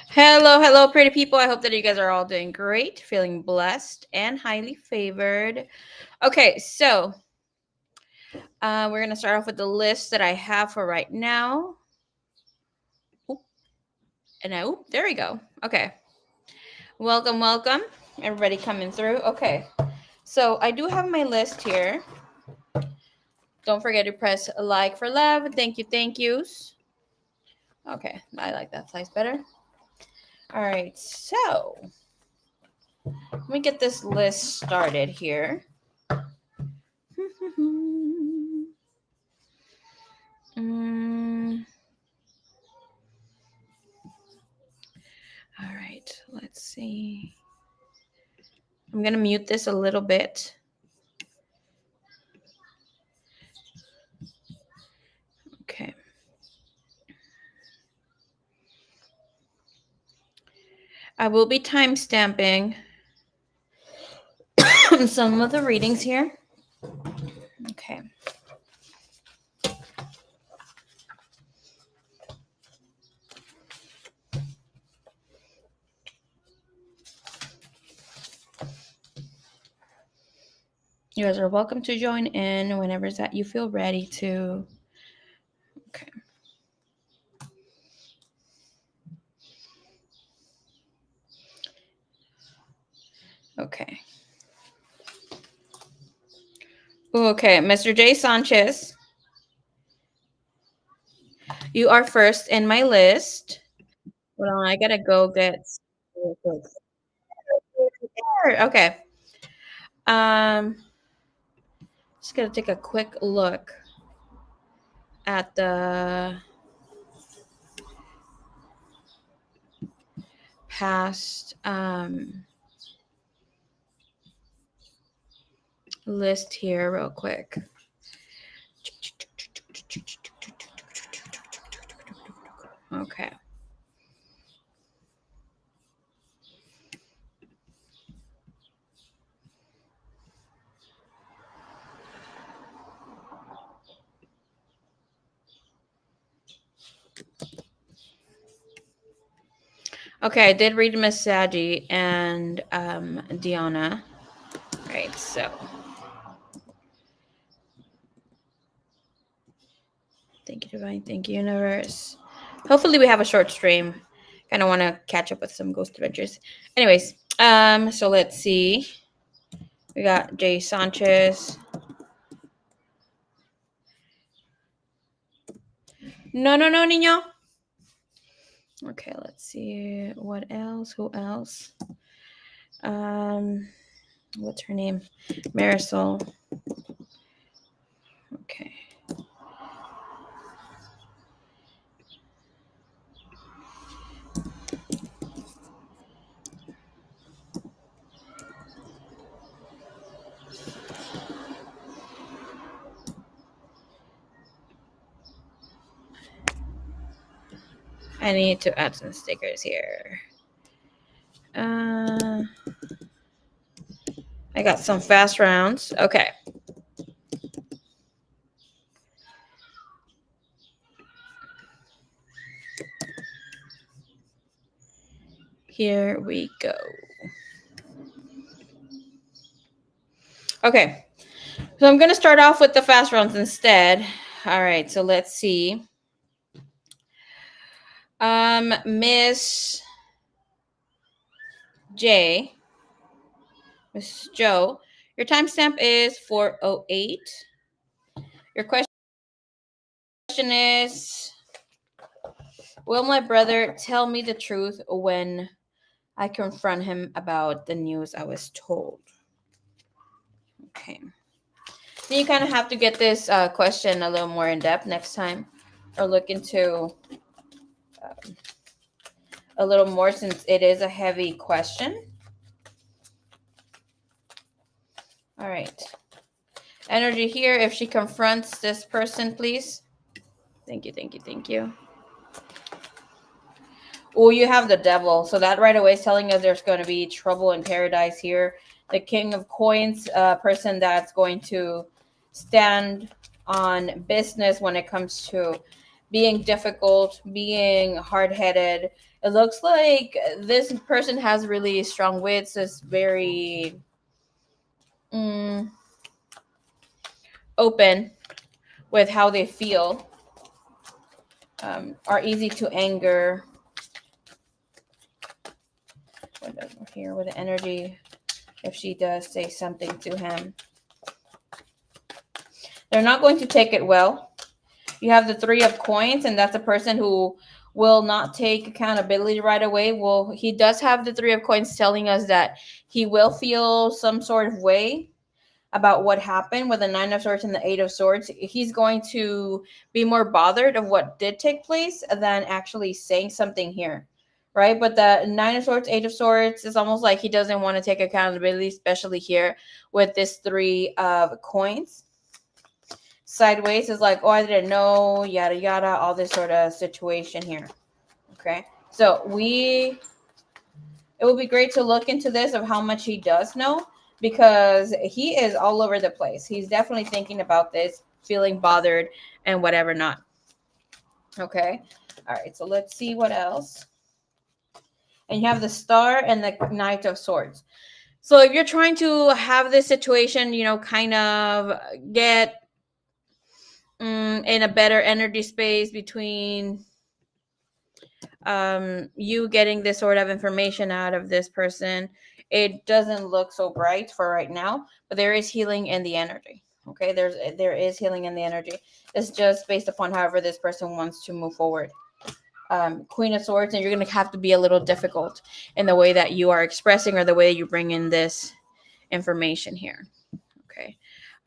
Hello, hello, pretty people. I hope that you guys are all doing great, feeling blessed and highly favored. Okay, so we're gonna start off with the list that I have for right now. Oop, there we go. Okay, welcome, welcome, everybody coming through. Okay, so I do have my list here. Don't forget to press like for love. Thank you, thank yous. Okay, I like that size better. All right, so let me get this list started here. Mm, all right, let's see. I'm going to mute this a little bit. Okay. I will be time stamping some of the readings here. Okay. You guys are welcome to join in whenever that you feel ready to. Okay. Okay. Okay, Mr. J. Sanchez, you are first in my list. Hold on, I gotta go get. Okay. Um, just gonna take a quick look at the past list here real quick. Okay. Okay, I did read Miss Sadie and Diana. Right, so thank you, Divine. Thank you, Universe. Hopefully we have a short stream. Kind of want to catch up with some Ghost Adventures. Anyways, so let's see. We got Jay Sanchez. No, no, no, niño. Okay, let's see. What else? Who else? What's her name? Marisol. Okay. I need to add some stickers here. I got some fast rounds. Okay. Here we go. Okay. So I'm going to start off with the fast rounds instead. All right. So let's see. Miss J, Miss Joe, your timestamp is 4:08. Your question is, will my brother tell me the truth when I confront him about the news I was told? Okay. Then you kind of have to get this question a little more in depth next time, or look into a little more, since it is a heavy question. All right. Energy here. If she confronts this person, please. Thank you, thank you, thank you. Oh, you have the devil. So that right away is telling us there's going to be trouble in paradise here. The King of Coins, person that's going to stand on business when it comes to being difficult, being hard-headed. It looks like this person has really strong wits, is very open with how they feel, are easy to anger. Here with the energy, if she does say something to him, they're not going to take it well. You have the Three of Coins, and that's a person who will not take accountability right away. Well, he does have the Three of Coins telling us that he will feel some sort of way about what happened with the Nine of Swords and the Eight of Swords. He's going to be more bothered of what did take place than actually saying something here, right? But the Nine of Swords, Eight of Swords is almost like he doesn't want to take accountability, especially here with this Three of Coins. Sideways is like, oh, I didn't know, yada yada, all this sort of situation here. Okay, so it would be great to look into this of how much he does know, because he is all over the place. He's definitely thinking about this, feeling bothered and whatever not. Okay, all right, so let's see what else. And you have the Star and the Knight of Swords. So if you're trying to have this situation, kind of get in a better energy space between you getting this sort of information out of this person, it doesn't look so bright for right now, but there is healing in the energy. Okay, there is healing in the energy. It's just based upon however this person wants to move forward. Queen of Swords, and you're going to have to be a little difficult in the way that you are expressing or the way you bring in this information here. Okay,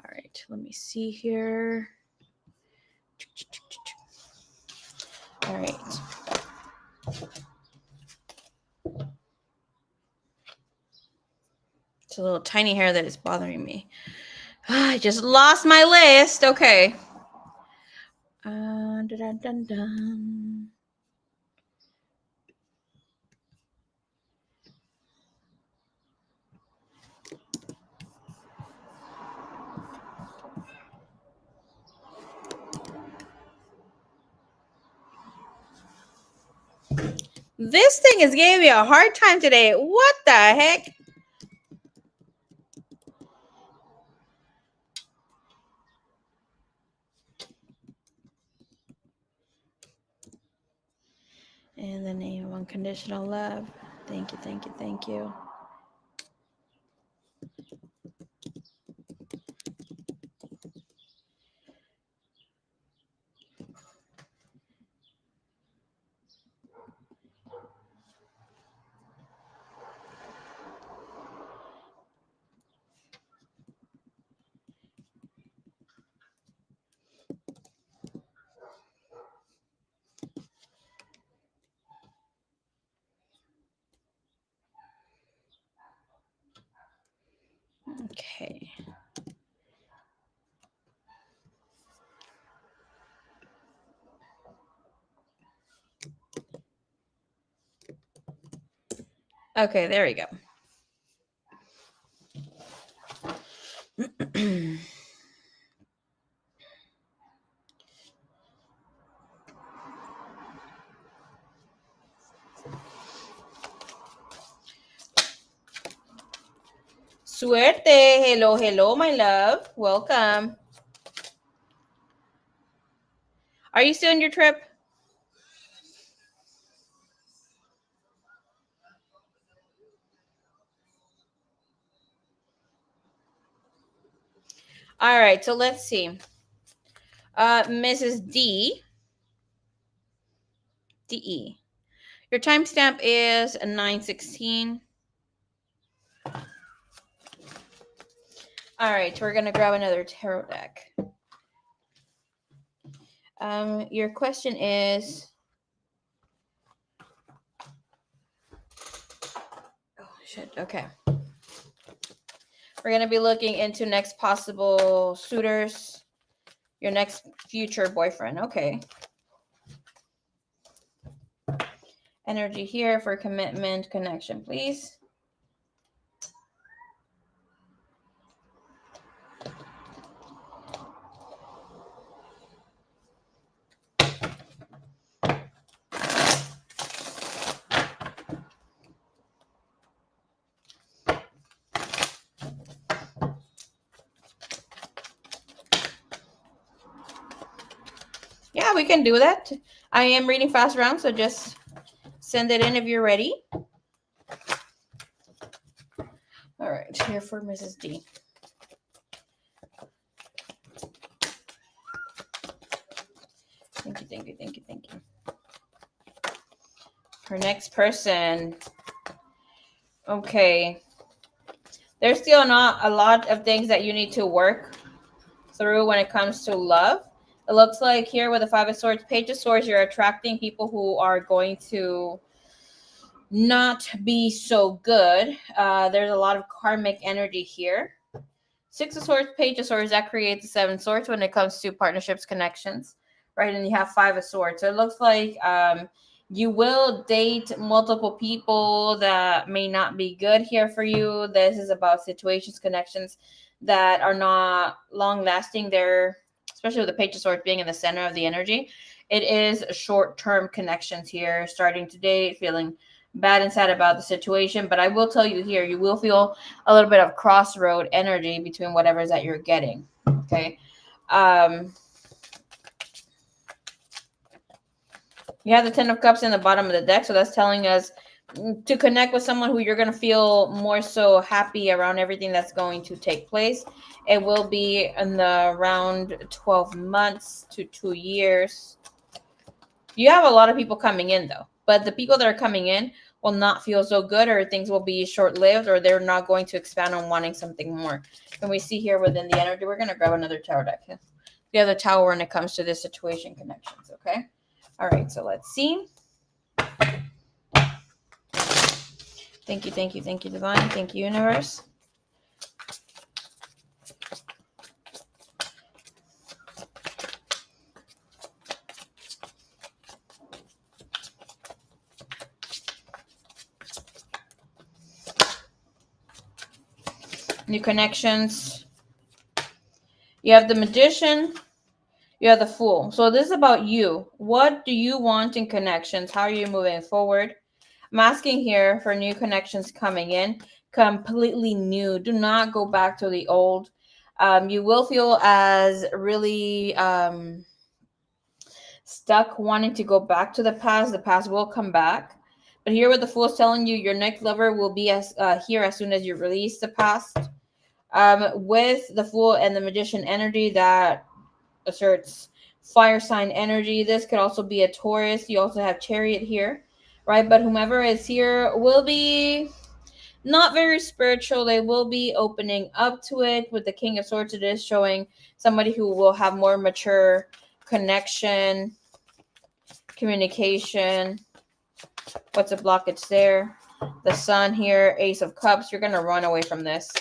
all right, let me see here. All right. It's a little tiny hair that is bothering me. I just lost my list. Okay. Dun, dun, dun, dun. This thing is giving me a hard time today. What the heck? In the name of unconditional love. Thank you, thank you, thank you. Okay. Okay, there we go. Suerte. Hello, hello, my love. Welcome. Are you still on your trip? All right, so let's see. Mrs. DE. Your timestamp is 9:16. All right, we're gonna grab another tarot deck. Your question is, oh shit, okay. We're gonna be looking into next possible suitors, your next future boyfriend. Okay. Energy here for commitment, connection, please. Yeah, we can do that. I am reading fast round, so just send it in if you're ready. All right, here for Mrs. D. Thank you, thank you, thank you, thank you. Her next person. Okay. There's still not a lot of things that you need to work through when it comes to love. It looks like here with the Five of Swords, Page of Swords, you're attracting people who are going to not be so good. There's a lot of karmic energy here. Six of Swords, Page of Swords, that creates the Seven Swords when it comes to partnerships, connections, right? And you have Five of Swords. So it looks like you will date multiple people that may not be good here for you. This is about situations, connections that are not long lasting. They're, especially with the Page of Swords being in the center of the energy, it is short term connections here, starting to date, feeling bad and sad about the situation. But I will tell you here, you will feel a little bit of crossroad energy between whatever's that you're getting. Okay. You have the Ten of Cups in the bottom of the deck, so that's telling us to connect with someone who you're going to feel more so happy around everything that's going to take place. It will be in the around 12 months to 2 years. You have a lot of people coming in, though, but the people that are coming in will not feel so good, or things will be short-lived, or they're not going to expand on wanting something more. And we see here within the energy, we're going to grab another tarot deck. We have the Tower when it comes to this situation connections, okay? All right, so let's see. Thank you, thank you, thank you, Divine. Thank you, Universe. New connections. You have the Magician. You have the Fool. So this is about you. What do you want in connections? How are you moving forward? I'm asking here for new connections coming in. Completely new. Do not go back to the old. You will feel as really stuck wanting to go back to the past. The past will come back. But here with the Fool is telling you your next lover will be here as soon as you release the past. With the Fool and the Magician energy that asserts fire sign energy. This could also be a Taurus. You also have Chariot here, right? But whomever is here will be not very spiritual. They will be opening up to it. With the King of Swords, it is showing somebody who will have more mature connection, communication. What's a blockage there? The Sun here, Ace of Cups. You're going to run away from this.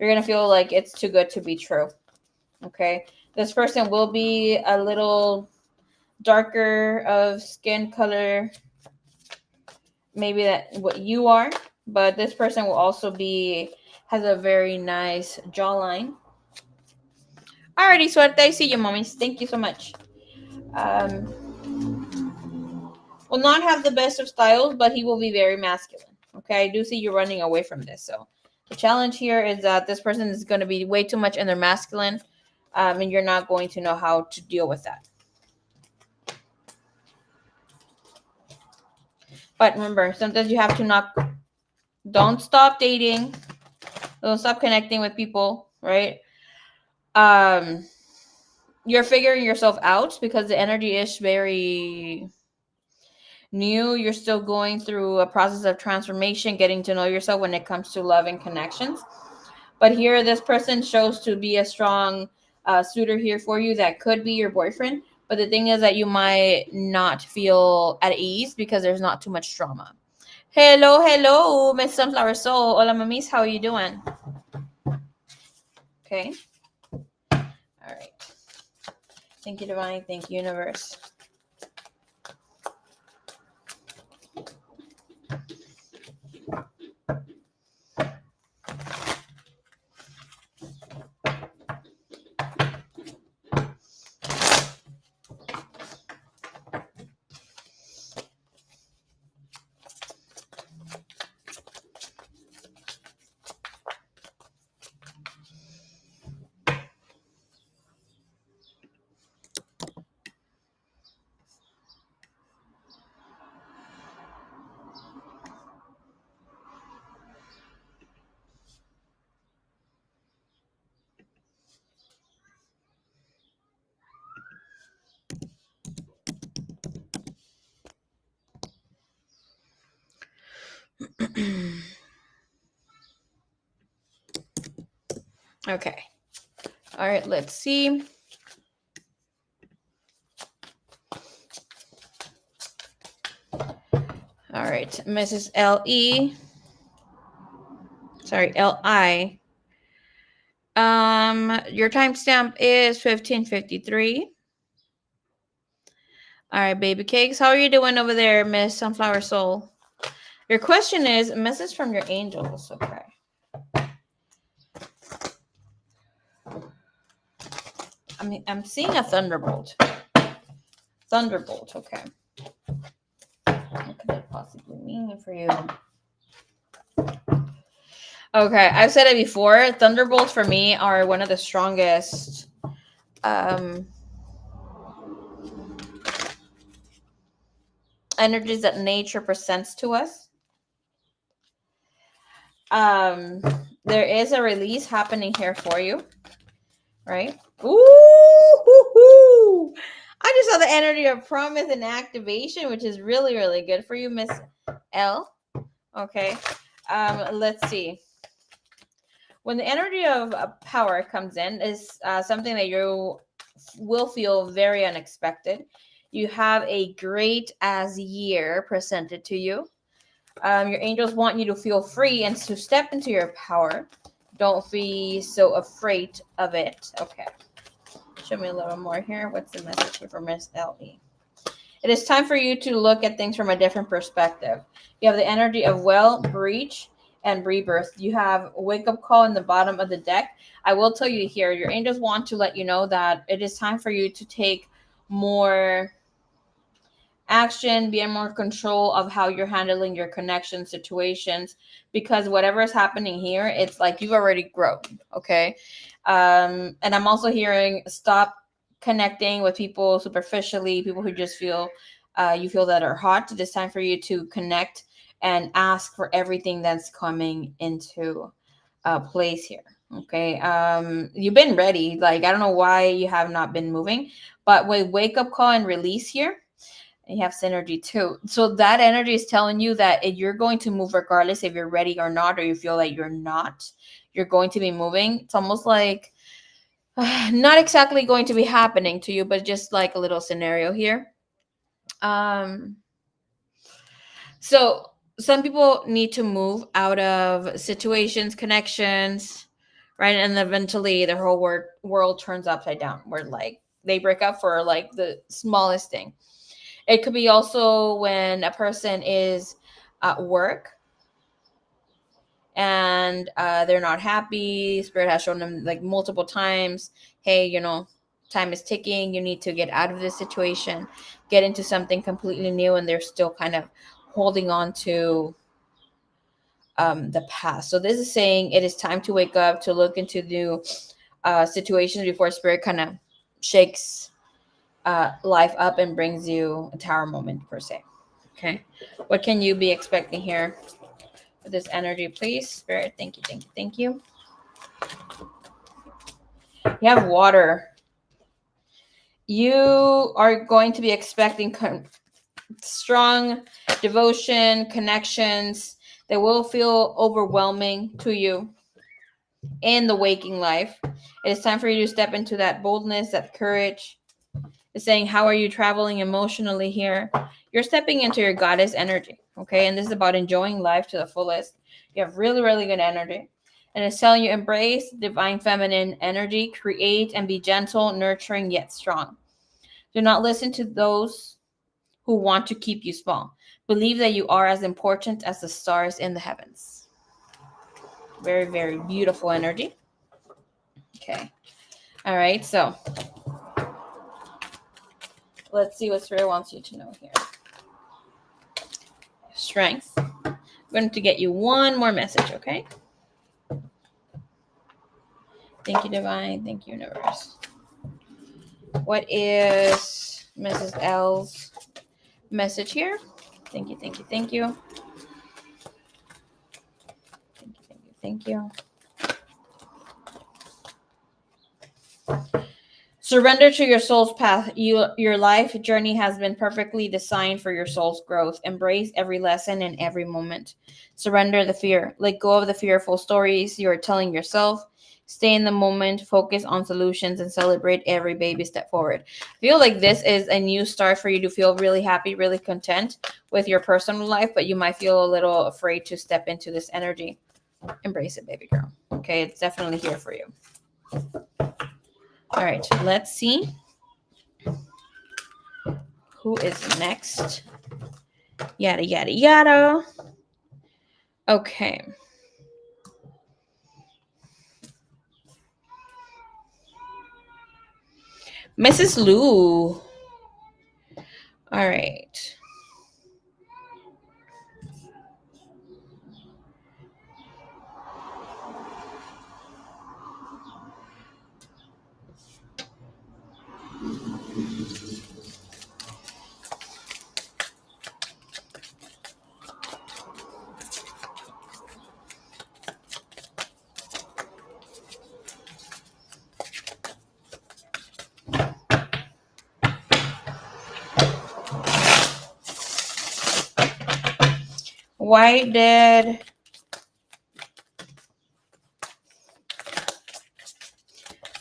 You're going to feel like it's too good to be true. Okay. This person will be a little darker of skin color, maybe that what you are, but this person will also has a very nice jawline. Alrighty, suerte. I see you, mommies. Thank you so much. Will not have the best of styles, but he will be very masculine. Okay, I do see you running away from this. So the challenge here is that this person is going to be way too much in their masculine, and you're not going to know how to deal with that. But remember, sometimes you have to don't stop dating. Don't stop connecting with people, right? You're figuring yourself out because the energy is very new. You're still going through a process of transformation, getting to know yourself when it comes to love and connections. But here, this person shows to be a strong suitor here for you that could be your boyfriend. But the thing is that you might not feel at ease because there's not too much drama. Hello, hello, Miss Sunflower Soul. Hola, mamis. How are you doing? Okay. All right. Thank you, Divine. Thank you, Universe. Okay. All right, let's see. All right, Mrs. L.E. Sorry, L.I. Your timestamp is 15:53. All right, baby cakes. How are you doing over there, Miss Sunflower Soul? Your question is message from your angels. Okay. I'm seeing a thunderbolt. Thunderbolt. Okay. What could that possibly mean for you? Okay, I've said it before. Thunderbolts for me are one of the strongest energies that nature presents to us. There is a release happening here for you, right? Ooh, I just saw the energy of promise and activation, which is really, really good for you, Miss L. Okay. Let's see. When the energy of power comes in, is something that you will feel very unexpected. You have a great as year presented to you. Your angels want you to feel free and to step into your power. Don't be so afraid of it. Okay. Show me a little more here. What's the message for Miss L.E.? It is time for you to look at things from a different perspective. You have the energy of breach, and rebirth. You have a wake-up call in the bottom of the deck. I will tell you here, your angels want to let you know that it is time for you to take more action, be in more control of how you're handling your connection situations, because whatever is happening here, it's like you've already grown. Okay. And I'm also hearing stop connecting with people superficially, people who just feel you feel that are hot. It is time for you to connect and ask for everything that's coming into place here. Okay. You've been ready. Like, I don't know why you have not been moving, but with wake up call and release here, and you have synergy too. So that energy is telling you that you're going to move regardless if you're ready or not, or you feel like you're not. You're going to be moving. It's almost like not exactly going to be happening to you, but just like a little scenario here. So some people need to move out of situations, connections, right? And eventually their whole world turns upside down, where like they break up for like the smallest thing. It could be also when a person is at work and they're not happy. Spirit has shown them like multiple times, hey, time is ticking. You need to get out of this situation, get into something completely new, and they're still kind of holding on to the past. So this is saying it is time to wake up, to look into new situations before Spirit kind of shakes life up and brings you a tower moment per se. Okay. What can you be expecting here with this energy, please? Spirit, thank you, thank you, thank you. You have water. You are going to be expecting strong devotion, connections that will feel overwhelming to you in the waking life. It is time for you to step into that boldness, that courage. It's saying, how are you traveling emotionally here? You're stepping into your goddess energy, okay? And this is about enjoying life to the fullest. You have really, really good energy. And it's telling you, embrace divine feminine energy, create and be gentle, nurturing, yet strong. Do not listen to those who want to keep you small. Believe that you are as important as the stars in the heavens. Very, very beautiful energy. Okay. All right. So let's see what Spirit wants you to know here. Strength. I'm going to get you one more message, okay? Thank you, Divine. Thank you, Universe. What is Mrs. L's message here? Thank you, thank you, thank you. Thank you, thank you, thank you. Surrender to your soul's path. Your life journey has been perfectly designed for your soul's growth. Embrace every lesson and every moment. Surrender the fear. Let go of the fearful stories you are telling yourself. Stay in the moment, focus on solutions, and celebrate every baby step forward. I feel like this is a new start for you to feel really happy, really content with your personal life, but you might feel a little afraid to step into this energy. Embrace it, baby girl. Okay, it's definitely here for you. All right, let's see who is next. Yada, yada, yada. Okay. Mrs. Lou. All right. Why did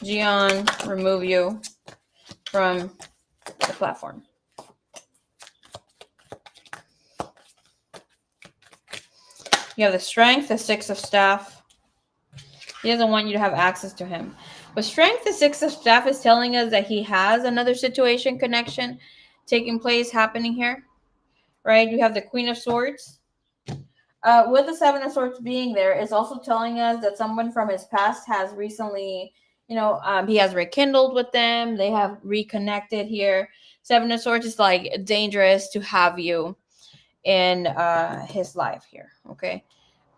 Gian remove you from the platform? You have the strength, the six of staff. He doesn't want you to have access to him. But strength, the six of staff is telling us that he has another situation connection taking place happening here. Right? You have the Queen of Swords. With the Seven of Swords being there, it's also telling us that someone from his past has recently, he has rekindled with them. They have reconnected here. Seven of Swords is like dangerous to have you in his life here. Okay.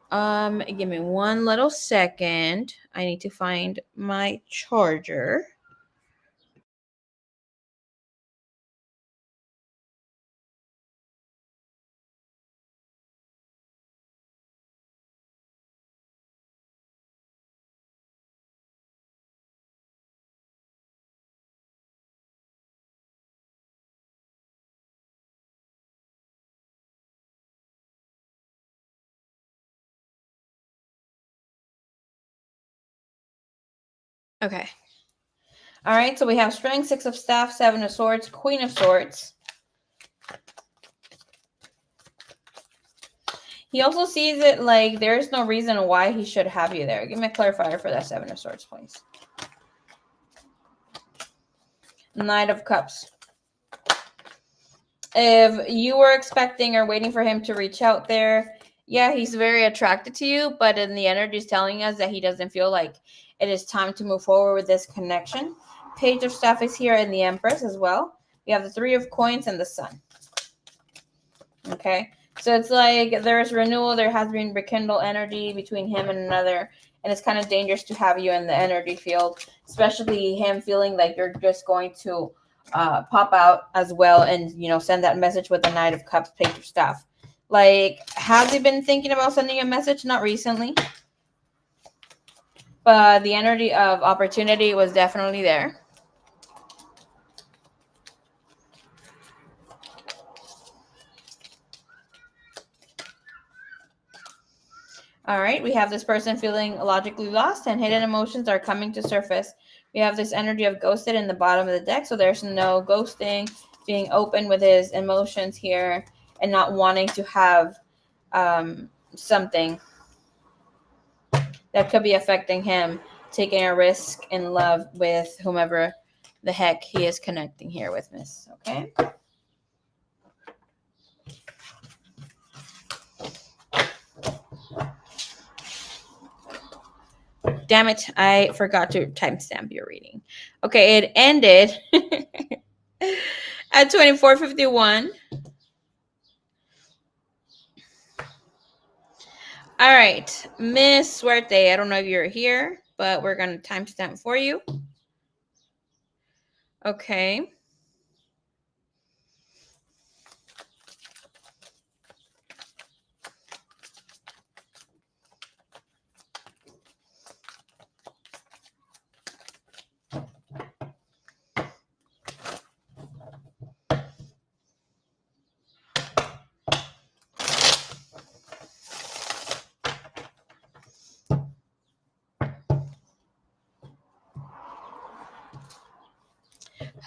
Give me one little second. I need to find my charger. Okay. All right, so we have Strength, Six of Staff, Seven of Swords, Queen of Swords. He also sees it like there's no reason why he should have you there. Give me a clarifier for that Seven of Swords, please. Knight of Cups. If you were expecting or waiting for him to reach out there, yeah, he's very attracted to you, but in the energy is telling us that he doesn't feel like it is time to move forward with this connection. Page of Staff is here and the Empress as well. We have the Three of Coins and the Sun. Okay, so it's like there's renewal. There has been rekindle energy between him and another, and it's kind of dangerous to have you in the energy field, especially him feeling like you're just going to pop out as well and send that message with the Knight of Cups, Page of Staff. Like, has he been thinking about sending a message? Not recently, but the energy of opportunity was definitely there. All right, we have this person feeling logically lost and hidden emotions are coming to surface. We have this energy of ghosted in the bottom of the deck, so there's no ghosting, being open with his emotions here and not wanting to have something that could be affecting him, taking a risk in love with whomever the heck he is connecting here with, miss. Okay? Damn it, I forgot to timestamp your reading. Okay, it ended at 24:51. All right, Miss Suerte. I don't know if you're here, but we're going to timestamp for you. Okay.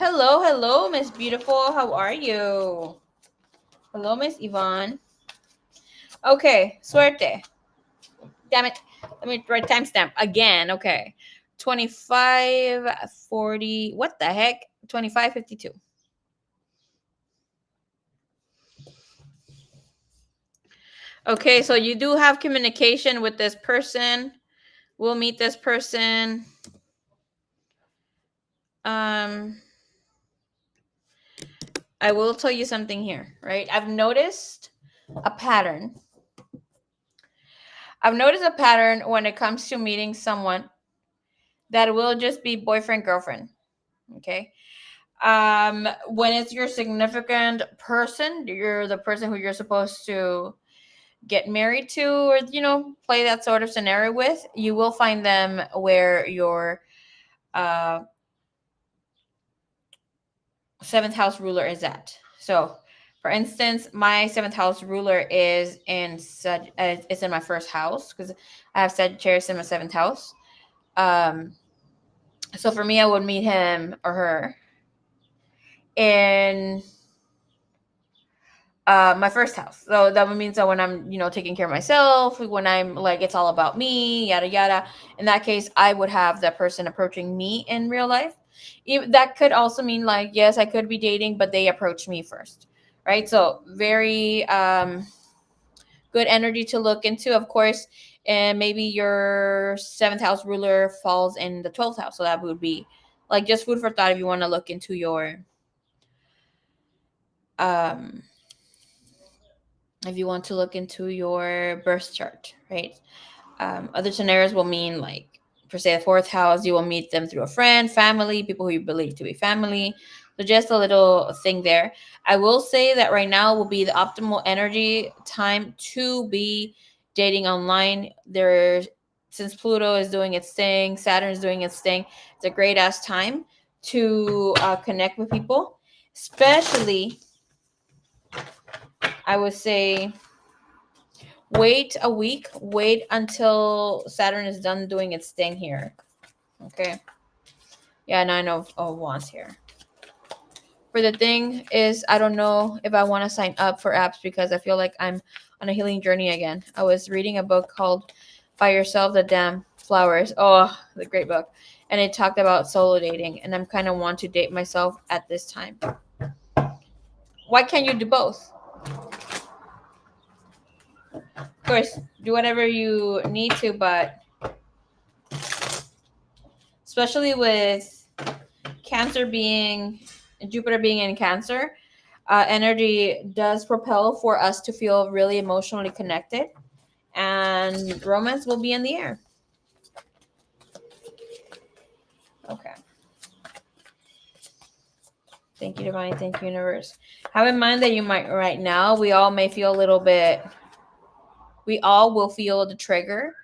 Hello, hello, Miss Beautiful. How are you? Hello, Miss Yvonne. Okay, suerte. Damn it. Let me write timestamp again. Okay. 25:40. What the heck? 25:52. Okay, so you do have communication with this person. We'll meet this person. I will tell you something here, right? I've noticed a pattern. I've noticed a pattern when it comes to meeting someone that will just be boyfriend, girlfriend. Okay. When it's your significant person, you're the person who you're supposed to get married to, or play that sort of scenario with, you will find them where your uh seventh house ruler is at. So for instance, my seventh house ruler is in it's in my first house because I have Sagittarius in my seventh house. So for me, I would meet him or her in my first house. So that would mean, so when I'm taking care of myself, when I'm like it's all about me, yada yada. In that case, I would have that person approaching me in real life. That could also mean like, yes, I could be dating, but they approach me first, right? So very good energy to look into, of course. And maybe your seventh house ruler falls in the 12th house, so that would be like just food for thought if you want to look into your um if you want to look into your birth chart, right? Other scenarios will mean like, per se, the fourth house, you will meet them through a friend, family, people who you believe to be family. So just a little thing there. I will say that right now will be the optimal energy time to be dating online. Since Pluto is doing its thing, Saturn is doing its thing, it's a great ass time to connect with people, especially, I would say, wait a week. Wait until Saturn is done doing its thing here. Okay. Yeah, Nine of Wands here. For the thing is, I don't know if I want to sign up for apps because I feel like I'm on a healing journey again. I was reading a book called By Yourself, The Damn Flowers. Oh, the great book. And it talked about solo dating. And I'm kind of want to date myself at this time. Why can't you do both? Of course, do whatever you need to, but especially with Jupiter being in Cancer, energy does propel for us to feel really emotionally connected, and romance will be in the air. Okay. Thank you, Divine. Thank you, Universe. Have in mind that you might, right now, we all may feel a little bit, we all will feel the trigger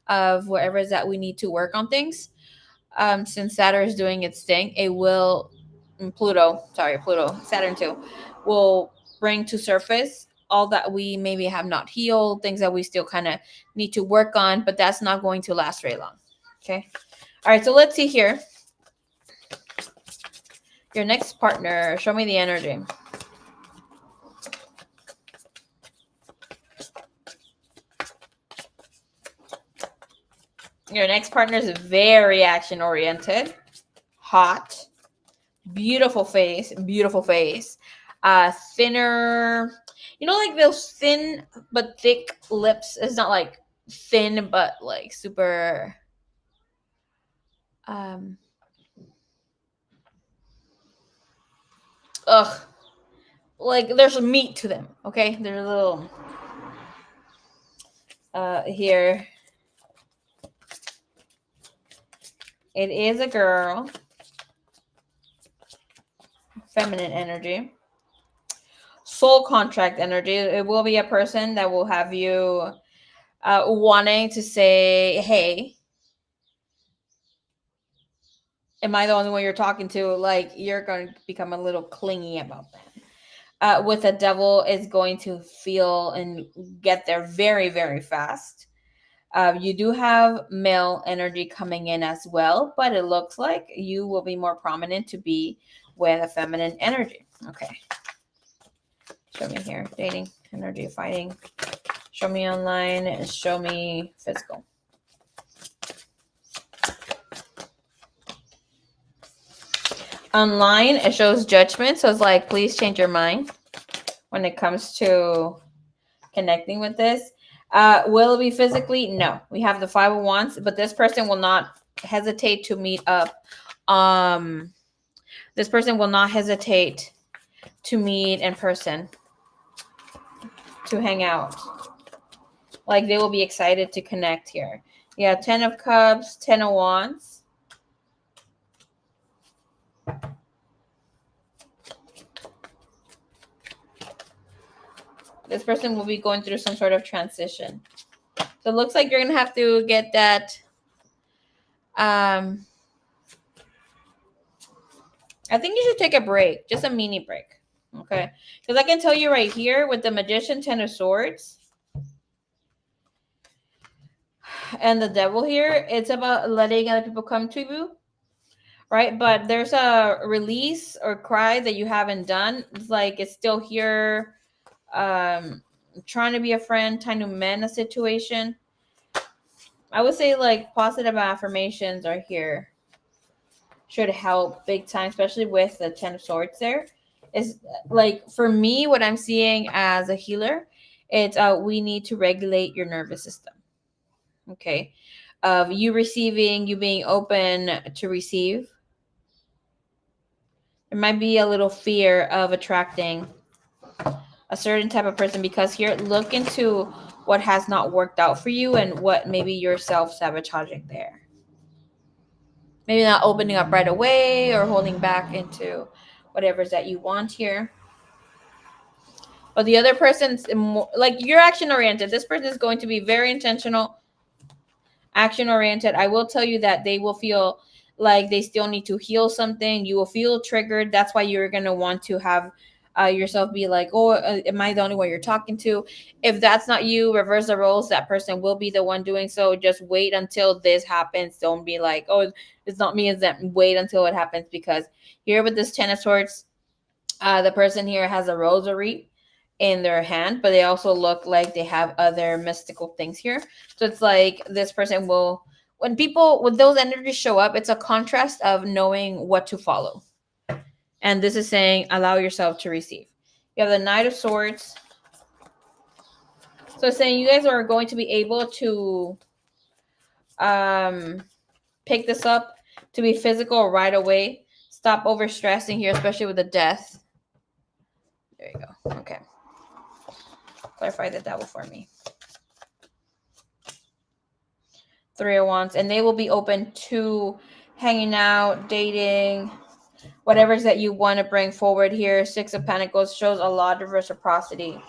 of whatever it is that we need to work on things. Since Saturn is doing its thing, Pluto, Saturn too, will bring to surface all that we maybe have not healed, things that we still kind of need to work on, but that's not going to last very long. Okay. All right. So let's see here. Your next partner, show me the energy. Your next partner is very action oriented, hot, beautiful face, thinner, like those thin but thick lips. It's not like thin but like super ugh, like there's meat to them. Okay, there's a little here. It is a girl, feminine energy, soul contract energy. It will be a person that will have you wanting to say, hey, am I the only one you're talking to? Like, you're going to become a little clingy about that. With a devil, is going to feel and get there very, very fast. You do have male energy coming in as well, but it looks like you will be more prominent to be with a feminine energy. Okay. Show me here. Dating, energy, fighting. Show me online and show me physical. Online, it shows judgment. So it's like, please change your mind when it comes to connecting with this. Will it be physically? No. We have the Five of Wands, but this person will not hesitate to meet up. This person will not hesitate to meet in person, to hang out. Like, they will be excited to connect here. Yeah, 10 of Cups, 10 of Wands. This person will be going through some sort of transition. So it looks like you're going to have to get that. I think you should take a break, just a mini break. Okay. Because I can tell you right here with the Magician, 10 of Swords, and the Devil here, it's about letting other people come to you. Right? But there's a release or cry that you haven't done. It's like it's still here. Trying to be a friend, trying to mend a situation. I would say like positive affirmations are here. Should help big time, especially with the 10 of Swords there. Is like, for me, what I'm seeing as a healer, it's we need to regulate your nervous system. Okay. Of you receiving, you being open to receive. There might be a little fear of attracting a certain type of person, because here, look into what has not worked out for you and what maybe you're self-sabotaging there. Maybe not opening up right away or holding back into whatever's that you want here. But the other person's more, like, you're action-oriented. This person is going to be very intentional, action-oriented. I will tell you that they will feel like they still need to heal something. You will feel triggered. That's why you're going to want to have yourself be like, oh, am I the only one you're talking to? If that's not you, reverse the roles. That person will be the one doing so. Just wait until this happens. Don't be like, oh, it's not me. It's that. Wait until it happens, because here with this 10 of Swords, the person here has a rosary in their hand, but they also look like they have other mystical things here. So it's like this person will, when those energies show up, it's a contrast of knowing what to follow. And this is saying, allow yourself to receive. You have the Knight of Swords. So it's saying you guys are going to be able to pick this up, to be physical right away. Stop overstressing here, especially with the death. There you go. Okay. Clarify the Devil for me. 3 of Wands. And they will be open to hanging out, dating, whatever's that you want to bring forward here. 6 of Pentacles shows a lot of reciprocity.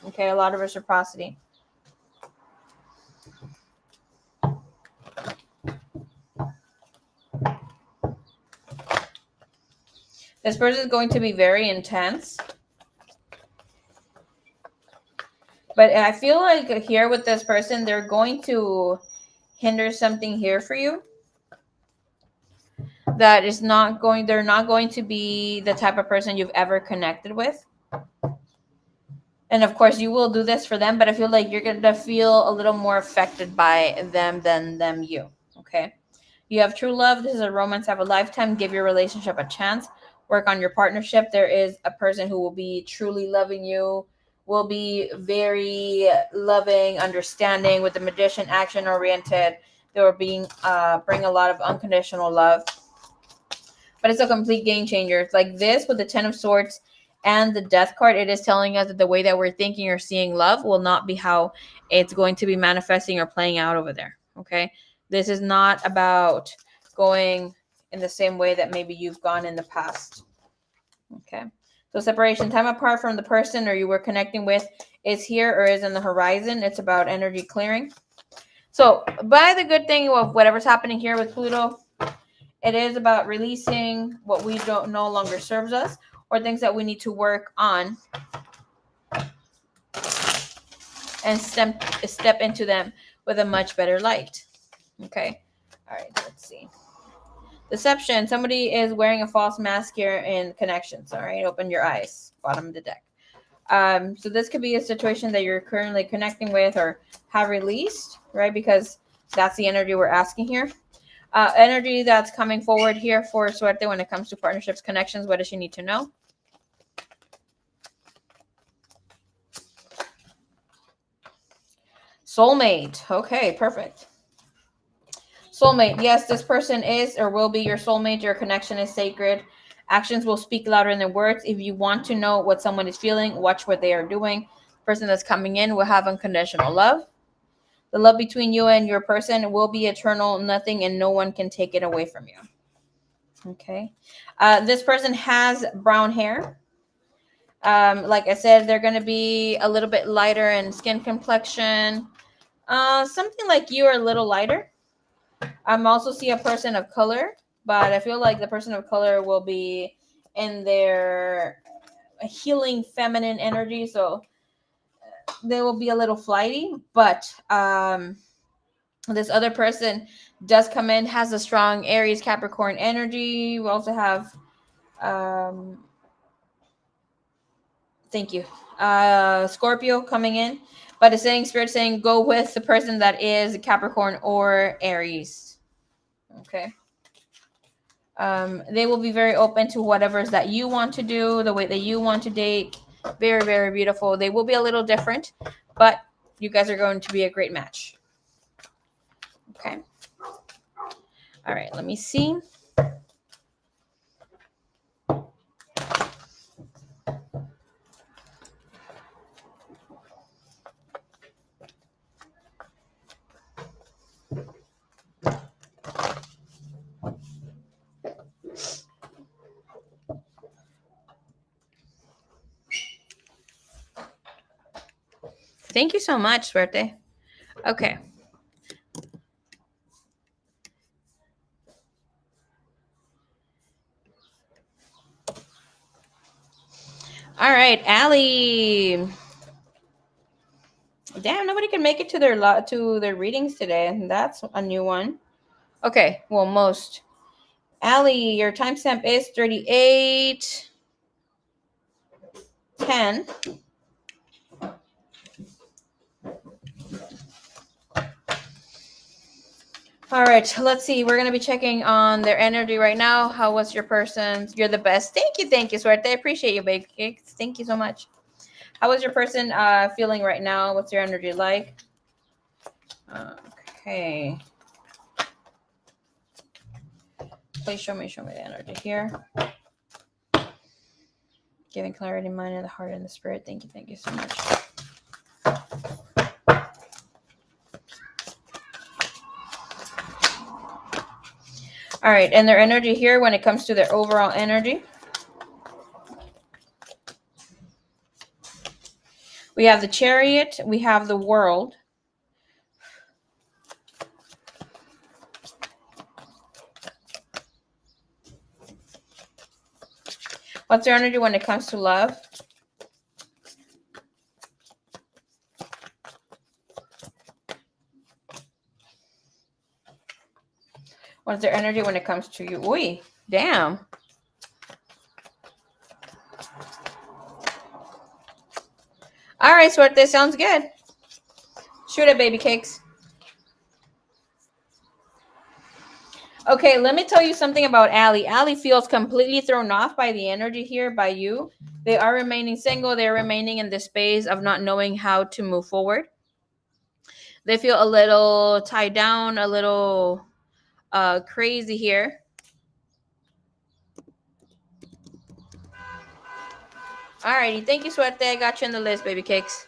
Okay, a lot of reciprocity. This person is going to be very intense. But I feel like here with this person, they're going to hinder something here for you. That is not going, they're not going to be the type of person you've ever connected with. And of course, you will do this for them, but I feel like you're going to feel a little more affected by them than them you. Okay. You have true love. This is a romance of a lifetime. Give your relationship a chance. Work on your partnership. There is a person who will be truly loving you, will be very loving, understanding. With the Magician, action-oriented. They will bring a lot of unconditional love. But it's a complete game changer. It's like this with the 10 of Swords and the Death card. It is telling us that the way that we're thinking or seeing love will not be how it's going to be manifesting or playing out over there. Okay. This is not about going in the same way that maybe you've gone in the past. Okay. So separation, time apart from the person or you were connecting with, is here or is in the horizon. It's about energy clearing. So by the good thing of whatever's happening here with Pluto, it is about releasing what we don't no longer serves us, or things that we need to work on and step into them with a much better light. Okay. All right. Let's see. Deception. Somebody is wearing a false mask here in connections. All right, open your eyes. Bottom of the deck. So this could be a situation that you're currently connecting with or have released, right? Because that's the energy we're asking here. Energy that's coming forward here for Suerte when it comes to partnerships, connections. What does she need to know? Soulmate. Okay, perfect. Soulmate. Yes, this person is or will be your soulmate. Your connection is sacred. Actions will speak louder than words. If you want to know what someone is feeling, watch what they are doing. The person that's coming in will have unconditional love. The love between you and your person will be eternal. Nothing and no one can take it away from you. Okay. This person has brown hair. Like I said, they're going to be a little bit lighter in skin complexion. Something like you are a little lighter. I'm also see a person of color, but I feel like the person of color will be in their healing feminine energy, so they will be a little flighty. But this other person does come in, has a strong Aries Capricorn energy. We also have thank you, Scorpio coming in, but it's saying spirit saying go with the person that is Capricorn or Aries. Okay. They will be very open to whatever's that you want to do, the way that you want to date. Very, very beautiful. They will be a little different, but you guys are going to be a great match. Okay. All right, let me see. Thank you so much, Suerte. Okay. All right, Allie. Damn, nobody can make it to their readings today. That's a new one. Okay, well, most. Allie, your timestamp is 38:10. All right, let's see. We're gonna be checking on their energy right now. How was your person? You're the best. Thank you, Suerte. I appreciate you, baby cakes. Thank you so much. How is your person feeling right now? What's your energy like? Okay. Please show me the energy here. Giving clarity, mind, and the heart and the spirit. Thank you so much. All right, and their energy here when it comes to their overall energy. We have the Chariot, we have the World. What's their energy when it comes to love? What's their energy when it comes to you? Oi, damn. All right, Suerte, sounds good. Shoot it, baby cakes. Okay, let me tell you something about Allie. Allie feels completely thrown off by the energy here by you. They are remaining single. They're remaining in the space of not knowing how to move forward. They feel a little tied down, a little crazy here. Alrighty, thank you, Suerte. I got you on the list, baby cakes.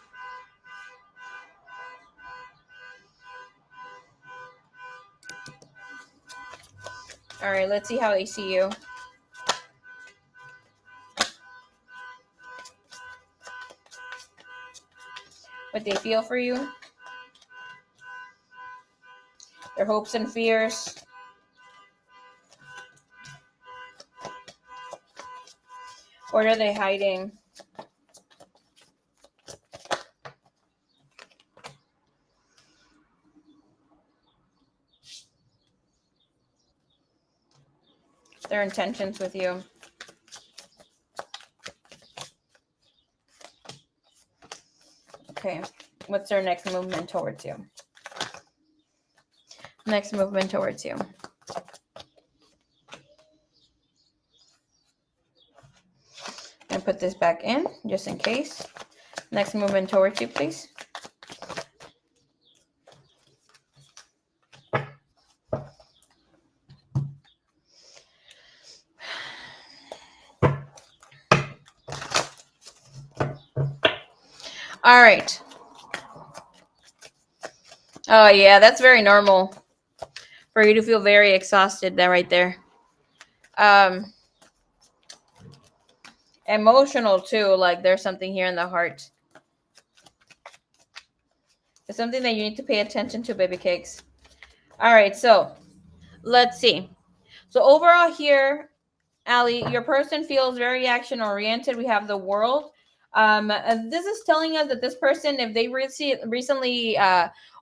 All right, let's see how they see you. What they feel for you. Their hopes and fears. What are they hiding? Their intentions with you. Okay. What's their next movement towards you? Next movement towards you. And put this back in just in case. Next movement towards you, please. All right. Oh, yeah, that's very normal for you to feel very exhausted there, right there. Emotional too, like there's something here in the heart. It's something that you need to pay attention to, baby cakes. All right, so let's see. So overall here, Allie, your person feels very action oriented. We have the world. This is telling us that this person, if they recently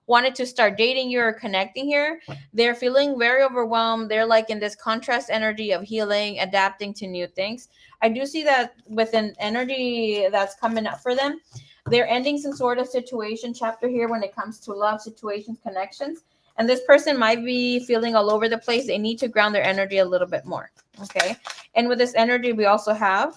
wanted to start dating you or connecting here, they're feeling very overwhelmed. They're like in this contrast energy of healing, adapting to new things. I do see that with an energy that's coming up for them. They're ending some sort of situation chapter here when it comes to love, situations, connections. And this person might be feeling all over the place. They need to ground their energy a little bit more. Okay. And with this energy, we also have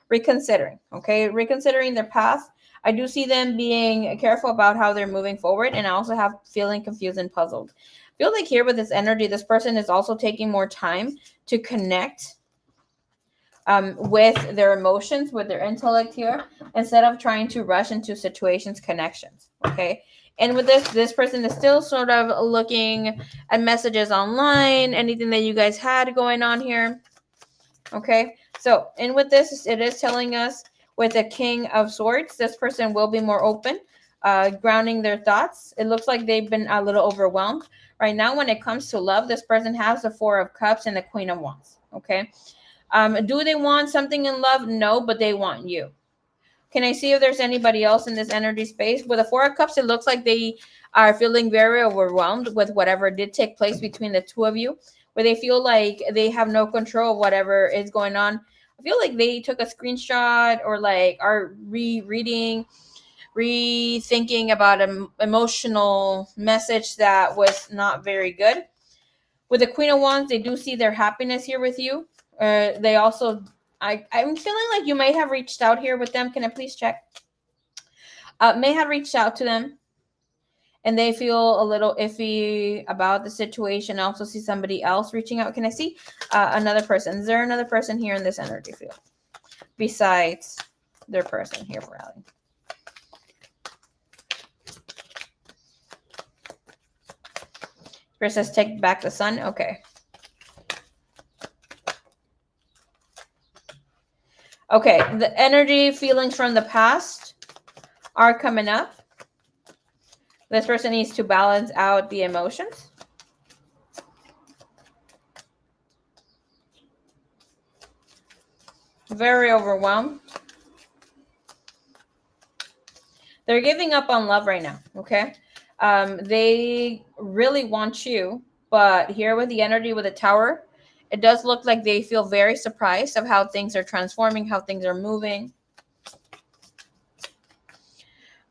reconsidering. Okay. Reconsidering their path. I do see them being careful about how they're moving forward. And I also have feeling confused and puzzled. I feel like here with this energy, this person is also taking more time to connect with their emotions, with their intellect here, instead of trying to rush into situations, connections. Okay. And with this person is still sort of looking at messages online, anything that you guys had going on here. Okay. So, and with this, it is telling us with the King of Swords, this person will be more open, grounding their thoughts. It looks like they've been a little overwhelmed. Right now, when it comes to love, this person has the Four of Cups and the Queen of Wands. Okay. Do they want something in love? No, but they want you. Can I see if there's anybody else in this energy space? With the Four of Cups, it looks like they are feeling very overwhelmed with whatever did take place between the two of you, where they feel like they have no control of whatever is going on. I feel like they took a screenshot or like are rethinking about an emotional message that was not very good. With the Queen of Wands, they do see their happiness here with you. They also, I'm feeling like you may have reached out here with them. Can I please check? May have reached out to them and they feel a little iffy about the situation. I also see somebody else reaching out. Can I see another person? Is there another person here in this energy field besides their person here for Allie? Princess, take back the sun. Okay. Okay, the energy feelings from the past are coming up. This person needs to balance out the emotions. Very overwhelmed. They're giving up on love right now, okay? They really want you, but here with the energy with the Tower, it does look like they feel very surprised of how things are transforming, how things are moving.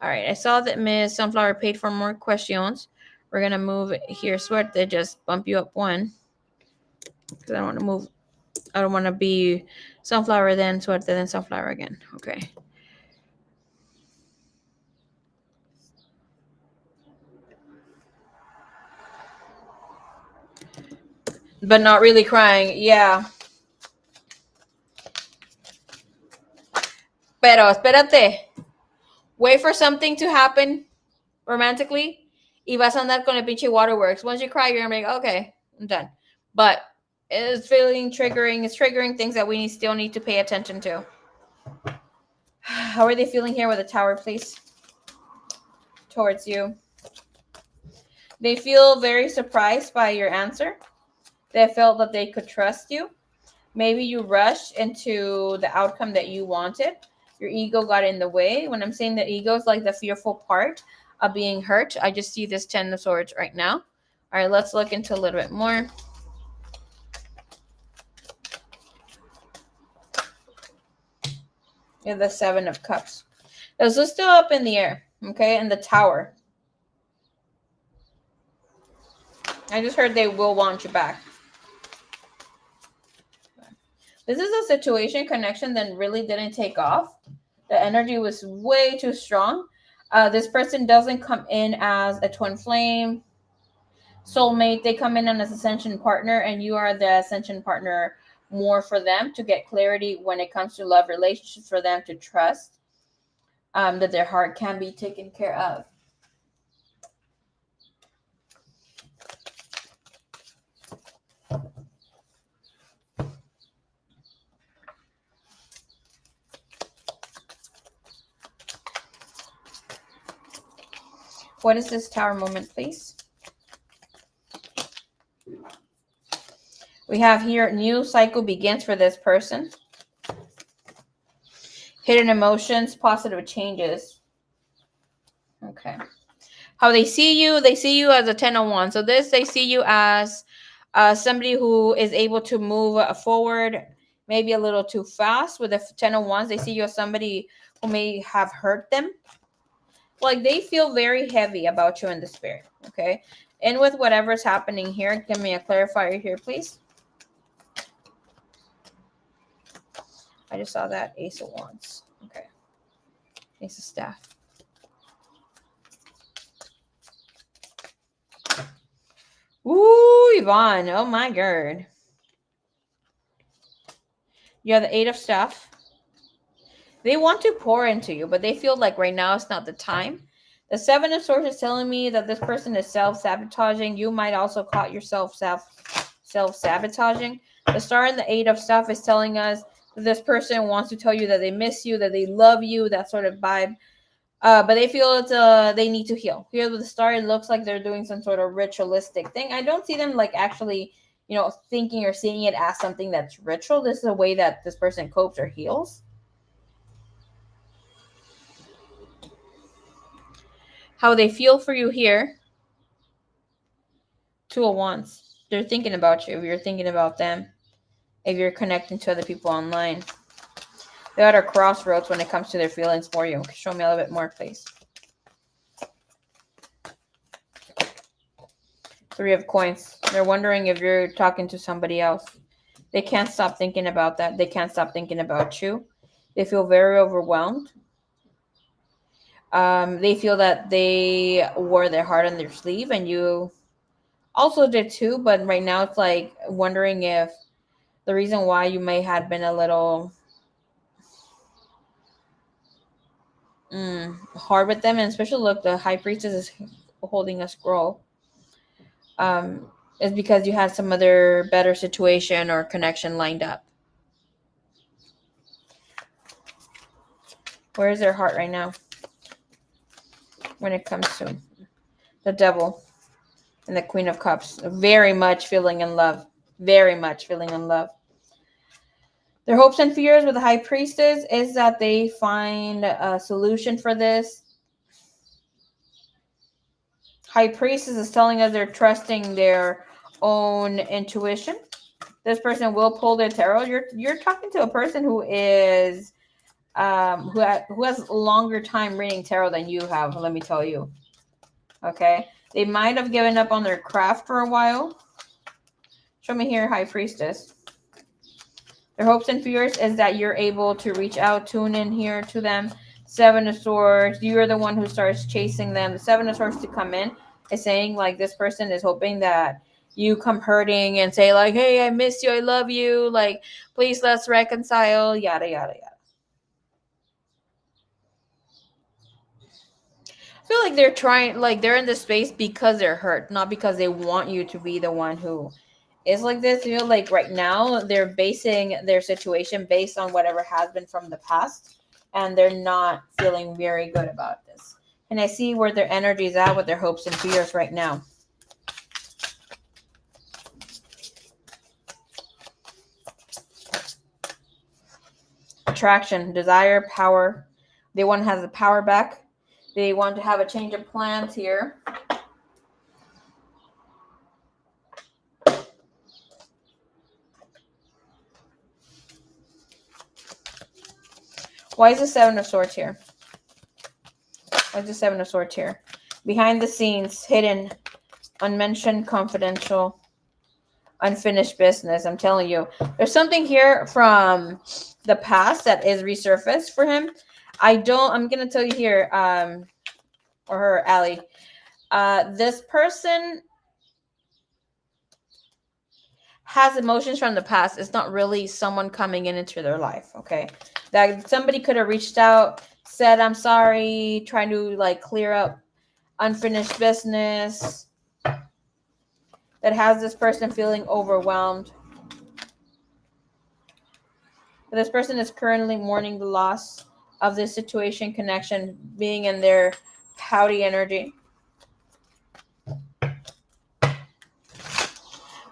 All right, I saw that Miss Sunflower paid for more questions. We're going to move here. Suerte, just bump you up one. Because I don't want to move. I don't want to be Sunflower then Suerte then Sunflower again. Okay. But not really crying. Yeah. Pero espérate. Wait for something to happen romantically. Y vas a andar con el pinche waterworks. Once you cry, you're going to be like, okay, I'm done. But it's feeling triggering. It's triggering things that we still need to pay attention to. How are they feeling here with the Tower, please? Towards you. They feel very surprised by your answer. They felt that they could trust you. Maybe you rushed into the outcome that you wanted. Your ego got in the way. When I'm saying the ego is like the fearful part of being hurt, I just see this Ten of Swords right now. All right, let's look into a little bit more. Yeah, the Seven of Cups. This is still up in the air, okay? And the Tower. I just heard they will want you back. This is a situation connection that really didn't take off. The energy was way too strong. This person doesn't come in as a twin flame, soulmate. They come in as ascension partner, and you are the ascension partner more for them to get clarity when it comes to love relationships, for them to trust that their heart can be taken care of. What is this Tower moment, please? We have here new cycle begins for this person. Hidden emotions, positive changes. Okay. How they see you as a 10 of Wands. So this, they see you as somebody who is able to move forward maybe a little too fast. With the 10 of Wands, they see you as somebody who may have hurt them. Like, they feel very heavy about you in the spirit, okay? And with whatever's happening here, give me a clarifier here, please. I just saw that Ace of Wands. Okay. Ace of Staff. Ooh, Yvonne. Oh, my God. You have the Eight of Staff. They want to pour into you, but they feel like right now it's not the time. The Seven of Swords is telling me that this person is self-sabotaging. You might also caught yourself self-sabotaging. The Star and the Eight of Stuff is telling us that this person wants to tell you that they miss you, that they love you, that sort of vibe. But they feel it's they need to heal. Here with the Star, it looks like they're doing some sort of ritualistic thing. I don't see them like actually, thinking or seeing it as something that's ritual. This is a way that this person copes or heals. How they feel for you here. Two of Wands. They're thinking about you. If you're thinking about them. If you're connecting to other people online. They're at a crossroads when it comes to their feelings for you. Show me a little bit more, please. Three of Coins. They're wondering if you're talking to somebody else. They can't stop thinking about that. They can't stop thinking about you. They feel very overwhelmed. They feel that they wore their heart on their sleeve, and you also did too. But right now, it's like wondering if the reason why you may have been a little hard with them, and especially look, the High Priestess is holding a scroll. Is because you had some other better situation or connection lined up. Where is their heart right now? When it comes to the Devil and the Queen of Cups, very much feeling in love. Very much feeling in love. Their hopes and fears with the High Priestess is that they find a solution for this. High Priestess is telling us they're trusting their own intuition. This person will pull their tarot. You're talking to a person who is who has longer time reading tarot than you have. Let me tell you. Okay, they might have given up on their craft for a while. Show me here, High Priestess. Their hopes and fears is that you're able to reach out, tune in here to them. Seven of Swords. You're the one who starts chasing them. The Seven of Swords to come in is saying like this person is hoping that you come hurting and say like, hey, I miss you, I love you, like please let's reconcile, yada yada yada. I feel like they're trying, like they're in this space because they're hurt, not because they want you to be the one who is like this. You know, like right now they're basing their situation based on whatever has been from the past, and they're not feeling very good about this. And I see where their energy is at with their hopes and fears right now. Attraction, desire, power. They want to have the power back. They want to have a change of plans here. Why is the Seven of Swords here? Why is the Seven of Swords here? Behind the scenes, hidden, unmentioned, confidential, unfinished business. I'm telling you, there's something here from the past that is resurfaced for him. I'm gonna tell you here, or her, Allie. This person has emotions from the past. It's not really someone coming into their life. Okay, that somebody could have reached out, said I'm sorry, trying to like clear up unfinished business. That has this person feeling overwhelmed. But this person is currently mourning the loss of this situation, connection, being in their pouty energy.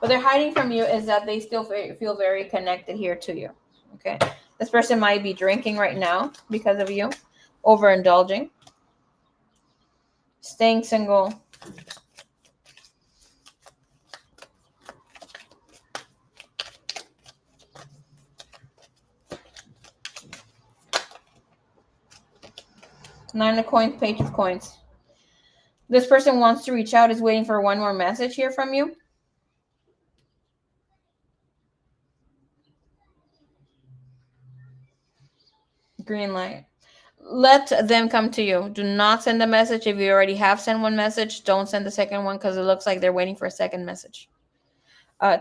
What they're hiding from you is that they still feel very connected here to you. Okay. This person might be drinking right now because of you, overindulging, staying single. Nine of Coins, Page of Coins. This person wants to reach out, is waiting for one more message here from you. Green light. Let them come to you. Do not send a message. If you already have sent one message, don't send the second one because it looks like they're waiting for a second message.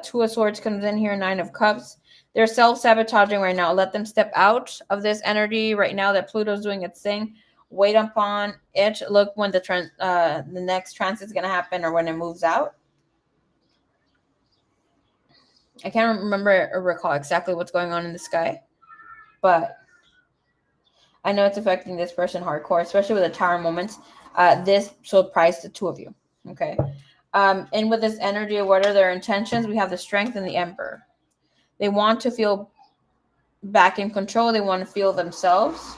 Two of Swords comes in here, Nine of Cups. They're self-sabotaging right now. Let them step out of this energy right now that Pluto's doing its thing. Wait upon it. Look when the next transit is going to happen or when it moves out. I can't remember or recall exactly what's going on in the sky, but I know it's affecting this person hardcore, especially with the Tower moments. This surprised the two of you. Okay. And with this energy, what are their intentions? We have the Strength and the Emperor. They want to feel back in control. They want to feel themselves.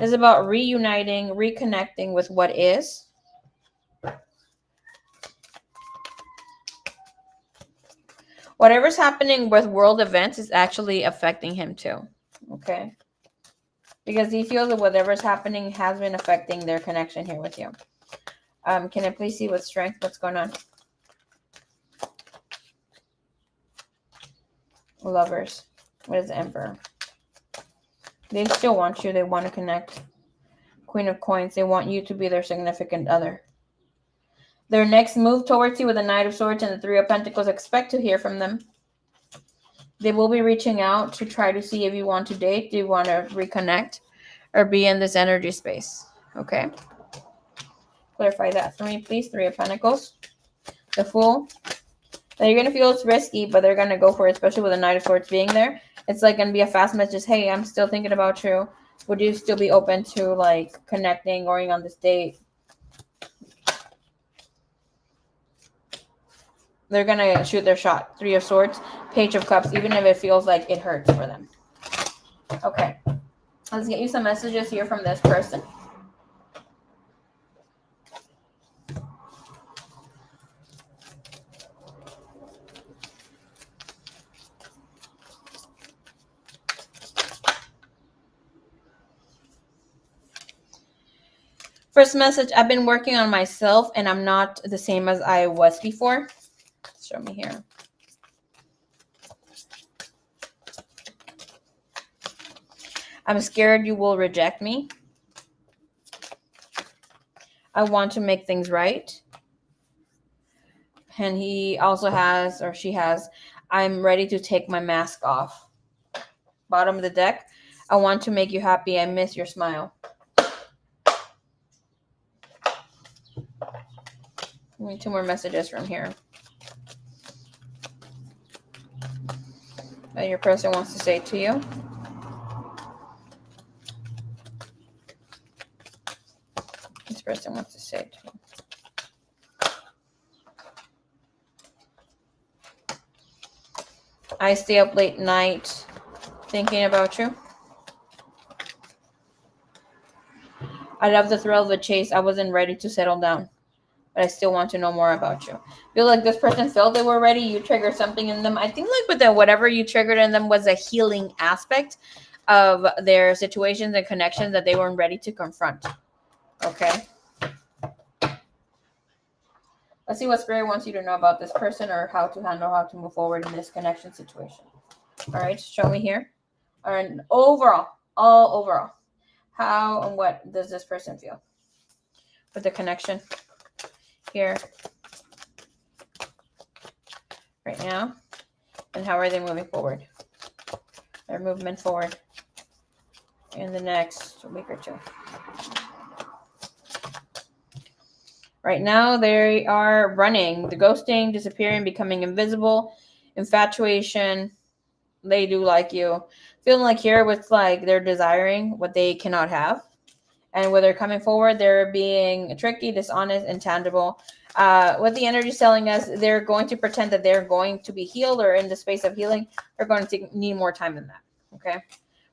It's about reuniting, reconnecting with what is. Whatever's happening with world events is actually affecting him too. Okay. Because he feels that whatever's happening has been affecting their connection here with you. Can I please see with Strength what's going on? Lovers. What is the Emperor? They still want you. They want to connect. Queen of Coins. They want you to be their significant other. Their next move towards you with the Knight of Swords and the Three of Pentacles. Expect to hear from them. They will be reaching out to try to see if you want to date. Do you want to reconnect or be in this energy space? Okay. Clarify that for me, please. Three of Pentacles. The Fool. Now you're going to feel it's risky, but they're going to go for it, especially with the Knight of Swords being there. It's like going to be a fast message. Hey, I'm still thinking about you. Would you still be open to like connecting, going on this date? They're going to shoot their shot. Three of Swords, Page of Cups, even if it feels like it hurts for them. Okay. Let's get you some messages here from this person. First message, I've been working on myself and I'm not the same as I was before. Show me here. I'm scared you will reject me. I want to make things right. And he also has, or she has, I'm ready to take my mask off. Bottom of the deck, I want to make you happy. I miss your smile. Give me two more messages from here. That your person wants to say to you. This person wants to say to you. I stay up late night thinking about you. I love the thrill of the chase. I wasn't ready to settle down, but I still want to know more about you. Feel like this person felt they were ready. You triggered something in them. I think like with the whatever you triggered in them was a healing aspect of their situations and connections that they weren't ready to confront. Okay. Let's see what Spirit wants you to know about this person or how to move forward in this connection situation. All right, show me here. All right, all overall. How and what does this person feel with the connection here right now? And how are they moving forward? Their movement forward in the next week or two. Right now, they are running, the ghosting, disappearing, becoming invisible, infatuation. They do like you. Feeling like here with like they're desiring what they cannot have. And when they're coming forward, they're being tricky, dishonest, intangible. What the energy is telling us, they're going to pretend that they're going to be healed or in the space of healing. They're going to need more time than that. Okay.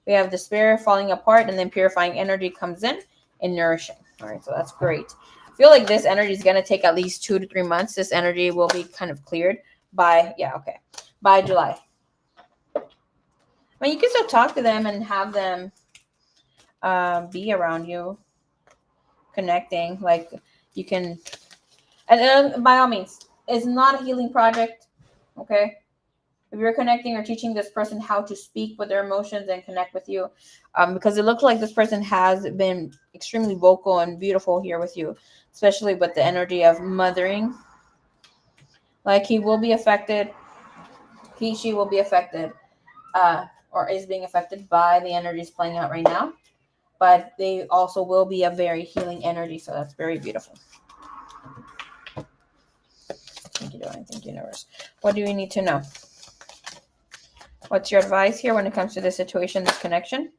We have despair falling apart, and then purifying energy comes in and nourishing. All right. So that's great. I feel like this energy is going to take at least 2 to 3 months. This energy will be kind of cleared by July. I mean, you can still talk to them and have them be around you, connecting. Like you can, and by all means, it's not a healing project. Okay. If you're connecting or teaching this person how to speak with their emotions and connect with you, because it looks like this person has been extremely vocal and beautiful here with you, especially with the energy of mothering. Like he will be affected, she will be affected, or is being affected by the energies playing out right now. But they also will be a very healing energy, so that's very beautiful. Thank you, Divine. Thank you, Universe. What do we need to know? What's your advice here when it comes to this situation, this connection?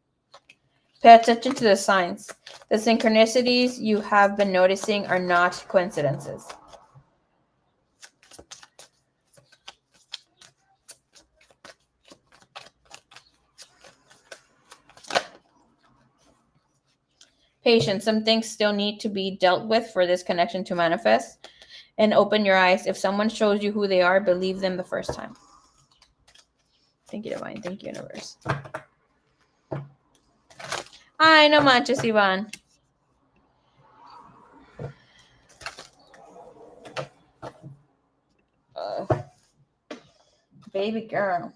Pay attention to the signs. The synchronicities you have been noticing are not coincidences. Patience. Some things still need to be dealt with for this connection to manifest. And open your eyes. If someone shows you who they are, believe them the first time. Thank you, Divine. Thank you, Universe. Ay, no manches, Ivan. Baby girl.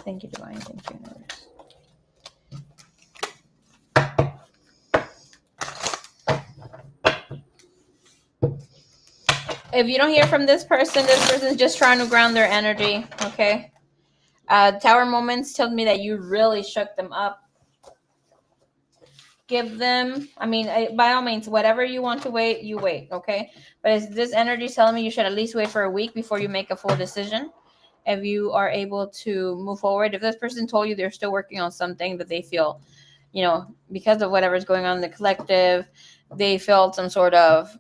Thank you, Divine. Thank you, Universe. If you don't hear from this person's just trying to ground their energy, okay? Tower moments tells me that you really shook them up. Give them, by all means, whatever you want to wait, you wait, okay? But is this energy telling me you should at least wait for a week before you make a full decision? If you are able to move forward, if this person told you they're still working on something that they feel, because of whatever's going on in the collective, they felt some sort of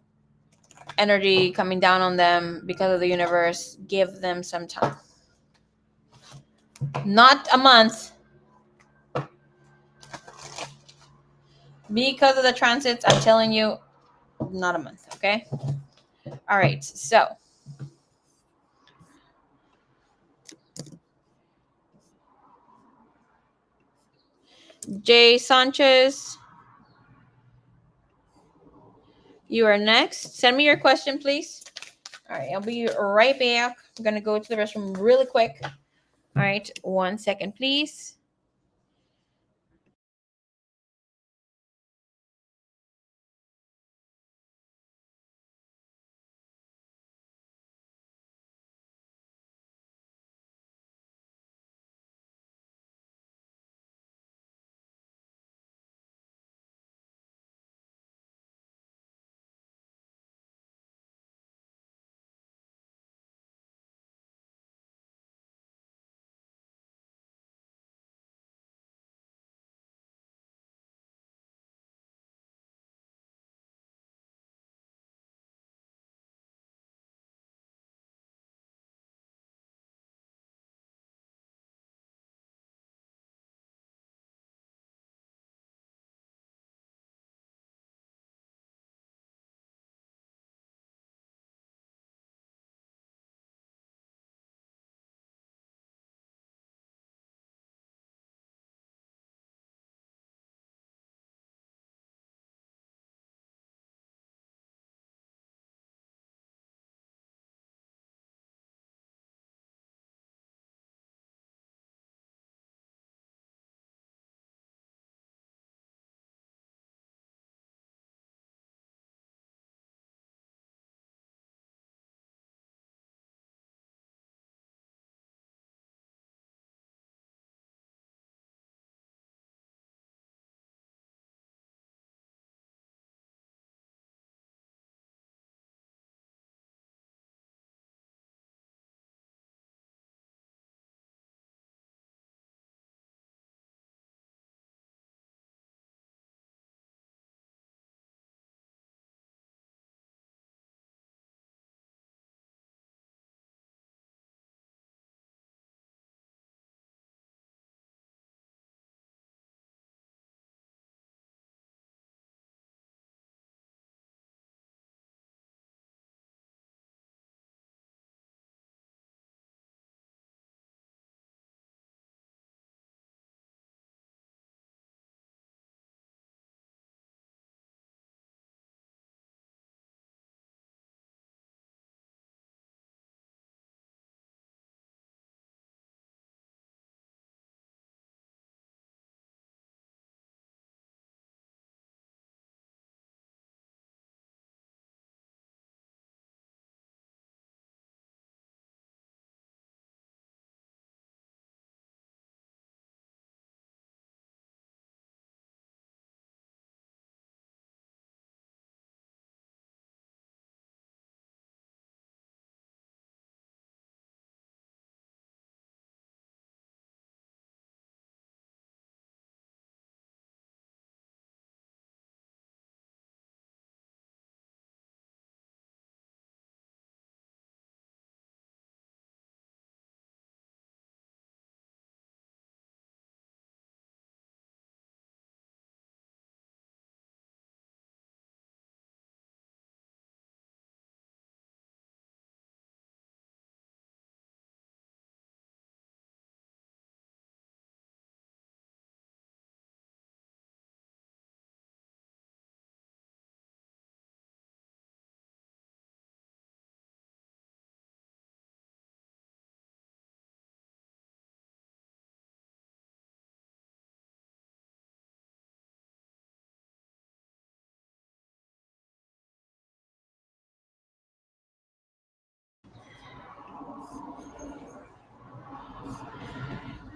energy coming down on them because of the universe, give them some time. Not a month. Because of the transits, I'm telling you, not a month, okay? All right, so Jay Sanchez, you are next. Send me your question, please. All right, I'll be right back. I'm going to go to the restroom really quick. All right, 1 second, please.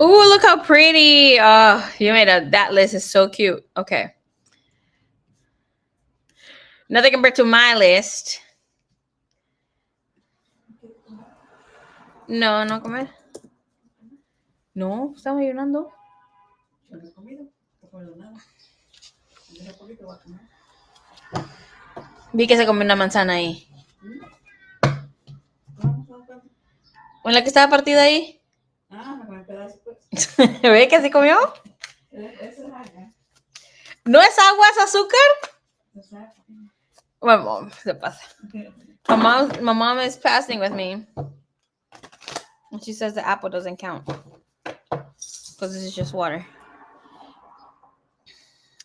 Oh, look how pretty. You made that list is so cute. Okay. Nothing compared to my list. No, no comer. No, estamos ayunando. Vi que se comió una manzana ahí. ¿O en la que estaba partida ahí? ¿Ve que se comió? ¿No es agua, es azúcar? Bueno, se pasa. My mom is passing with me. And she says the apple doesn't count. Because this is just water.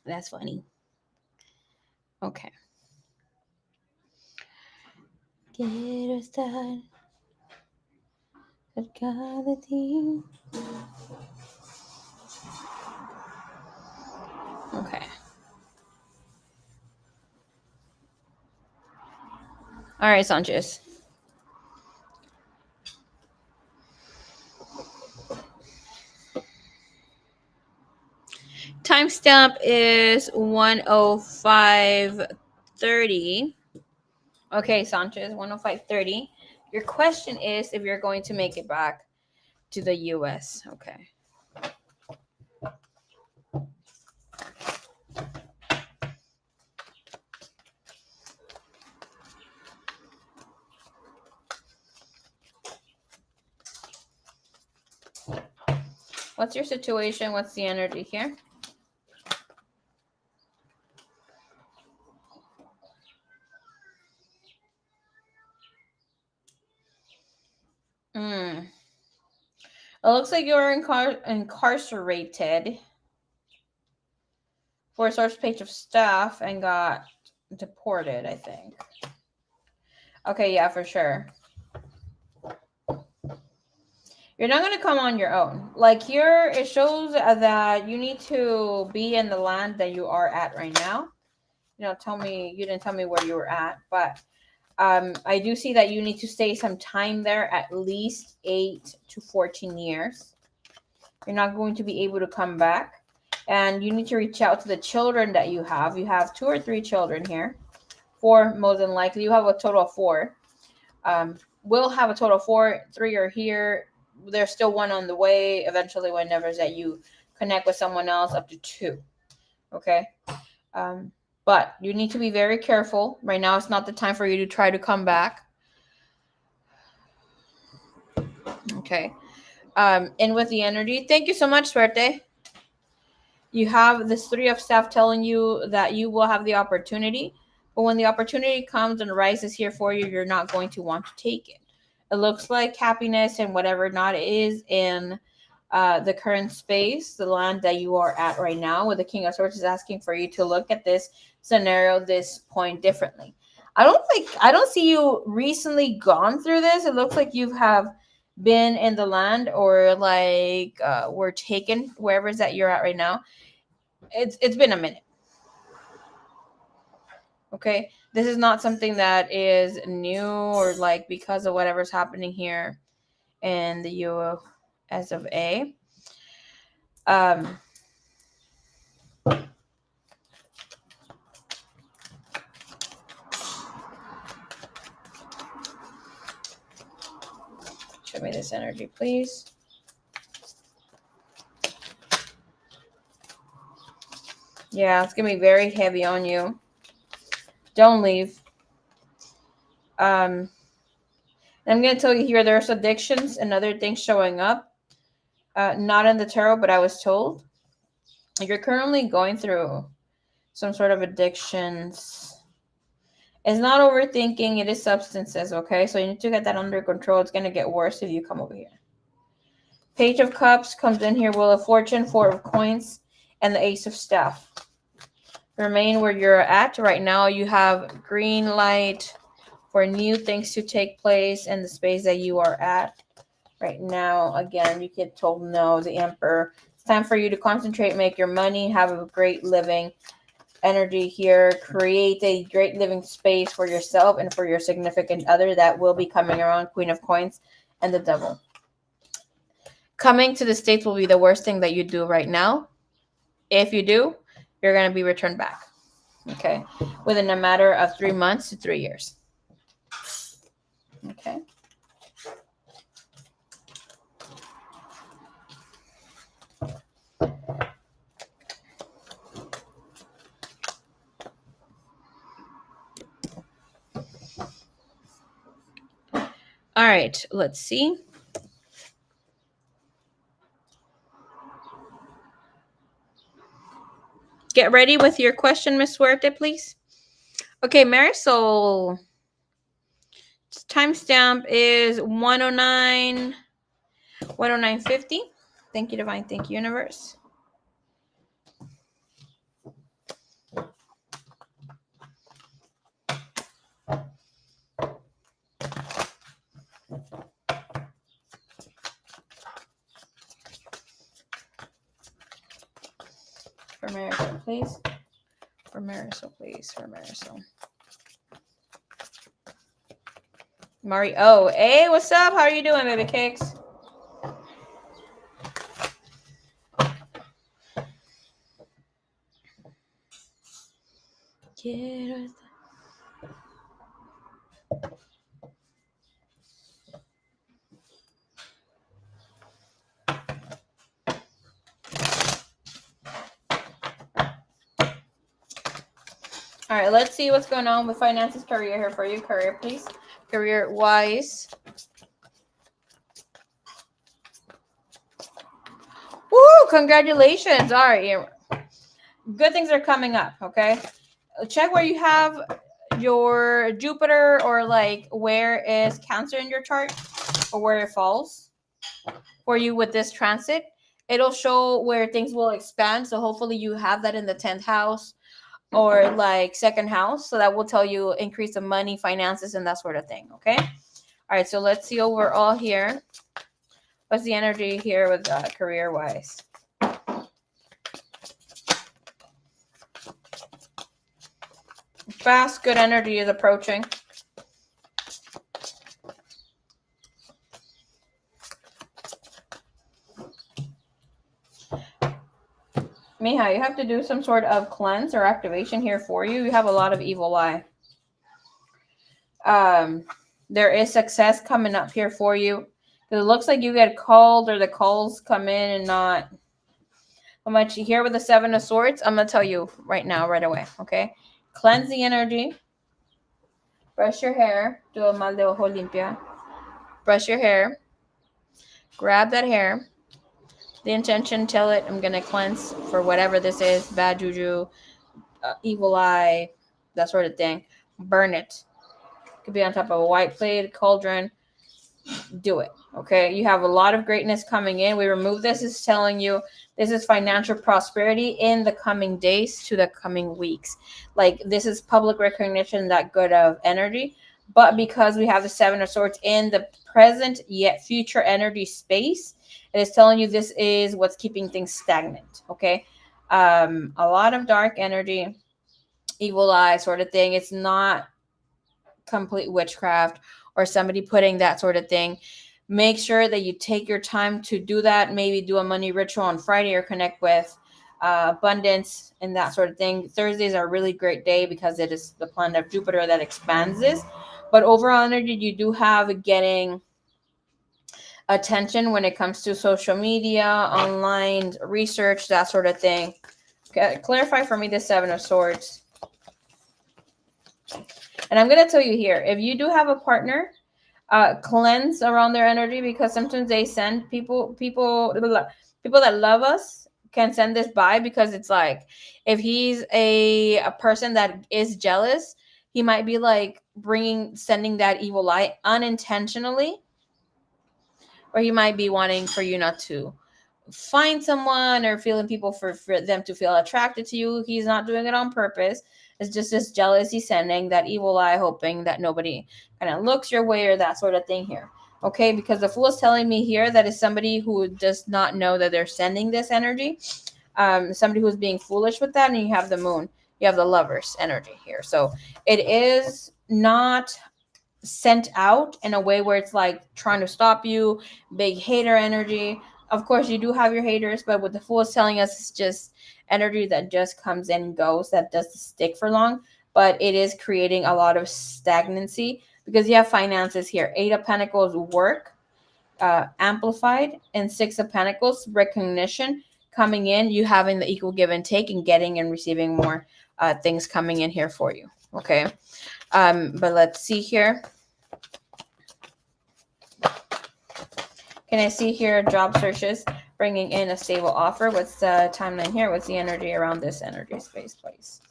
That's funny. Okay. Quiero estar cerca de ti. Okay. All right, Sanchez. Timestamp is 1:05:30. Okay, Sanchez, 1:05:30. Your question is if you're going to make it back to the US. Okay. What's your situation? What's the energy here? It looks like you're incarcerated for a source page of stuff and got deported, I think. Okay, yeah, for sure. You're not going to come on your own. Like here, it shows that you need to be in the land that you are at right now. You didn't tell me where you were at, but I do see that you need to stay some time there, at least 8 to 14 years. You're not going to be able to come back. And you need to reach out to the children that you have. You have 2 or 3 children here. 4, more than likely. You have a total of 4. We'll have a total of 4. 3 are here. There's still 1 on the way. Eventually, whenever that you connect with someone else, up to 2. Okay? But you need to be very careful. Right now, it's not the time for you to try to come back. Okay. And with the energy, thank you so much, Suerte. You have this 3 of staff telling you that you will have the opportunity. But when the opportunity comes and rises here for you, you're not going to want to take it. It looks like happiness and whatever not is in the current space, the land that you are at right now, with the King of Swords is asking for you to look at this scenario, this point differently. I don't see you recently gone through this. It looks like you have been in the land or like were taken wherever it's that you're at right now. It's been a minute. Okay, this is not something that is new or like because of whatever's happening here in the US of A. Show me this energy, please. Yeah, it's gonna be very heavy on you. Don't leave. I'm gonna tell you here, there's addictions and other things showing up. Not in the tarot, but I was told you're currently going through some sort of addictions. It's not overthinking, it is substances, okay? So you need to get that under control. It's gonna get worse if you come over here. Page of Cups comes in here, Wheel of Fortune, 4 of Coins, and the Ace of Staff. Remain where you're at. Right now, you have green light for new things to take place in the space that you are at. Right now, again, you get told no, the Emperor. It's time for you to concentrate, make your money, have a great living energy here. Create a great living space for yourself and for your significant other that will be coming around. Queen of Coins and the Devil. coming to the States will be the worst thing that you do right now. If you do, you're going to be returned back. Okay. Within a matter of 3 months to 3 years. Okay. All right, let's see. Get ready with your question, Miss Suerte, please. Okay, Marisol. Timestamp is 109, 109.50. Thank you, Divine. Thank you, Universe. For Marisol, please. For Marisol, please. For Marisol. Mari. Oh, hey, what's up? How are you doing, baby cakes? All right, let's see what's going on with finances, career here for you. Career, please. Career-wise. Woo! Congratulations. All right. Good things are coming up, okay? Check where you have your Jupiter or like where is Cancer in your chart or where it falls for you with this transit. It'll show where things will expand. So hopefully you have that in the 10th house or like second house. So that will tell you increase of money, finances, and that sort of thing, okay? All right, so let's see overall here. What's the energy here with career-wise? Fast, good energy is approaching. Mija, you have to do some sort of cleanse or activation here for you. You have a lot of evil eye. There is success coming up here for you. It looks like you get called or the calls come in and not how much you hear with the 7 of Swords. I'm going to tell you right now, right away, okay? Cleanse the energy. Brush your hair. Do a mal de ojo limpia. Brush your hair. Grab that hair. The intention, tell it, I'm going to cleanse for whatever this is, bad juju, evil eye, that sort of thing. Burn it. Could be on top of a white plate, a cauldron. Do it, okay? You have a lot of greatness coming in. We remove this. Is telling you this is financial prosperity in the coming days to the coming weeks. Like this is public recognition, that good of energy. But because we have the 7 of Swords in the present yet future energy space, it is telling you this is what's keeping things stagnant, okay? A lot of dark energy, evil eye sort of thing. It's not complete witchcraft or somebody putting that sort of thing. Make sure that you take your time to do that. Maybe do a money ritual on Friday or connect with abundance and that sort of thing. Thursdays are a really great day because it is the planet of Jupiter that expands this. But overall energy, you do have getting attention when it comes to social media, online research, that sort of thing. Okay, clarify for me the 7 of Swords. And I'm going to tell you here, if you do have a partner, cleanse around their energy because sometimes they send people that love us can send this by because it's like if he's a person that is jealous, he might be like sending that evil light unintentionally, or he might be wanting for you not to find someone or feeling people for them to feel attracted to you. He's not doing it on purpose. It's just this jealousy sending that evil eye, hoping that nobody kind of looks your way or that sort of thing here. Okay, because the Fool is telling me here that is somebody who does not know that they're sending this energy. Somebody who's being foolish with that, and you have the Moon. You have the Lover's energy here. So it is not sent out in a way where it's like trying to stop you, big hater energy. Of course, you do have your haters, but what the Fool is telling us is just energy that just comes and goes, that doesn't stick for long, but it is creating a lot of stagnancy because you have finances here. Eight of Pentacles, work, amplified, and Six of Pentacles, recognition coming in. You having the equal give and take and getting and receiving more things coming in here for you. Okay. But let's see here. Can I see here job searches bringing in a stable offer? What's the timeline here? What's the energy around this energy space, please?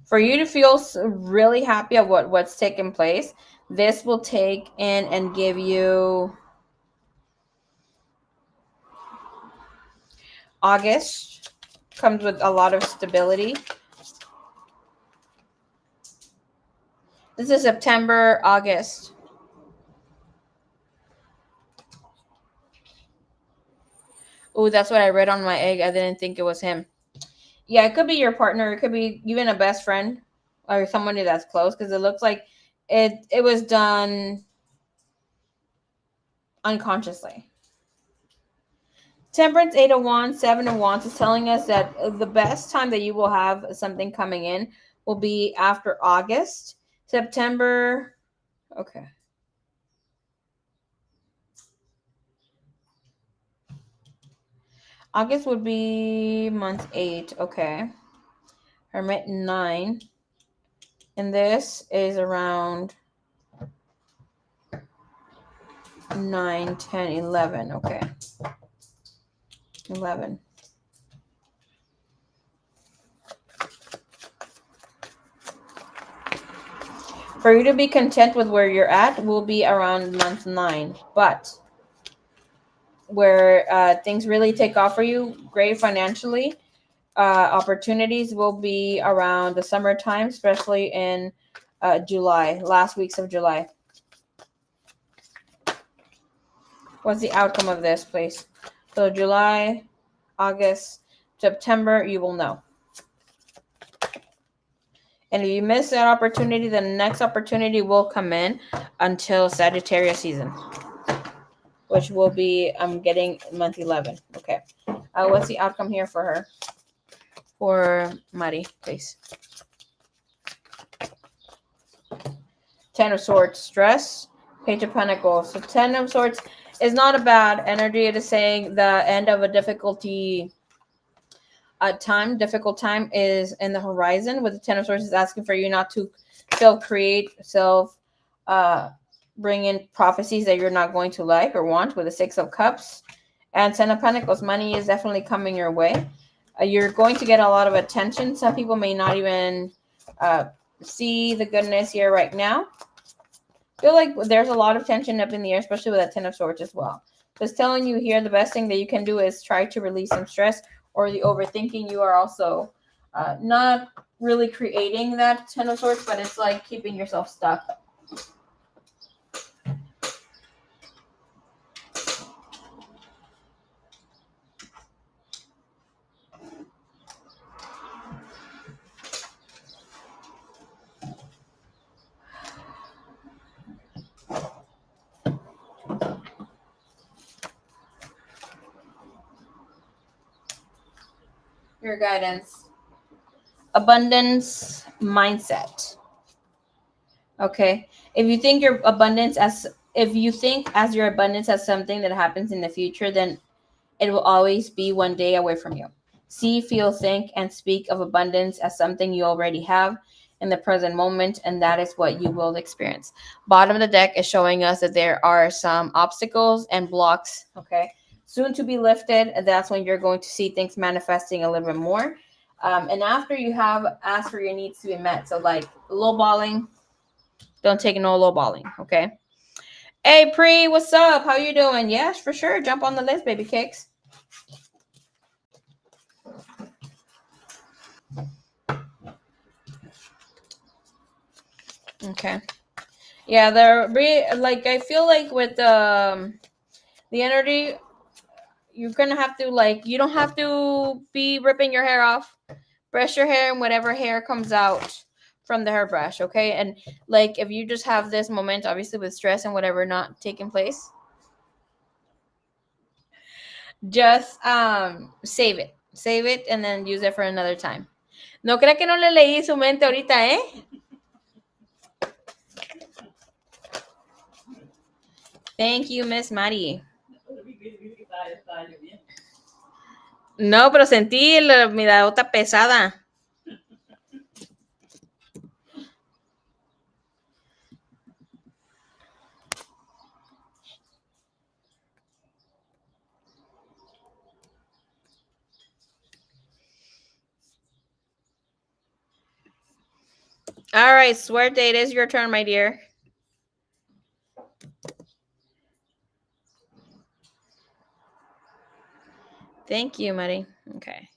For you to feel really happy at what's taking place, this will take in and give you August. Comes with a lot of stability. This is September, August. Oh, that's what I read on my egg. I didn't think it was him. Yeah, it could be your partner. It could be even a best friend or somebody that's close, because it looks like it was done unconsciously. Temperance, 8 of Wands, 7 of Wands is telling us that the best time that you will have something coming in will be after August. September, okay. August would be month 8, okay. Hermit, 9. And this is around 9, 10, 11, okay. 11. For you to be content with where you're at will be around month 9. But where things really take off for you, great financially, opportunities will be around the summertime, especially in July, last weeks of July. What's the outcome of this, please? So July, August, September, you will know. And if you miss that opportunity, the next opportunity will come in until Sagittarius season, which will be, I'm getting month 11. Okay. What's the outcome here for her? For Mari, please. 10 of Swords, stress. Page of Pentacles. So 10 of Swords is not a bad energy. It is saying the end of a difficult time is in the horizon. With the 10 of Swords is asking for you not to bring in prophecies that you're not going to like or want. With the 6 of Cups and 10 of Pentacles, money is definitely coming your way. You're going to get a lot of attention. Some people may not even see the goodness here right now. Feel like there's a lot of tension up in the air, especially with that 10 of Swords as well. Just telling you here, the best thing that you can do is try to release some stress or the overthinking. You are also not really creating that 10 of Swords, but it's like keeping yourself stuck. Your guidance. Abundance mindset. Okay. If you think your abundance as your abundance as something that happens in the future, then it will always be one day away from you. See, feel, think, and speak of abundance as something you already have in the present moment, and that is what you will experience. Bottom of the deck is showing us that there are some obstacles and blocks, okay, soon to be lifted. That's when you're going to see things manifesting a little bit more. And after you have asked for your needs to be met, so like lowballing, don't take no lowballing, okay? Hey, Pre, what's up? How you doing? Yes, for sure. Jump on the list, baby cakes. Okay. Yeah, I feel like with the energy, you're gonna have to you don't have to be ripping your hair off. Brush your hair and whatever hair comes out from the hairbrush, okay? And like if you just have this moment, obviously with stress and whatever not taking place, just save it and then use it for another time. No crea que no le leí su mente ahorita, ¿eh? Thank you, Miss Mari. No, pero sentí la miradota pesada. All right, Suerte, it is your turn, my dear. Thank you, Mari. Okay.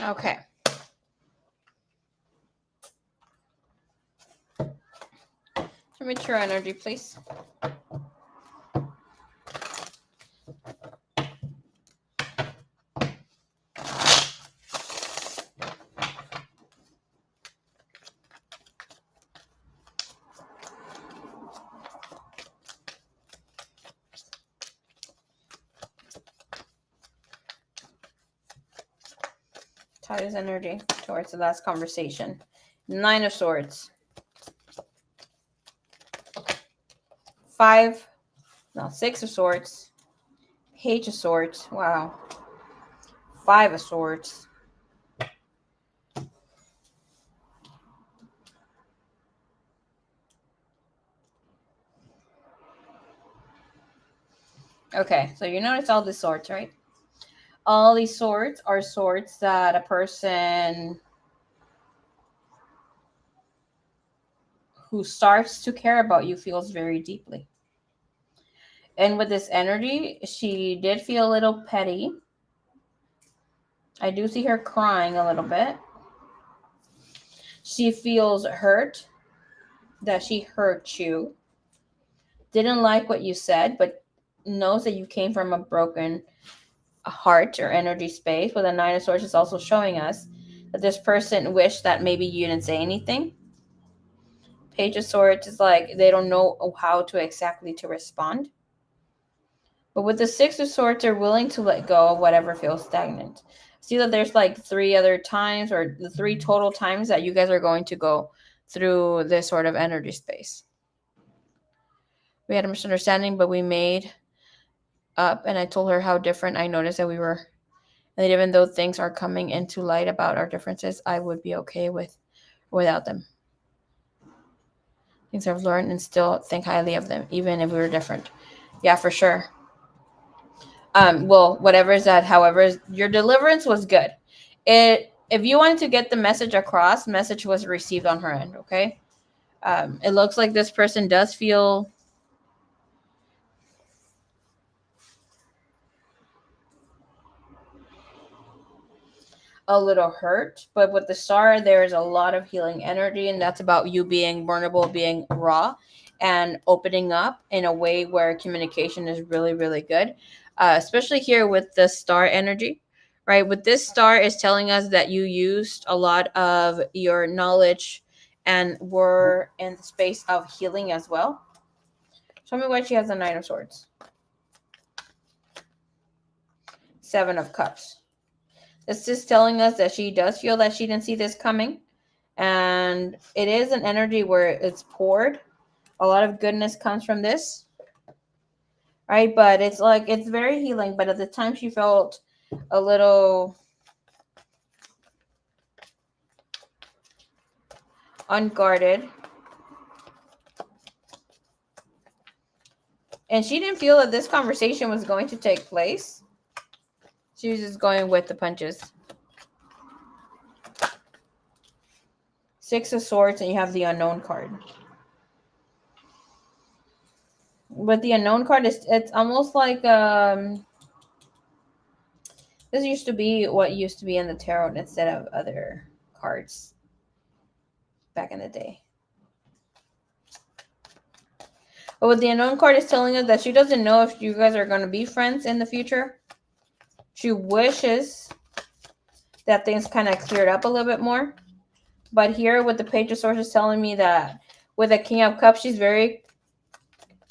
Okay. Mature energy, please. Titus energy towards the last conversation. 9 of Swords. 6 of Swords. Page of Swords. Wow. 5 of Swords. Okay, so you notice all the swords, right? All these swords are swords that a person who starts to care about you feels very deeply. And with this energy, she did feel a little petty. I do see her crying a little bit. She feels hurt that she hurt you. Didn't like what you said, but knows that you came from a broken heart or energy space. With a 9 of Swords, is also showing us that this person wished that maybe you didn't say anything. Page of Swords is like they don't know how to exactly to respond. But with the 6 of Swords, they're willing to let go of whatever feels stagnant. See that there's like 3 other times or the 3 total times that you guys are going to go through this sort of energy space. We had a misunderstanding, but we made up, and I told her how different I noticed that we were. And even though things are coming into light about our differences, I would be okay without them. Things I've learned and still think highly of them, even if we were different. Yeah, for sure. Well, whatever is that, however, your deliverance was good. If you wanted to get the message across, message was received on her end, okay? It looks like this person does feel a little hurt, but with the star, there's a lot of healing energy, and that's about you being vulnerable, being raw, and opening up in a way where communication is really, really good, especially here with the star energy. right? With this star is telling us that you used a lot of your knowledge and were in the space of healing as well. Show me why she has a Nine of Swords. Seven of Cups. This is telling us that she does feel that she didn't see this coming. And it is an energy where it's poured. A lot of goodness comes from this. Right? But it's like, it's very healing. But at the time, she felt a little unguarded. And she didn't feel that this conversation was going to take place. She was just going with the punches. Six of Swords, and you have the Unknown card. But the Unknown card it's almost like this used to be what used to be in the tarot instead of other cards back in the day. But what the Unknown card is telling us that she doesn't know if you guys are going to be friends in the future. She wishes that things kind of cleared up a little bit more. But here with the Page of Swords is telling me that with the King of Cups, she's very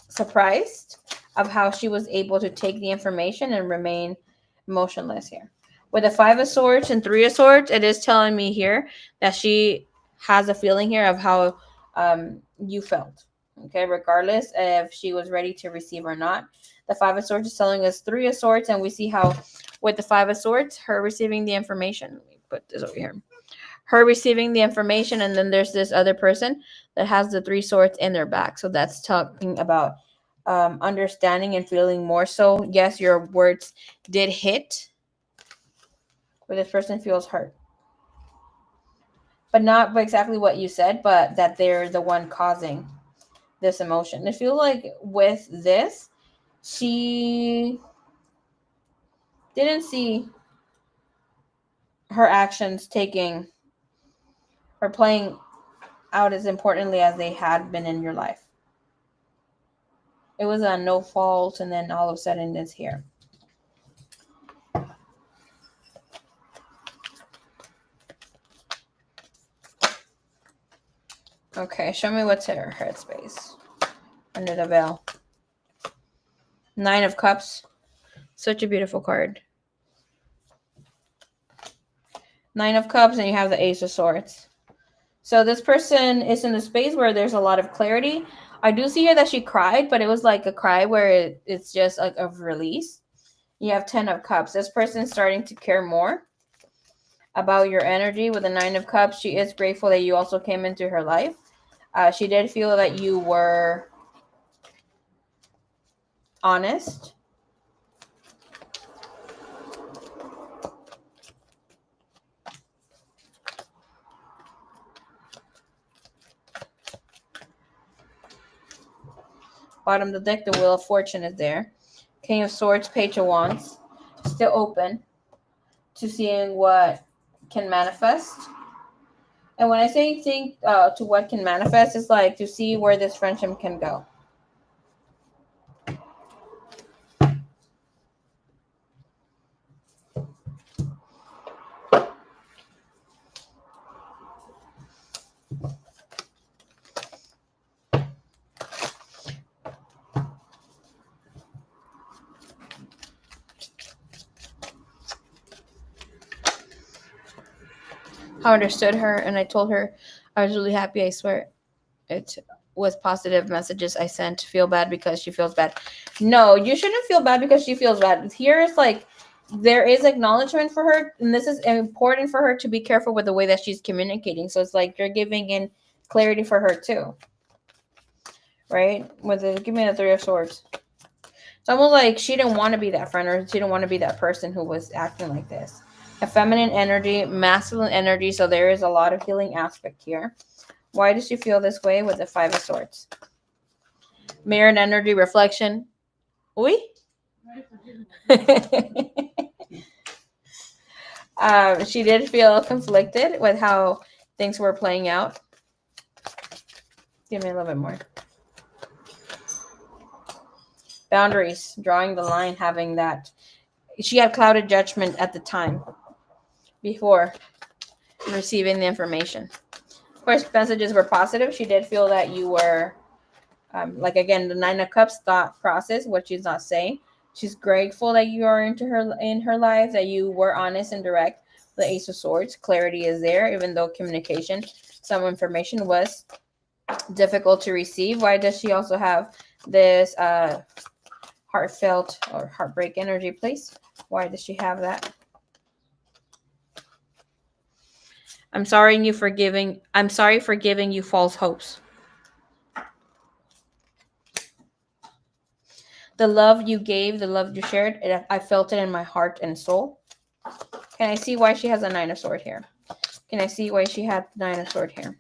surprised of how she was able to take the information and remain motionless here. With the Five of Swords and Three of Swords, it is telling me here that she has a feeling here of how you felt. Okay, regardless if she was ready to receive or not. The Five of Swords is telling us Three of Swords, and we see how with the Five of Swords, her receiving the information. Let me put this over here. Her receiving the information, and then there's this other person that has the Three Swords in their back. So that's talking about understanding and feeling more so. Yes, your words did hit, but this person feels hurt. But not exactly what you said, but that they're the one causing this emotion. It feels like with this, she didn't see her actions taking or playing out as importantly as they had been in your life. It was a no fault, and then all of a sudden it's here. Okay, show me what's in her headspace under the veil. Nine of Cups. Such a beautiful card. Nine of Cups, and you have the Ace of Swords. So this person is in a space where there's a lot of clarity. I do see here that she cried, but it was like a cry where it's just like a release. You have 10 of Cups. This person's starting to care more about your energy. With the Nine of Cups, she is grateful that you also came into her life. She did feel that you were honest. Bottom of the deck, the Wheel of Fortune is there. King of Swords, Page of Wands. Still open to seeing what can manifest. And when I say think to what can manifest, it's like to see where this friendship can go. I understood her, and I told her I was really happy. I swear it was positive messages I sent. Feel bad because she feels bad. No, you shouldn't feel bad because she feels bad. Here is like there is acknowledgement for her, and this is important for her to be careful with the way that she's communicating. So it's like you're giving in clarity for her too, right? Give me the Three of Swords. It's almost like she didn't want to be that friend, or she didn't want to be that person who was acting like this. A feminine energy, masculine energy, so there is a lot of healing aspect here. Why does she feel this way with the Five of Swords? Mirrored energy, reflection. Oui? She did feel conflicted with how things were playing out. Give me a little bit more. Boundaries, drawing the line, having that she had clouded judgment at the time before receiving the information. Of course, messages were positive. She did feel that you were, like again, the Nine of Cups thought process, what she's not saying. She's grateful that you are in her life, that you were honest and direct. The Ace of Swords, clarity is there, even though communication, some information was difficult to receive. Why does she also have this heartfelt or heartbreak energy, please? Why does she have that? I'm sorry for giving you false hopes. The love you gave, the love you shared, I felt it in my heart and soul. Can I see why she has a Nine of Swords here? Can I see why she had the Nine of Swords here?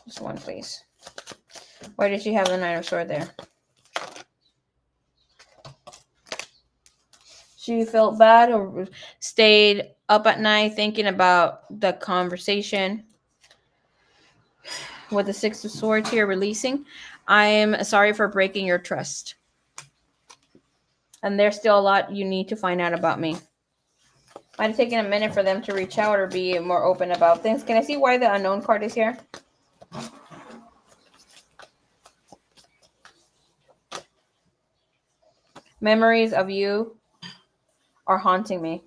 Just one, please. Why did she have the Nine of Swords there? She felt bad or stayed up at night thinking about the conversation. With the Six of Swords here releasing, I am sorry for breaking your trust. And there's still a lot you need to find out about me. Might have taken a minute for them to reach out or be more open about things. Can I see why the Unknown card is here? Memories of you are haunting me.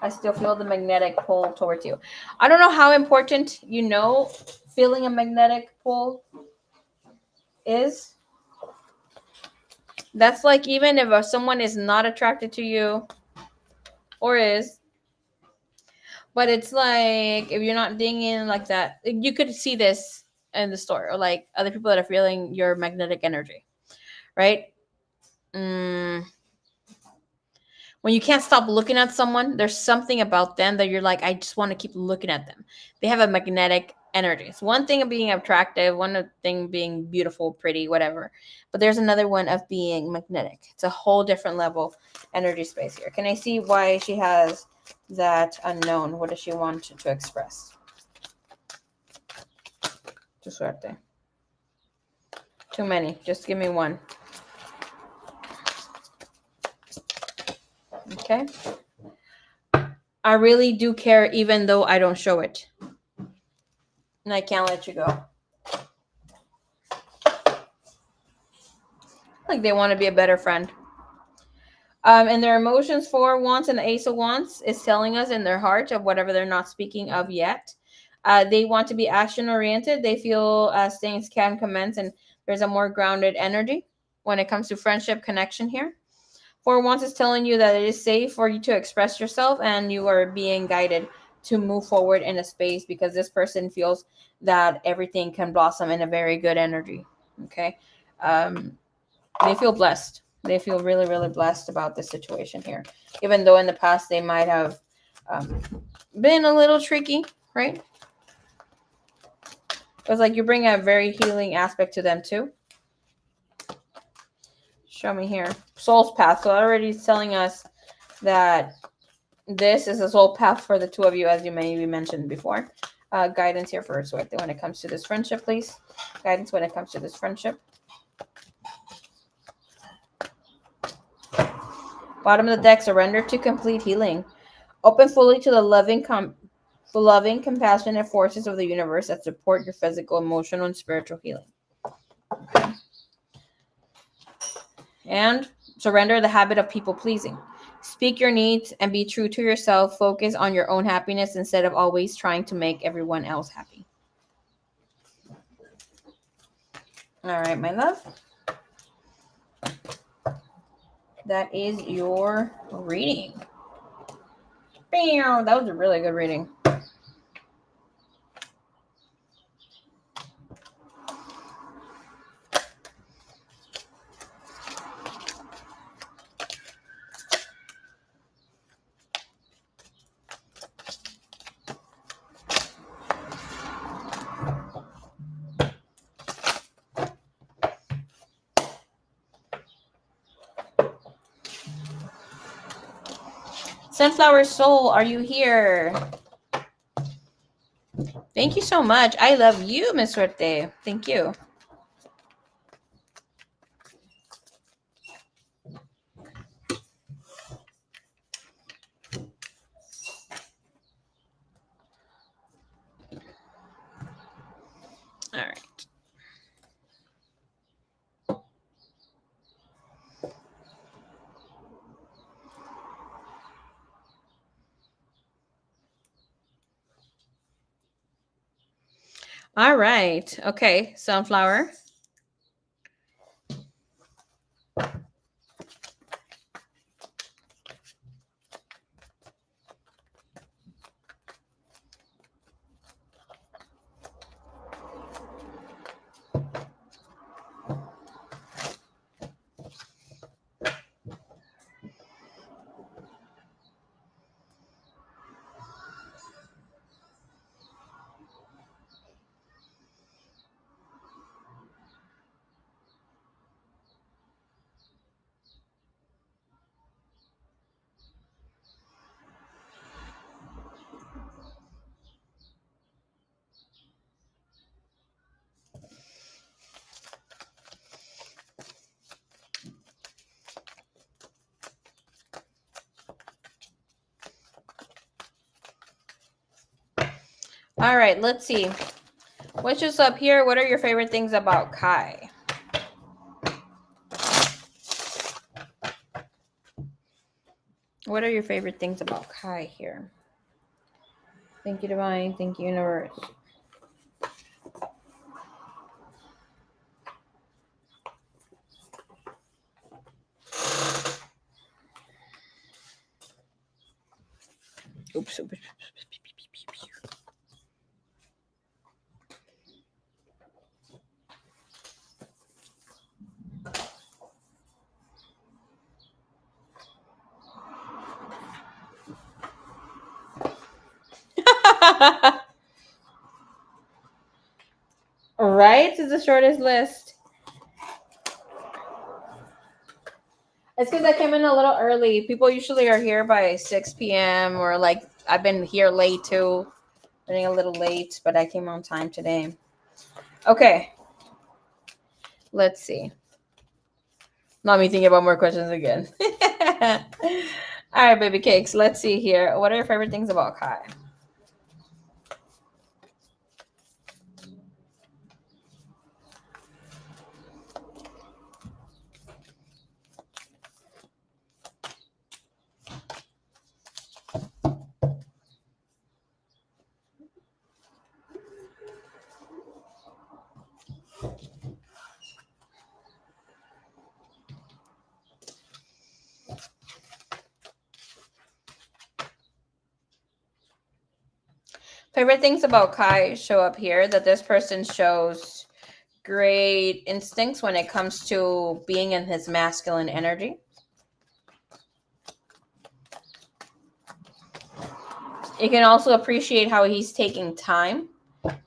I still feel the magnetic pull towards you. I don't know how important, feeling a magnetic pull is. That's like even if someone is not attracted to you or is, but it's like if you're not dinging like that, you could see this in the store or like other people that are feeling your magnetic energy, right? When you can't stop looking at someone, there's something about them that you're like, I just want to keep looking at them. They have a magnetic energy. It's one thing of being attractive, one thing being beautiful, pretty, whatever. But there's another one of being magnetic. It's a whole different level energy space here. Can I see why she has that Unknown? What does she want to express? Tu suerte. Too many. Just give me one. Okay. I really do care even though I don't show it. And I can't let you go. Like they want to be a better friend. And their emotions for Wands and the Ace of Wands is telling us in their heart of whatever they're not speaking of yet. They want to be action oriented. They feel things can commence and there's a more grounded energy when it comes to friendship connection here. For Wands is telling you that it is safe for you to express yourself and you are being guided to move forward in a space because this person feels that everything can blossom in a very good energy. Okay. They feel blessed. They feel really, really blessed about this situation here. Even though in the past they might have been a little tricky, right? It's like you bring a very healing aspect to them too. Show me here. Soul's path. So already telling us that this is a soul path for the two of you, as you maybe mentioned before. Guidance here for Suerte when it comes to this friendship, please. Guidance when it comes to this friendship. Bottom of the deck, surrender to complete healing. Open fully to the loving, compassionate forces of the universe that support your physical, emotional, and spiritual healing. Okay. And surrender the habit of people pleasing. Speak your needs and be true to yourself. Focus on your own happiness instead of always trying to make everyone else happy. All right, my love. That is your reading. Bam! That was a really good reading. Sunflower Soul, are you here? Thank you so much. I love you, Miss Suerte. Thank you. All right. All right. Okay, sunflower. All right, let's see. What's just up here? What are your favorite things about Kai? What are your favorite things about Kai here? Thank you, Divine. Thank you, Universe. Oops. Right? It's the shortest list. It's because I came in a little early. People usually are here by 6 p.m. or like I've been here late too. Running a little late, but I came on time today. Okay. Let's see. Not me thinking about more questions again. All right, baby cakes. Let's see here. What are your favorite things about Kai? Favorite things about Kai show up here that this person shows great instincts when it comes to being in his masculine energy. You can also appreciate how he's taking time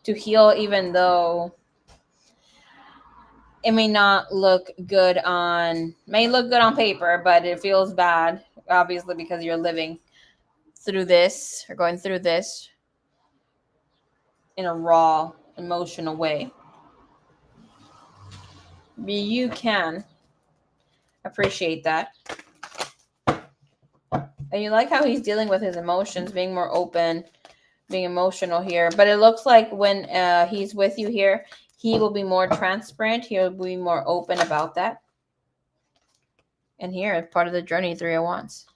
to heal, even though it may not look good may look good on paper, but it feels bad, obviously, because you're living through this or going through this in a raw, emotional way. But you can appreciate that. And you like how he's dealing with his emotions, being more open, being emotional here. But it looks like when he's with you here, he will be more transparent. He'll be more open about that. And here, part of the journey, 3 of Wands.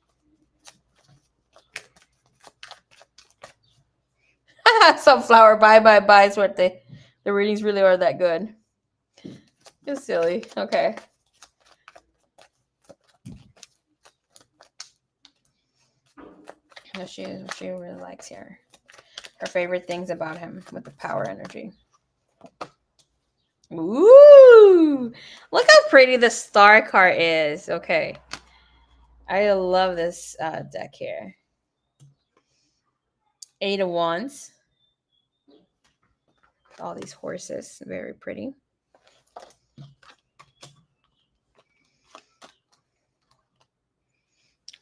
Sunflower, bye. It's what the readings really are that good. You're silly. Okay. She really likes here. Her favorite things about him with the power energy. Ooh! Look how pretty the star card is. Okay. I love this deck here. 8 of Wands. All these horses. Very pretty.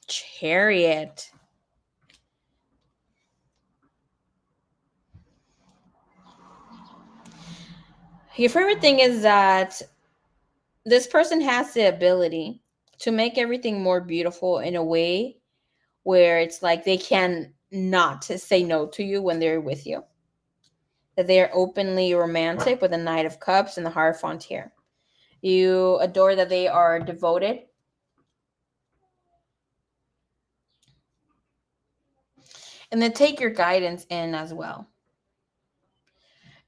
Chariot. Your favorite thing is that this person has the ability to make everything more beautiful in a way where it's like they can not say no to you when they're with you. That they are openly romantic with the Knight of Cups and the Hierophant here. You adore that they are devoted. And then take your guidance in as well.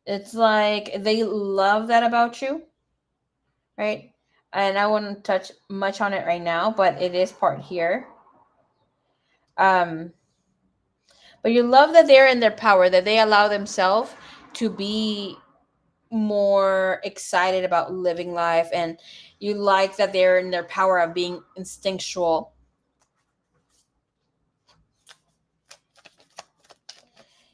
It's like they love that about you, right? And I wouldn't touch much on it right now, but it is part here. Um, but you love that they're in their power, that they allow themselves to be more excited about living life, and you like that they're in their power of being instinctual.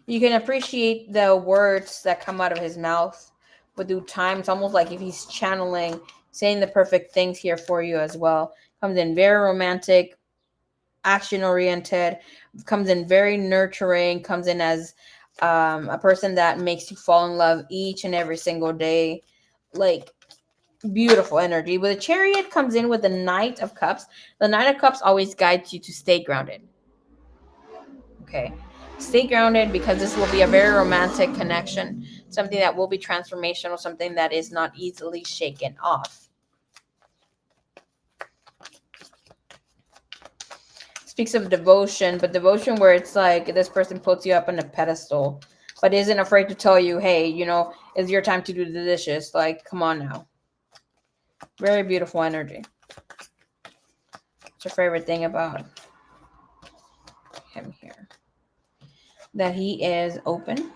You can appreciate the words that come out of his mouth with due time. It's almost like if he's channeling, saying the perfect things here for you as well. Comes in very romantic, action oriented, comes in very nurturing, comes in as a person that makes you fall in love each and every single day. Like, beautiful energy. With a Chariot comes in with the Knight of Cups. The Knight of Cups always guides you to stay grounded. Okay. Stay grounded because this will be a very romantic connection, something that will be transformational, something that is not easily shaken off. Speaks of devotion, but devotion where it's like this person puts you up on a pedestal, but isn't afraid to tell you, hey, it's your time to do the dishes. Like, come on now. Very beautiful energy. What's your favorite thing about him here? That he is open.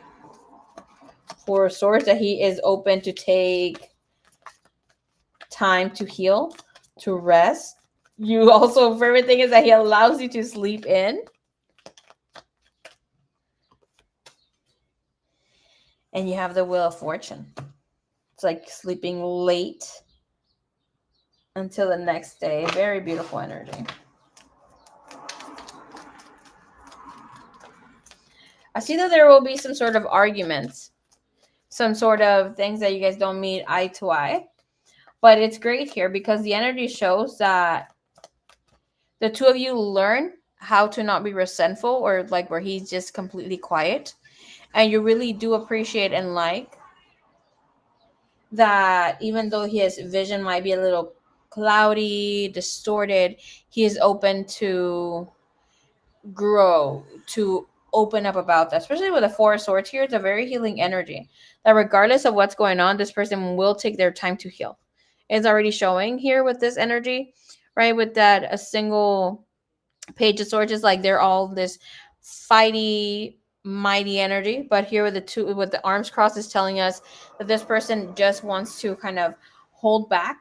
For Swords, that he is open to take time to heal, to rest. You also, favorite thing is that he allows you to sleep in. And you have the Wheel of Fortune. It's like sleeping late until the next day. Very beautiful energy. I see that there will be some sort of arguments, some sort of things that you guys don't meet eye to eye. But it's great here because the energy shows that the two of you learn how to not be resentful, or like where he's just completely quiet. And you really do appreciate and like that even though his vision might be a little cloudy, distorted, he is open to grow, to open up about that. Especially with the Four of Swords here, it's a very healing energy. That regardless of what's going on, this person will take their time to heal. It's already showing here with this energy, right? With that, a single Page of Swords is like they're all this fighty, mighty energy. But here with the arms crossed is telling us that this person just wants to kind of hold back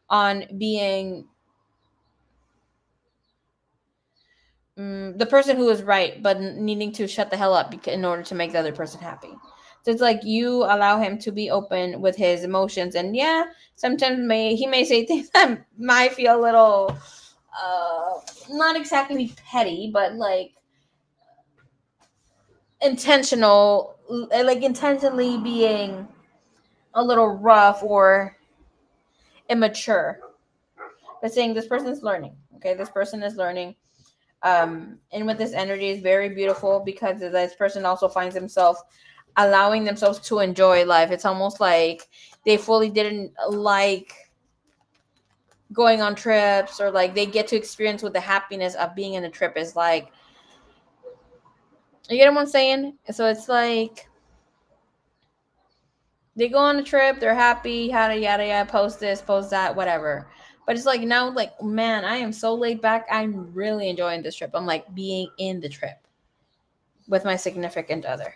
on being the person who is right, but needing to shut the hell up in order to make the other person happy. So it's like you allow him to be open with his emotions, and yeah, sometimes he may say things that might feel a little not exactly petty, but like intentional, like intentionally being a little rough or immature. But saying this person is learning. Okay, this person is learning. And with this energy is very beautiful because this person also finds himself allowing themselves to enjoy life. It's almost like they fully didn't like going on trips, or like they get to experience what the happiness of being in a trip is like. You get what I'm saying? So it's like they go on a trip, they're happy, yada yada yada, post this, post that, whatever. But it's like now, like, man, I am so laid back. I'm really enjoying this trip. I'm like being in the trip with my significant other.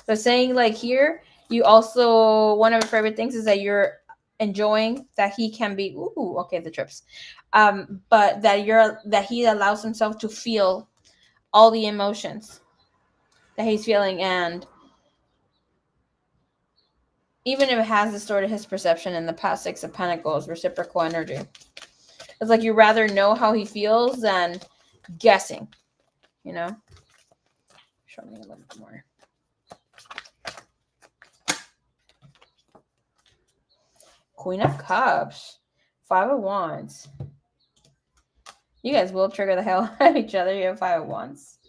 So saying like here, you also, one of your favorite things is that you're enjoying that he can be okay, the trips. But that he allows himself to feel all the emotions that he's feeling, and even if it has distorted his perception in the past. Six of Pentacles, reciprocal energy. It's like you rather know how he feels than guessing, you know? Show me a little bit more. Queen of Cups. 5 of Wands. You guys will trigger the hell out of each other. You have 5 of Wands.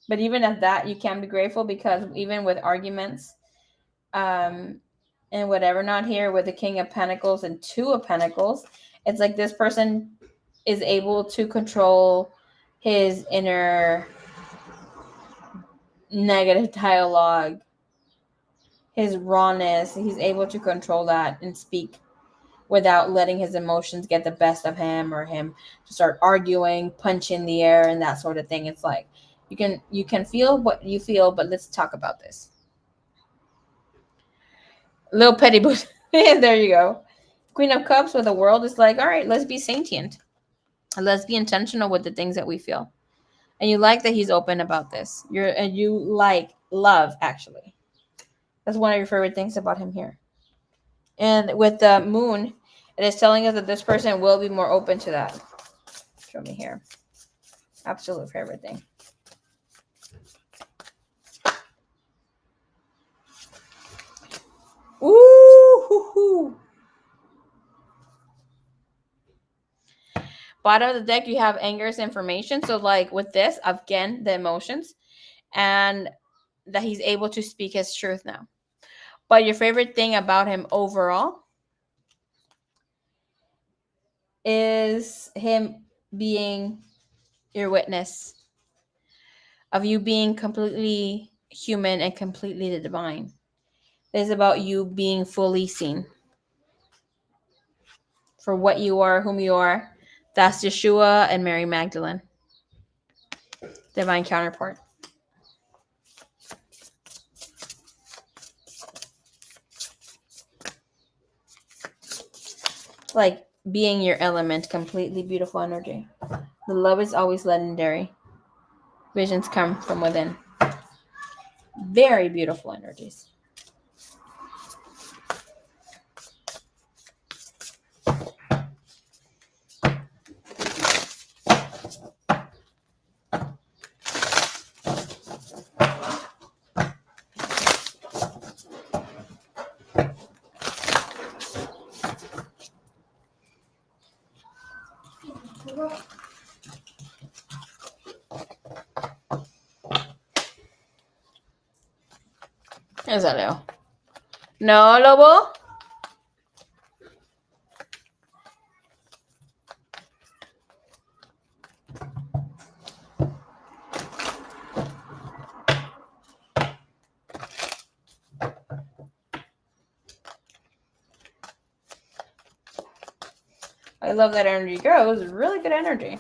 But even at that, you can be grateful because even with arguments, and whatever, not here with the King of Pentacles and 2 of Pentacles, it's like this person is able to control his inner negative dialogue, his rawness. He's able to control that and speak without letting his emotions get the best of him, or him to start arguing, punch in the air, and that sort of thing. It's like you can feel what you feel, but let's talk about this. Little petty boot. There you go. Queen of Cups with the World is like, all right, let's be sentient. Let's be intentional with the things that we feel. And you like that he's open about this. You like love, actually. That's one of your favorite things about him here. And with the Moon, it is telling us that this person will be more open to that. Show me here. Absolute favorite thing. Ooh. Bottom of the deck, you have anger's information. So like with this, again, the emotions, and that he's able to speak his truth now. But your favorite thing about him overall is him being your witness of you being completely human and completely the divine. It's about you being fully seen for what you are, whom you are. That's Yeshua and Mary Magdalene, divine counterpart. Like being your element, completely beautiful energy. The love is always legendary. Visions come from within. Very beautiful energies. ¿Qué salió? No, Lobo. I love that energy. Girl, it was really good energy.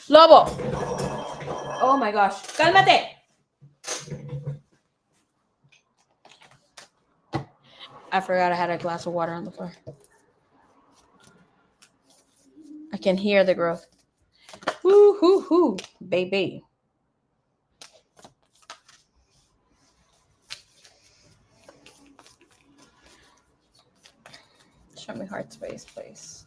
Lobo. Oh my gosh. Cálmate. I forgot I had a glass of water on the floor. I can hear the growth. Woo hoo hoo, baby. Show me heart space, please.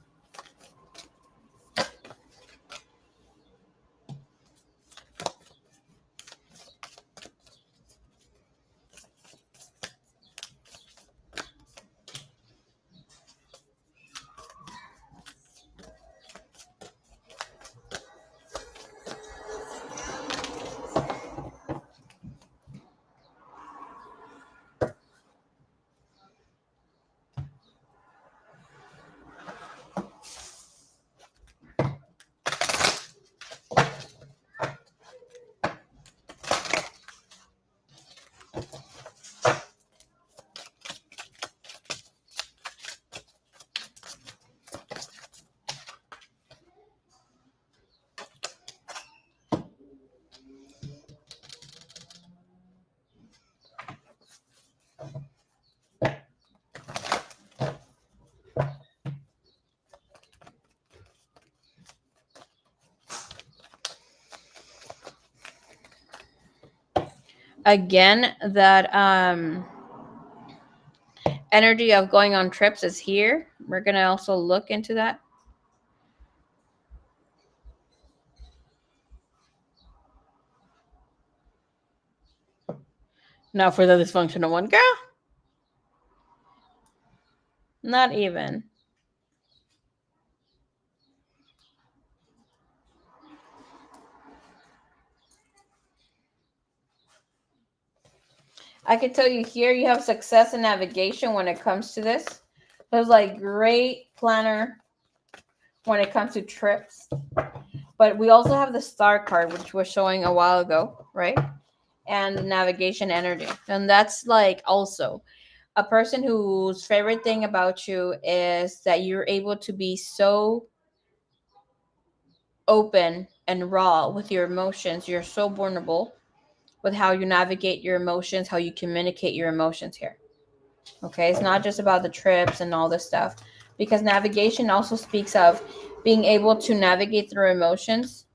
Again, that energy of going on trips is here. We're going to also look into that. Now for the dysfunctional one, girl. Not even. I can tell you here you have success in navigation when it comes to this. There's like great planner when it comes to trips. But we also have the star card, which was showing a while ago, right? And the navigation energy. And that's like also a person whose favorite thing about you is that you're able to be so open and raw with your emotions. You're so vulnerable with how you navigate your emotions, how you communicate your emotions here. Okay, it's not just about the trips and all this stuff, because navigation also speaks of being able to navigate through emotions,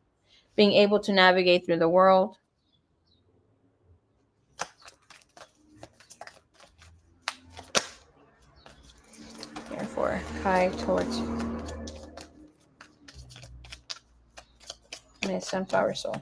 being able to navigate through the world. Therefore, Kai towards Miss Sunflower Soul.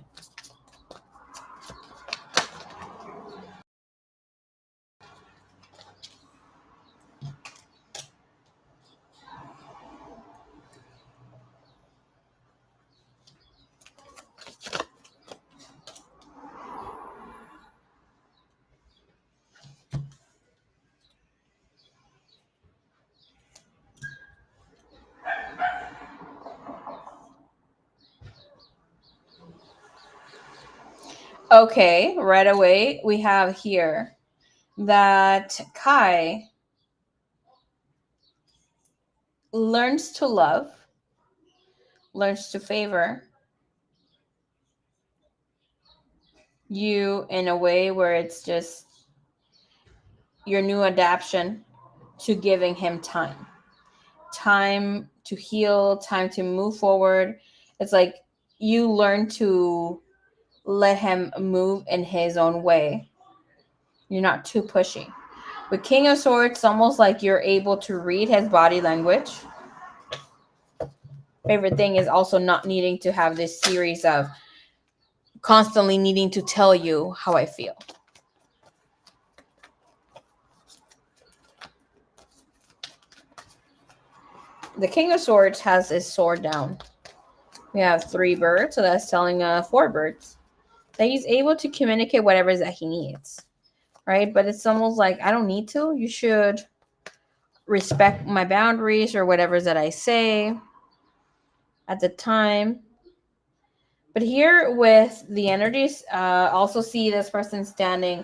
Okay, right away we have here that Kai learns to love, learns to favor you in a way where it's just your new adaptation to giving him time to heal, time to move forward. It's like you learn to let him move in his own way. You're not too pushy. With King of Swords, it's almost like you're able to read his body language. Favorite thing is also not needing to have this series of constantly needing to tell you how I feel. The King of Swords has his sword down. We have 3 birds, so that's telling 4 birds that he's able to communicate whatever it is that he needs, right? But it's almost like, I don't need to. You should respect my boundaries or whatever it is that I say at the time. But here with the energies, also see this person standing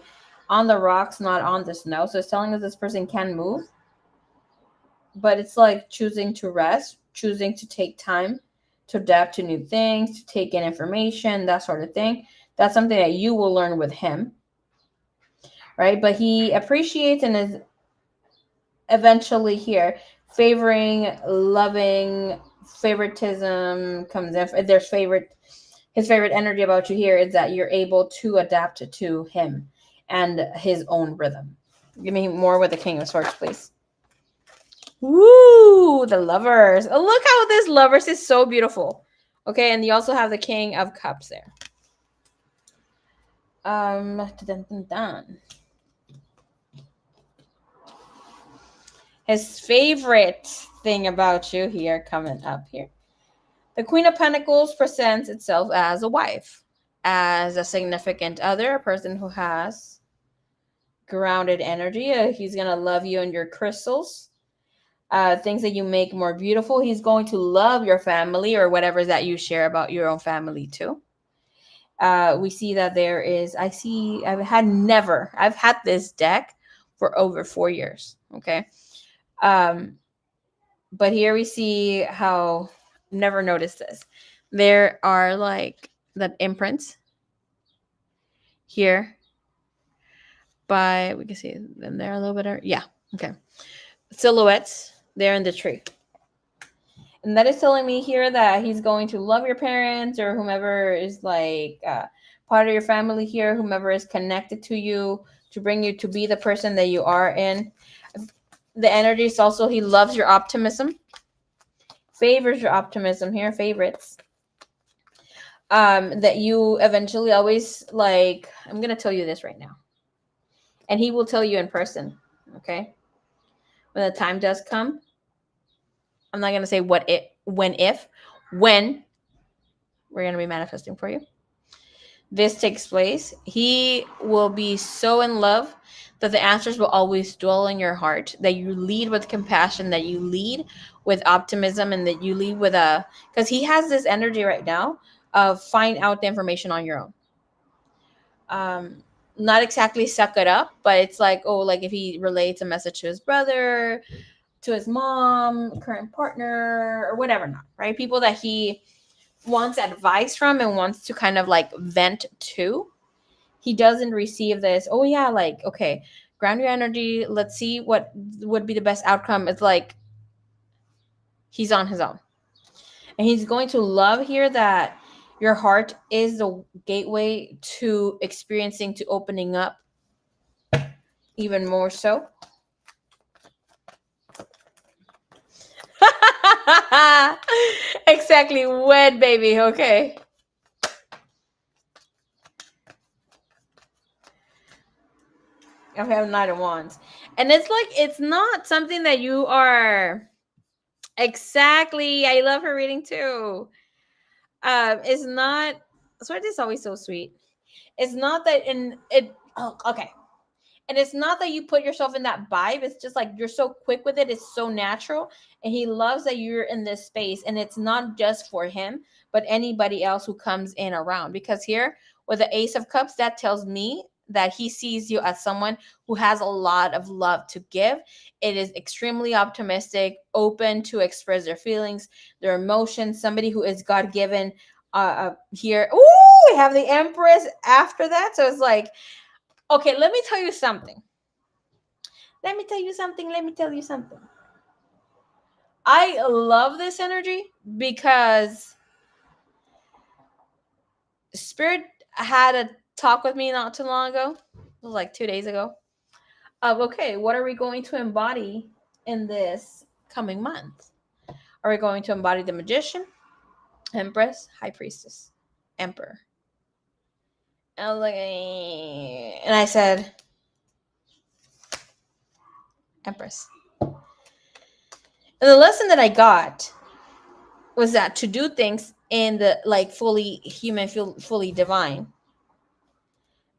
on the rocks, not on the snow. So it's telling us this person can move, but it's like choosing to rest, choosing to take time to adapt to new things, to take in information, that sort of thing. That's something that you will learn with him, right? But he appreciates and is eventually here favoring, loving, favoritism comes in. If there's his favorite energy about you here is that you're able to adapt to him and his own rhythm. Give me more with the King of Swords, please. Woo, the Lovers. Oh, look how this Lovers is so beautiful. Okay, and you also have the King of Cups there. Dun, dun, dun. His favorite thing about you here coming up here. The Queen of Pentacles presents itself as a wife, as a significant other, a person who has grounded energy. He's going to love you and your crystals, things that you make more beautiful. He's going to love your family or whatever that you share about your own family too. We see that there is, I've had this deck for over 4 years. Okay. But here we see how, never noticed this. There are like the imprints here we can see them there a little bit. Yeah. Okay. Silhouettes there in the tree. And that is telling me here that he's going to love your parents or whomever is like part of your family here, whomever is connected to you, to bring you to be the person that you are in. The energy is also he loves your optimism, favors your optimism here, favorites. That you eventually always like, I'm going to tell you this right now. And he will tell you in person. Okay. When the time does come, I'm not going to say when we're going to be manifesting for you. This takes place. He will be so in love that the answers will always dwell in your heart, that you lead with compassion, that you lead with optimism, and that you lead with because he has this energy right now of find out the information on your own. Not exactly suck it up, but it's like, oh, like if he relates a message to his brother, to his mom, current partner, or whatever, not right? People that he wants advice from and wants to kind of like vent to. He doesn't receive this, oh yeah, like, okay, ground your energy, let's see what would be the best outcome. It's like he's on his own. And he's going to love here that your heart is the gateway to experiencing, to opening up even more so. Exactly, wed baby, okay. I have Knight of Wands. And it's like, it's not something that you are exactly. I love her reading too. It's not. Sword is always so sweet. It's not that in it. Oh, okay. And it's not that you put yourself in that vibe. It's just like you're so quick with it. It's so natural. And he loves that you're in this space. And it's not just for him, but anybody else who comes in around. Because here with the Ace of Cups, that tells me that he sees you as someone who has a lot of love to give. It is extremely optimistic, open to express their feelings, their emotions, somebody who is God given. Here, ooh, we have the Empress after that. So it's like, okay, let me tell you something. Let me tell you something. Let me tell you something. I love this energy because Spirit had a talk with me not too long ago. It was like 2 days ago. Of okay, what are we going to embody in this coming month? Are we going to embody the Magician, Empress, High Priestess, Emperor? And I was like, and I said, Empress. And the lesson that I got was that to do things in the like fully human, fully divine,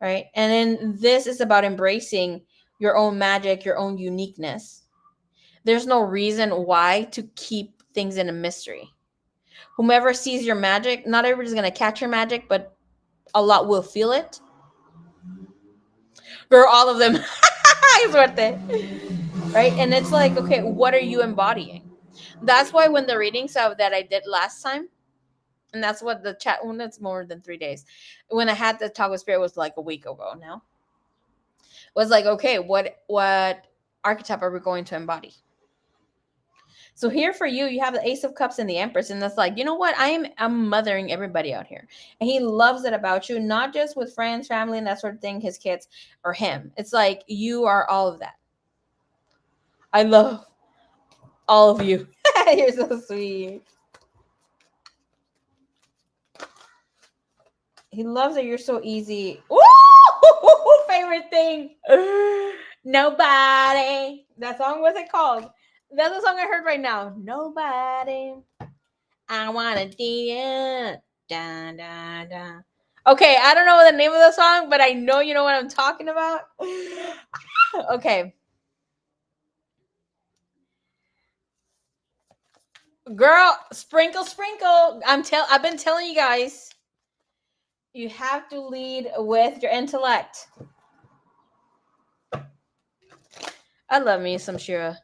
right? And then this is about embracing your own magic, your own uniqueness. There's no reason why to keep things in a mystery. Whomever sees your magic, not everybody's gonna catch your magic, but a lot will feel it. Girl, all of them. It's worth it, right? And it's like, okay, what are you embodying? That's why when the readings of that I did last time, and that's what the chat, when it's more than 3 days, when I had the talk with Spirit was like a week ago now, was like, okay, what archetype are we going to embody? So here for you, you have the Ace of Cups and the Empress, and that's like, you know what? I'm mothering everybody out here, and he loves it about you, not just with friends, family, and that sort of thing, his kids or him. It's like you are all of that. I love all of you. You're so sweet. He loves that you're so easy. Ooh, favorite thing. Nobody. That song, what's it called? That's the song I heard right now. Nobody. I wanna see it. Da, da, da. Okay, I don't know the name of the song, but I know you know what I'm talking about. Okay. Girl, sprinkle, sprinkle. I've been telling you guys. You have to lead with your intellect. I love me some Shira.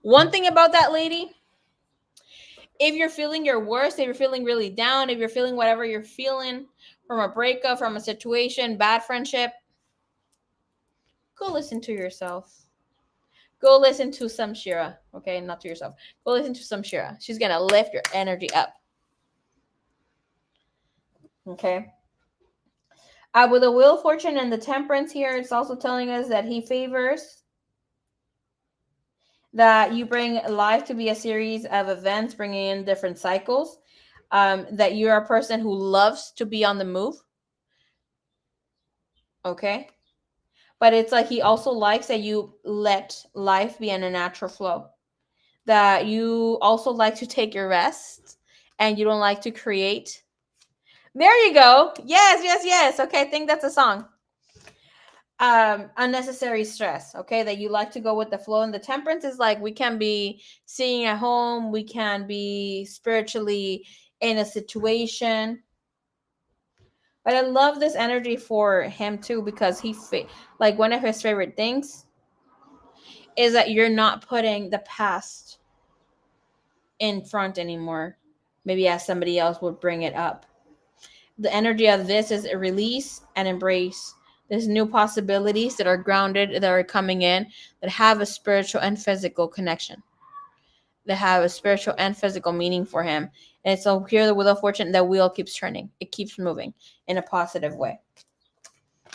One thing about that lady, if you're feeling your worst, if you're feeling really down, if you're feeling whatever you're feeling from a breakup, from a situation, bad friendship, go listen to yourself. Go listen to some Shira, okay? Not to yourself. Go listen to some Shira. She's going to lift your energy up. Okay? With the Wheel of Fortune and the Temperance here, it's also telling us that he favors that you bring life to be a series of events, bringing in different cycles. that you're a person who loves to be on the move. Okay. But it's like he also likes that you let life be in a natural flow. That you also like to take your rest and you don't like to create. There you go. Yes, yes, yes. Okay, I think that's a song. Unnecessary stress. Okay, that you like to go with the flow. And the temperance is like we can be sitting at home, we can be spiritually in a situation. But I love this energy for him too because like one of his favorite things is that you're not putting the past in front anymore. Maybe as somebody else would bring it up. The energy of this is a release and embrace. There's new possibilities that are grounded, that are coming in, that have a spiritual and physical connection, that have a spiritual and physical meaning for him. And so here, the Wheel of Fortune, that wheel keeps turning. It keeps moving in a positive way.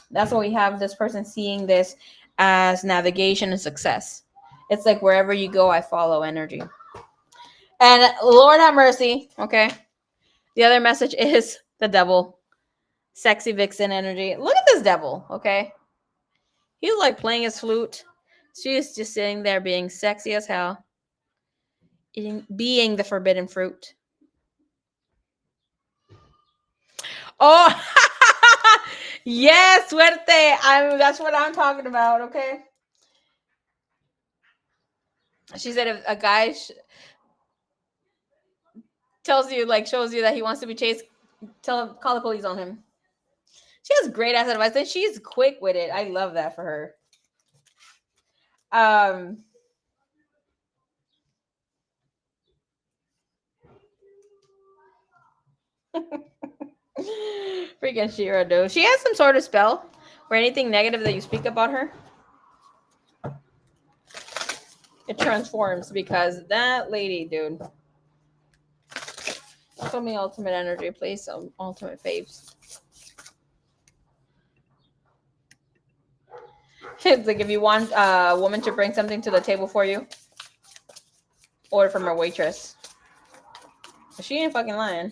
That's why we have this person seeing this as navigation and success. It's like wherever you go, I follow energy. And Lord have mercy. Okay. The other message is the devil. Sexy vixen energy. Look at this devil. Okay. He's like playing his flute. She's just sitting there being sexy as hell. Being the forbidden fruit. Oh, yes, suerte. That's what I'm talking about. Okay. She said if a guy tells you, like, shows you that he wants to be chased, call the police on him. She has great ass advice, and she's quick with it. I love that for her. Freaking Shira, dude. She has some sort of spell or anything negative that you speak about her. It transforms because that lady, dude. Show me ultimate energy, please. Some ultimate faves. It's like if you want a woman to bring something to the table for you, order from her waitress. She ain't fucking lying.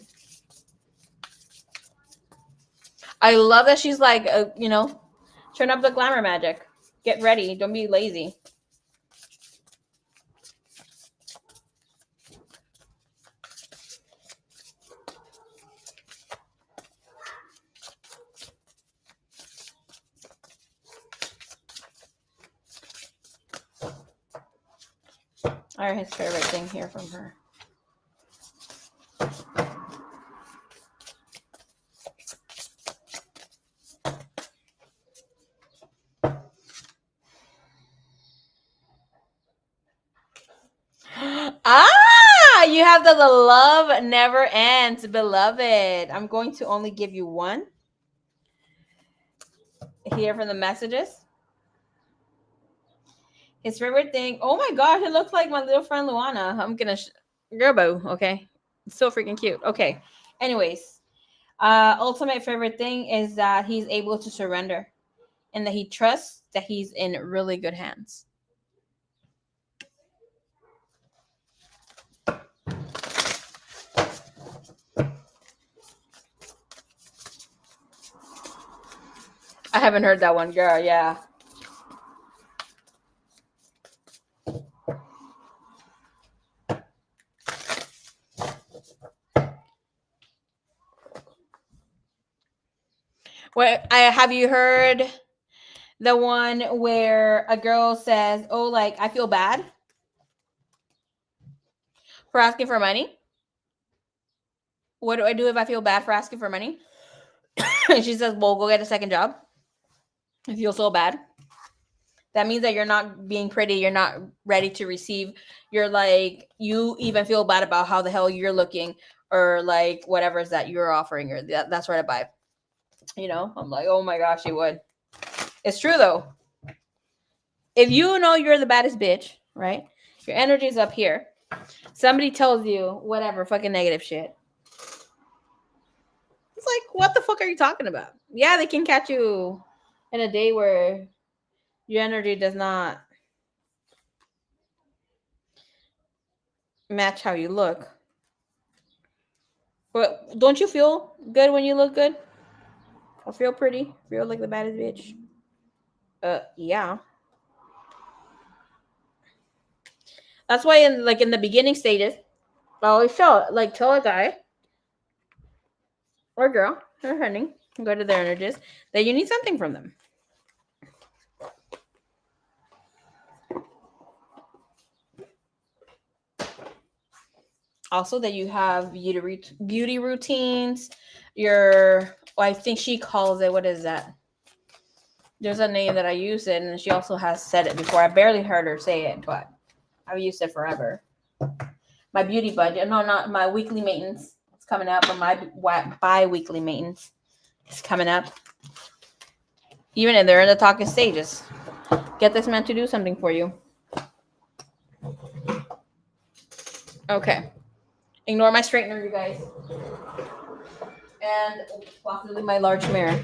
I love that she's like, turn up the glamour magic. Get ready. Don't be lazy. All right, his favorite thing here from her. You have the love never ends, beloved. I'm going to only give you one here from the messages. His favorite thing. Oh my gosh, it looks like my little friend Luana. I'm gonna Gerbo. Okay, it's so freaking cute. Okay. Anyways, ultimate favorite thing is that he's able to surrender, and that he trusts that he's in really good hands. I haven't heard that one, girl. Yeah. Have you heard the one where a girl says, "Oh, like I feel bad for asking for money. What do I do if I feel bad for asking for money?" And she says, "Well, go get a second job. I feel so bad." That means that you're not being pretty. You're not ready to receive. You're like, you even feel bad about how the hell you're looking or like whatever is that you're offering her. That's what I buy. I'm like, oh my gosh, she would. It's true though. If you know you're the baddest bitch, right? Your energy's up here. Somebody tells you whatever fucking negative shit. It's like, what the fuck are you talking about? Yeah, they can catch you in a day where your energy does not match how you look. But don't you feel good when you look good? I feel pretty. Feel like the baddest bitch. Yeah. That's why in the beginning stages, I always tell a guy or girl or honey, go to their energies that you need something from them. Also, that you have beauty routines. I think she calls it. What is that? There's a name that I use it, and she also has said it before. I barely heard her say it, but I've used it forever. My beauty budget. No, not my weekly maintenance. It's coming up, but my bi-weekly maintenance is coming up. Even if they're in the talking stages, get this man to do something for you. Okay. Ignore my straightener, you guys. And possibly my large mirror.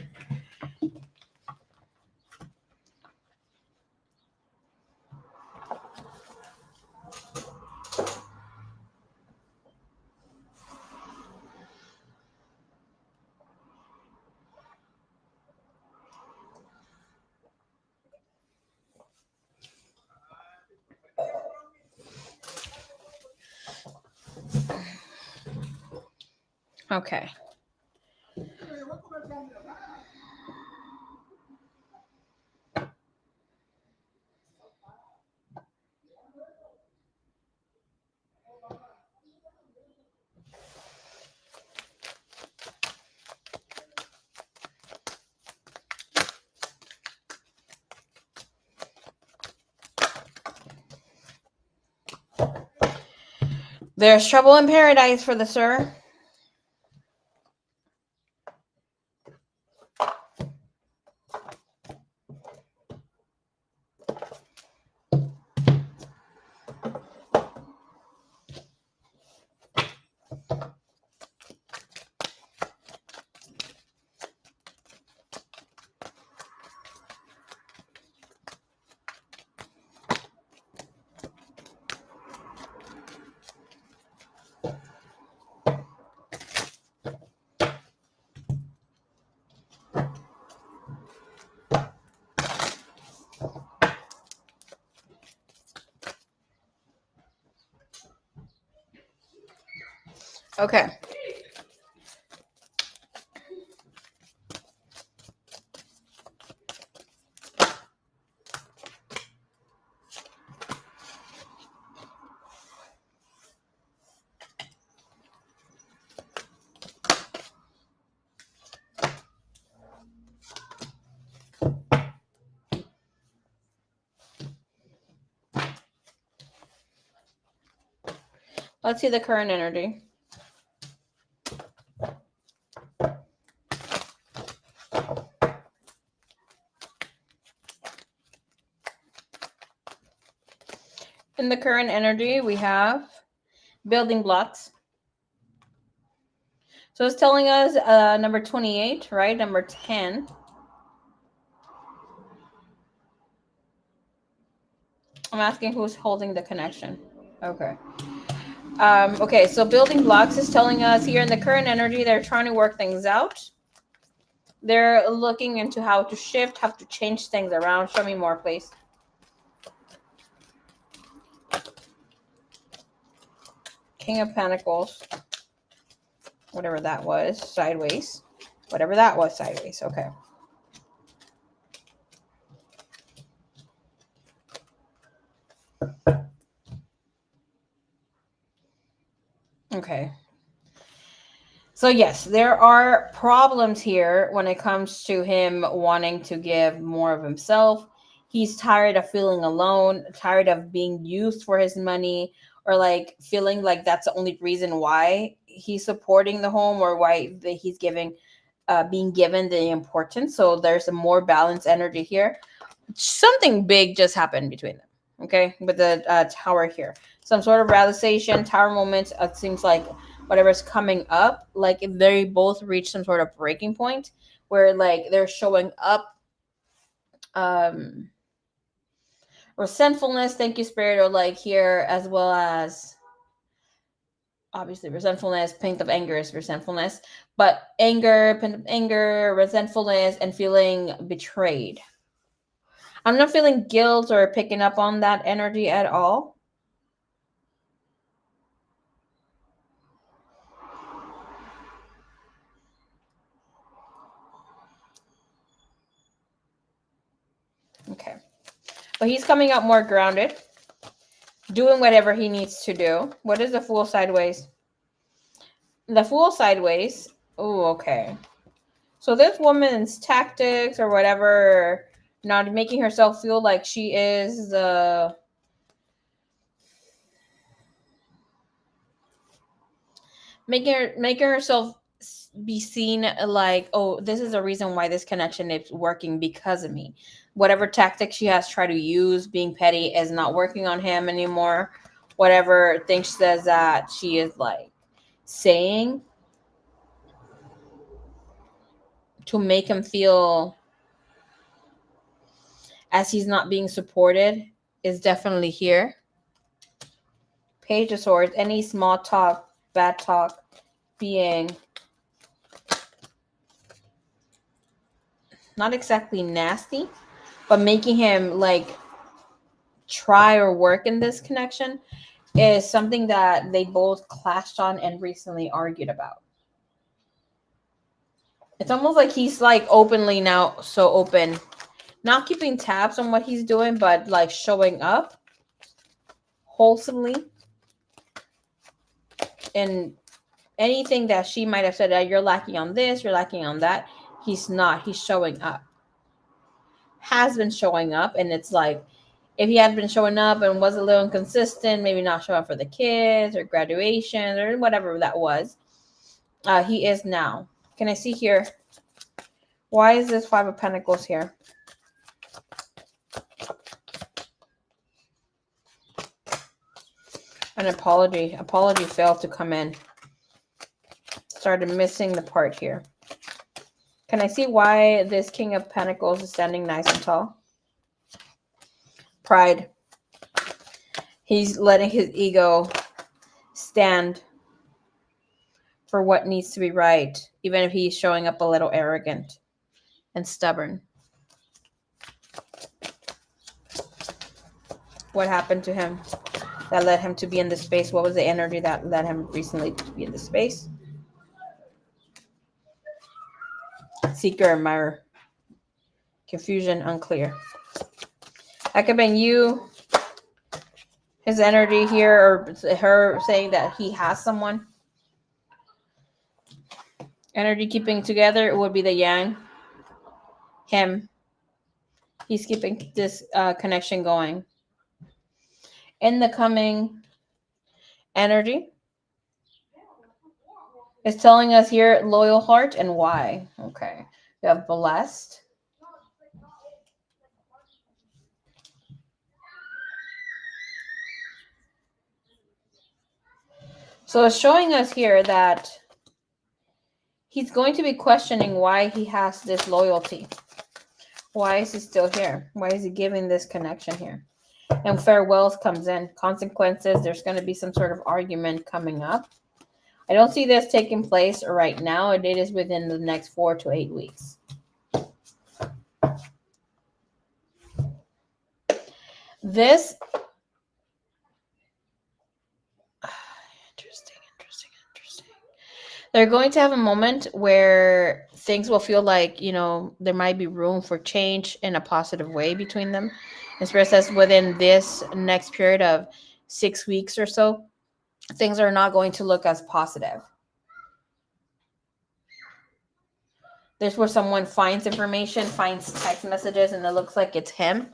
Okay. There's trouble in paradise for the sir. Okay. Let's see the current energy. In the current energy, we have building blocks. So it's telling us number 28, right? Number 10. I'm asking who's holding the connection. Okay. Okay, so building blocks is telling us here in the current energy, they're trying to work things out. They're looking into how to shift, how to change things around. Show me more, please. King of Pentacles. Whatever that was, sideways. Whatever that was, sideways. Okay. Okay. So yes, there are problems here when it comes to him wanting to give more of himself. He's tired of feeling alone, tired of being used for his money, or like feeling like that's the only reason why he's supporting the home or why he's being given the importance. So there's a more balanced energy here. Something big just happened between them. Okay, with the tower here, some sort of realization, tower moment. It seems like whatever's coming up, like if they both reach some sort of breaking point where like they're showing up resentfulness, thank you spirit, or like here as well as obviously resentfulness, pent up anger is resentfulness, but anger, pent up anger, resentfulness, and feeling betrayed. I'm not feeling guilt or picking up on that energy at all. Okay. But he's coming out more grounded, doing whatever he needs to do. What is the Fool sideways? The Fool sideways. Oh, okay. So this woman's tactics or whatever, not making herself feel like she is the making herself be seen like, oh, this is a reason why this connection is working because of me. Whatever tactic she has tried to use, being petty, is not working on him anymore. Whatever thing she says that she is like saying to make him feel as he's not being supported is definitely here. Page of Swords, any small talk, bad talk, being not exactly nasty, but making him like try or work in this connection is something that they both clashed on and recently argued about. It's almost like he's like openly now, so open, not keeping tabs on what he's doing, but like showing up wholesomely. And anything that she might have said that you're lacking on this, you're lacking on that, he's not. He's showing up. Has been showing up, and it's like if he had been showing up and was a little inconsistent, maybe not showing up for the kids or graduation or whatever that was, he is now. Can I see here? Why is this Five of Pentacles here? An apology. Apology failed to come in. Started missing the part here. Can I see why this King of Pentacles is standing nice and tall? Pride. He's letting his ego stand for what needs to be right, even if he's showing up a little arrogant and stubborn. What happened to him that led him to be in this space? What was the energy that led him recently to be in this space? Seeker and Mirror. Confusion, unclear. That could have been you, his energy here, or her saying that he has someone. Energy keeping together would be the Yang. Him. He's keeping this connection going. In the coming energy is telling us here loyal heart and why. Okay. We have blessed. So it's showing us here that he's going to be questioning why he has this loyalty. Why is he still here? Why is he giving this connection here? And farewells comes in. Consequences. There's going to be some sort of argument coming up. I don't see this taking place right now. It is within the next 4 to 8 weeks. This interesting. They're going to have a moment where things will feel like, there might be room for change in a positive way between them. And Spirit says within this next period of 6 weeks or so, things are not going to look as positive. There's where someone finds information, finds text messages, and it looks like it's him.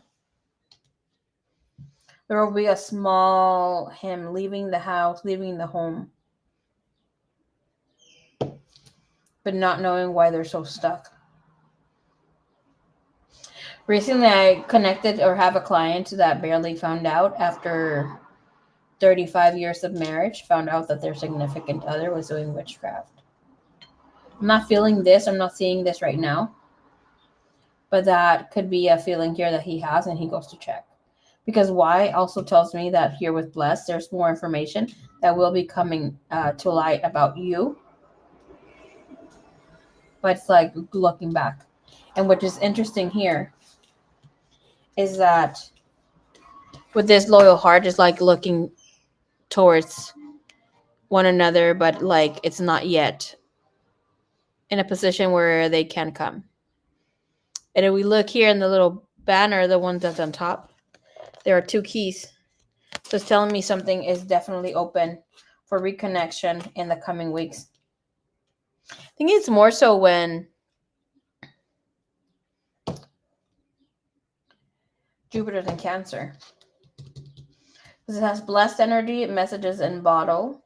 There will be a small him leaving the house, leaving the home, but not knowing why they're so stuck. Recently, I connected or have a client that barely found out after 35 years of marriage, found out that their significant other was doing witchcraft. I'm not feeling this. I'm not seeing this right now. But that could be a feeling here that he has, and he goes to check. Because why also tells me that here with Blessed, there's more information that will be coming to light about you. But it's like looking back. And what is interesting here is that with this loyal heart is like looking towards one another, but like it's not yet in a position where they can come. And if we look here in the little banner, the one that's on top, there are two keys. So it's telling me something is definitely open for reconnection in the coming weeks. I think it's more so when Jupiter's in Cancer. Because it has blessed energy, messages in a bottle,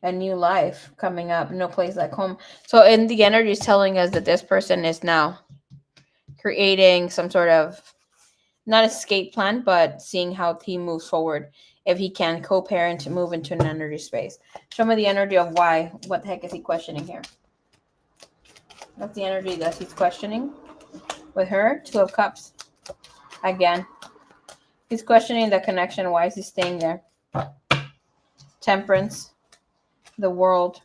a new life coming up, no place like home. So in the energy is telling us that this person is now creating some sort of not escape plan, but seeing how he moves forward. If he can co-parent to move into an energy space. Show me the energy of why. What the heck is he questioning here? That's the energy that he's questioning with her. Two of Cups. Again. He's questioning the connection. Why is he staying there? Temperance. The World.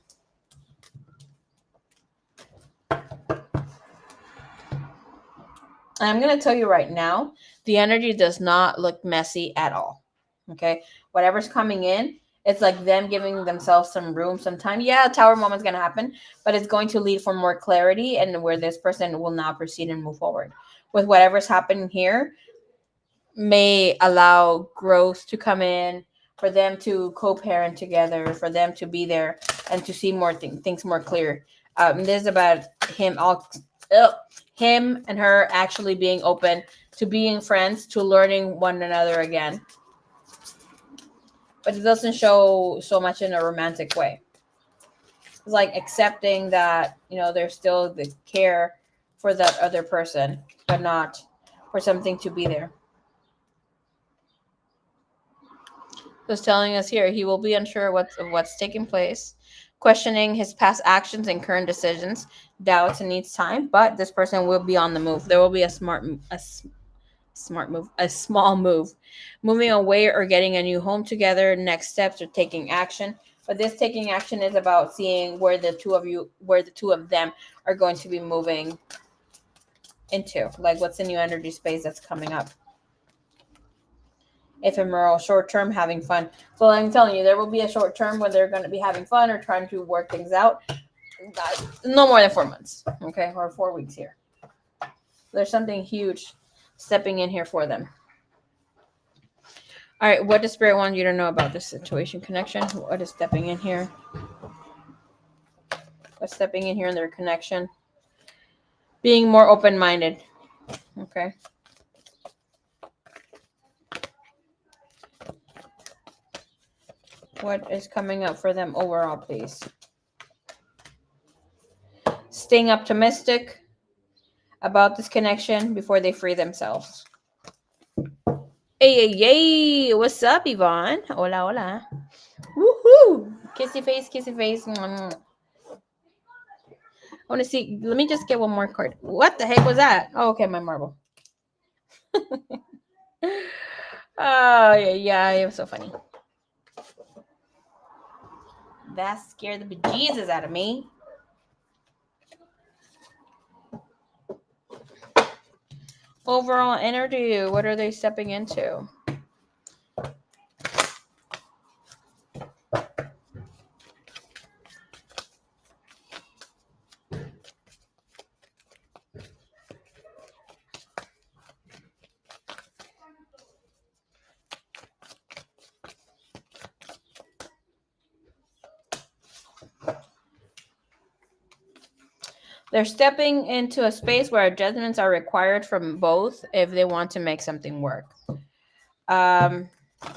I'm going to tell you right now, the energy does not look messy at all. Okay? Whatever's coming in, it's like them giving themselves some room, some time. Yeah, a tower moment's going to happen, but it's going to lead for more clarity and where this person will now proceed and move forward. With whatever's happening here, may allow growth to come in, for them to co-parent together, for them to be there and to see more things more clear. This is about him and her actually being open to being friends, to learning one another again. But it doesn't show so much in a romantic way. It's like accepting that, there's still the care for that other person, but not for something to be there. Just telling us here, he will be unsure what's taking place, questioning his past actions and current decisions, doubts and needs time. But this person will be on the move. There will be a smart move, a small move, moving away or getting a new home together. Next steps or taking action. But this taking action is about seeing where the two of them are going to be moving into. Like what's the new energy space that's coming up. Ephemeral, short term, having fun. So I'm telling you, there will be a short term when they're going to be having fun or trying to work things out. No more than 4 months, okay, or 4 weeks here. There's something huge stepping in here for them. All right, what does Spirit want you to know about this situation connection? What is stepping in here? What's stepping in here in their connection? Being more open-minded, okay. What is coming up for them overall, please? Staying optimistic about this connection before they free themselves. Hey, what's up, Yvonne? Hola, hola. Woohoo! Kissy face, kissy face. I want to see. Let me just get one more card. What the heck was that? Oh, okay, my marble. Oh, yeah, it was so funny. That scared the bejesus out of me. Overall energy, what are they stepping into? They're stepping into a space where adjustments are required from both if they want to make something work. You have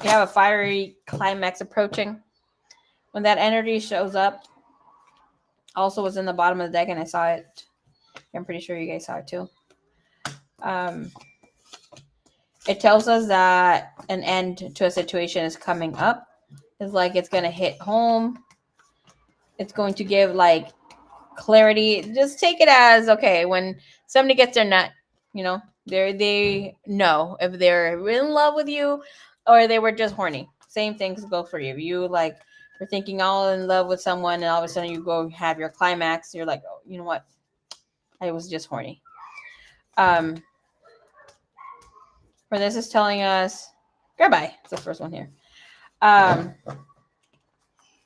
a fiery climax approaching. When that energy shows up, also was in the bottom of the deck and I saw it. I'm pretty sure you guys saw it too. It tells us that an end to a situation is coming up. It's like it's going to hit home. It's going to give like clarity. Just take it as, okay, when somebody gets their nut, they know if they're in love with you or they were just horny. Same things go for you. You like you're thinking all in love with someone, and all of a sudden you go have your climax. You're like, oh, you know what? I was just horny. Um, where this is telling us, goodbye. It's the first one here.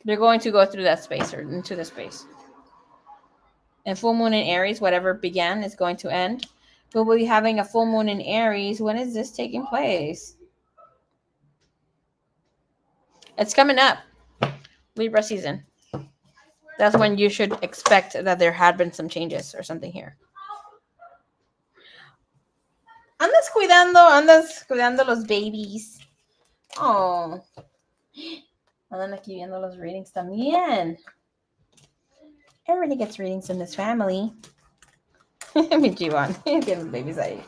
They're going to go through that space or into the space. And full moon in Aries, whatever began is going to end. We'll be having a full moon in Aries. When is this taking place? It's coming up. Libra season. That's when you should expect that there had been some changes or something here. Andas cuidando los babies. Oh. Andan aquí viendo los readings también. Everybody gets readings in this family. Mi Jivan. Tiene los babies ahí.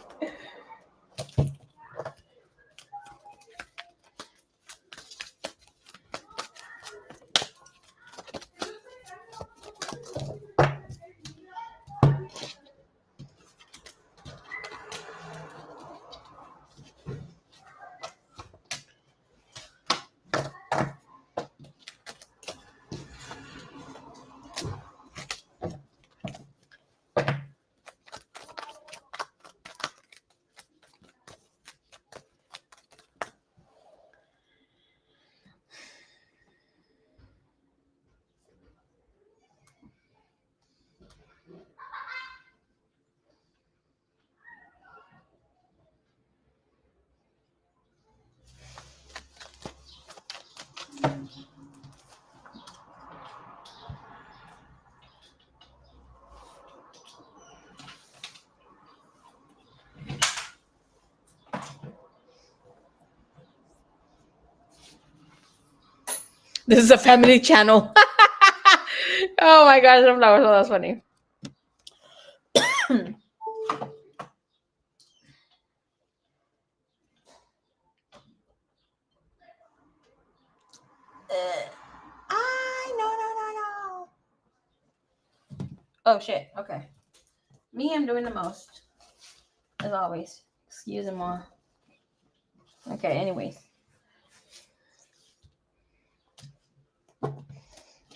This is a family channel. Oh my gosh, that was funny. No. Oh shit. Okay. Me, I'm doing the most. As always. Excuse me. Okay, anyways.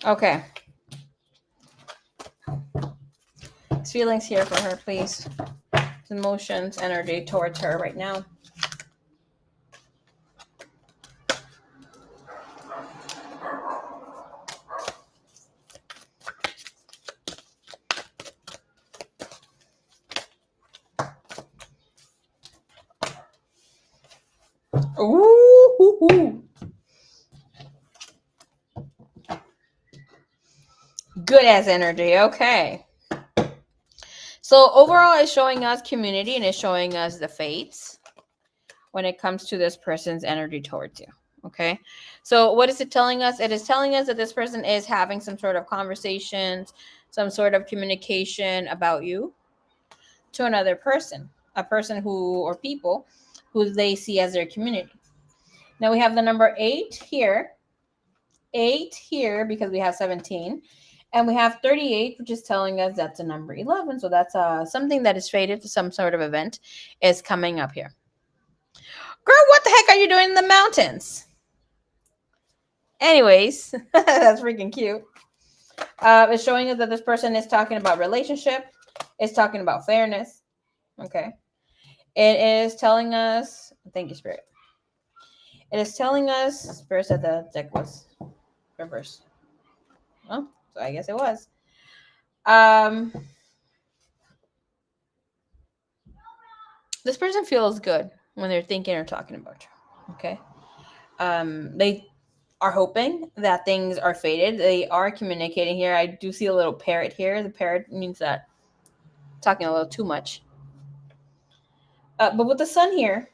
Okay. Feelings here for her, please. Emotions, energy towards her right now. Ooh. Good as energy. Okay. So overall, it's showing us community and it's showing us the fates when it comes to this person's energy towards you. Okay. So what is it telling us? It is telling us that this person is having some sort of conversations, some sort of communication about you to another person, a person who, or people who they see as their community. Now we have the number 8 here because we have 17. And we have 38, which is telling us that's a number 11. So that's something that is fated to some sort of event is coming up here. Girl, what the heck are you doing in the mountains? Anyways, that's freaking cute. It's showing us that this person is talking about relationship. It's talking about fairness. Okay. It is telling us, thank you, Spirit. It is telling us, Spirit said the deck was reversed. Oh. So I guess it was. This person feels good when they're thinking or talking about you. Okay. They are hoping that things are fated. They are communicating here. I do see a little parrot here. The parrot means that talking a little too much. But with the sun here,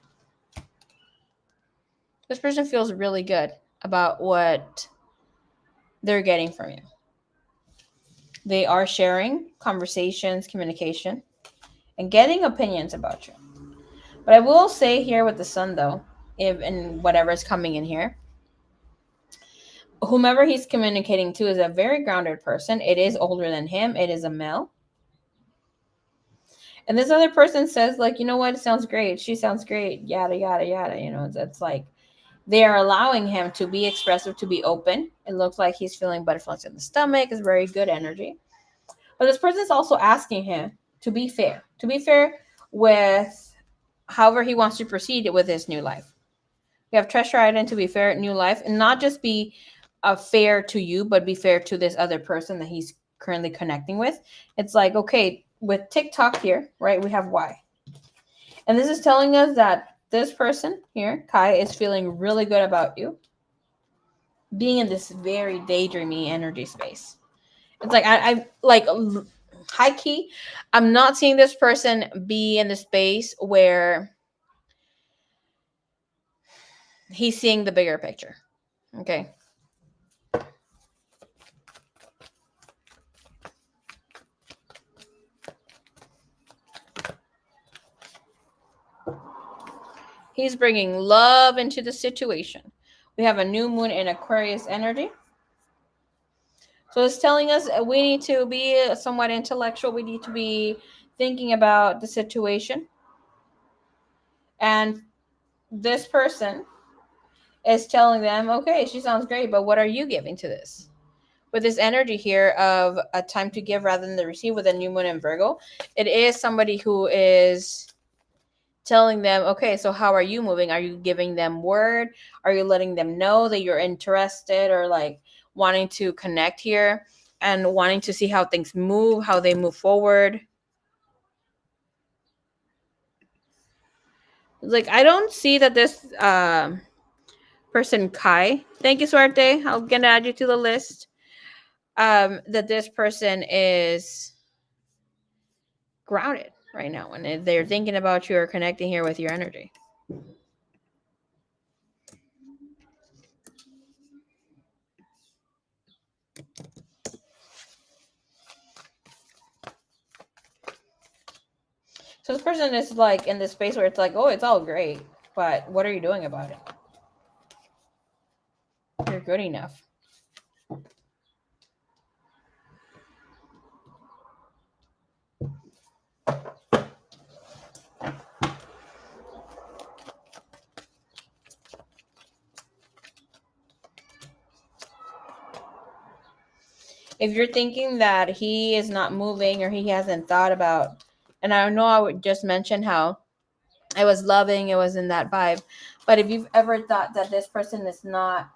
this person feels really good about what they're getting from you. They are sharing conversations, communication, and getting opinions about you. But I will say here with the sun, though, if and whatever is coming in here, whomever he's communicating to is a very grounded person. It is older than him. It is a male. And this other person says, like, you know what? It sounds great. She sounds great. Yada, yada, yada. You know, it's like They are allowing him to be expressive, to be open. It looks like he's feeling butterflies in the stomach. It's very good energy. But this person is also asking him to be fair with however he wants to proceed with his new life. We have treasure island to be fair at new life, and not just be fair to you, but be fair to this other person that he's currently connecting with. It's like, okay, with TikTok here, right, we have Y. And this is telling us that this person here, Kai, is feeling really good about you, being in this very daydreamy energy space. It's like I like high key. I'm not seeing this person be in the space where he's seeing the bigger picture. Okay. He's bringing love into the situation. We have a new moon in Aquarius energy. So it's telling us we need to be somewhat intellectual. We need to be thinking about the situation. And this person is telling them, okay, she sounds great, but what are you giving to this? With this energy here of a time to give rather than to receive with a new moon in Virgo, it is somebody who is telling them, okay, so how are you moving? Are you giving them word? Are you letting them know that you're interested or like wanting to connect here and wanting to see how things move, how they move forward? Like, I don't see that this person, Kai, thank you, Suerte. I'm going to add you to the list. That this person is grounded right now and they're thinking about you or connecting here with your energy. So this person is like in this space where it's like, oh, it's all great, but what are you doing about it? You're good enough. If you're thinking that he is not moving or he hasn't thought about, and I know I would just mention how I was loving, it was in that vibe, but if you've ever thought that this person is not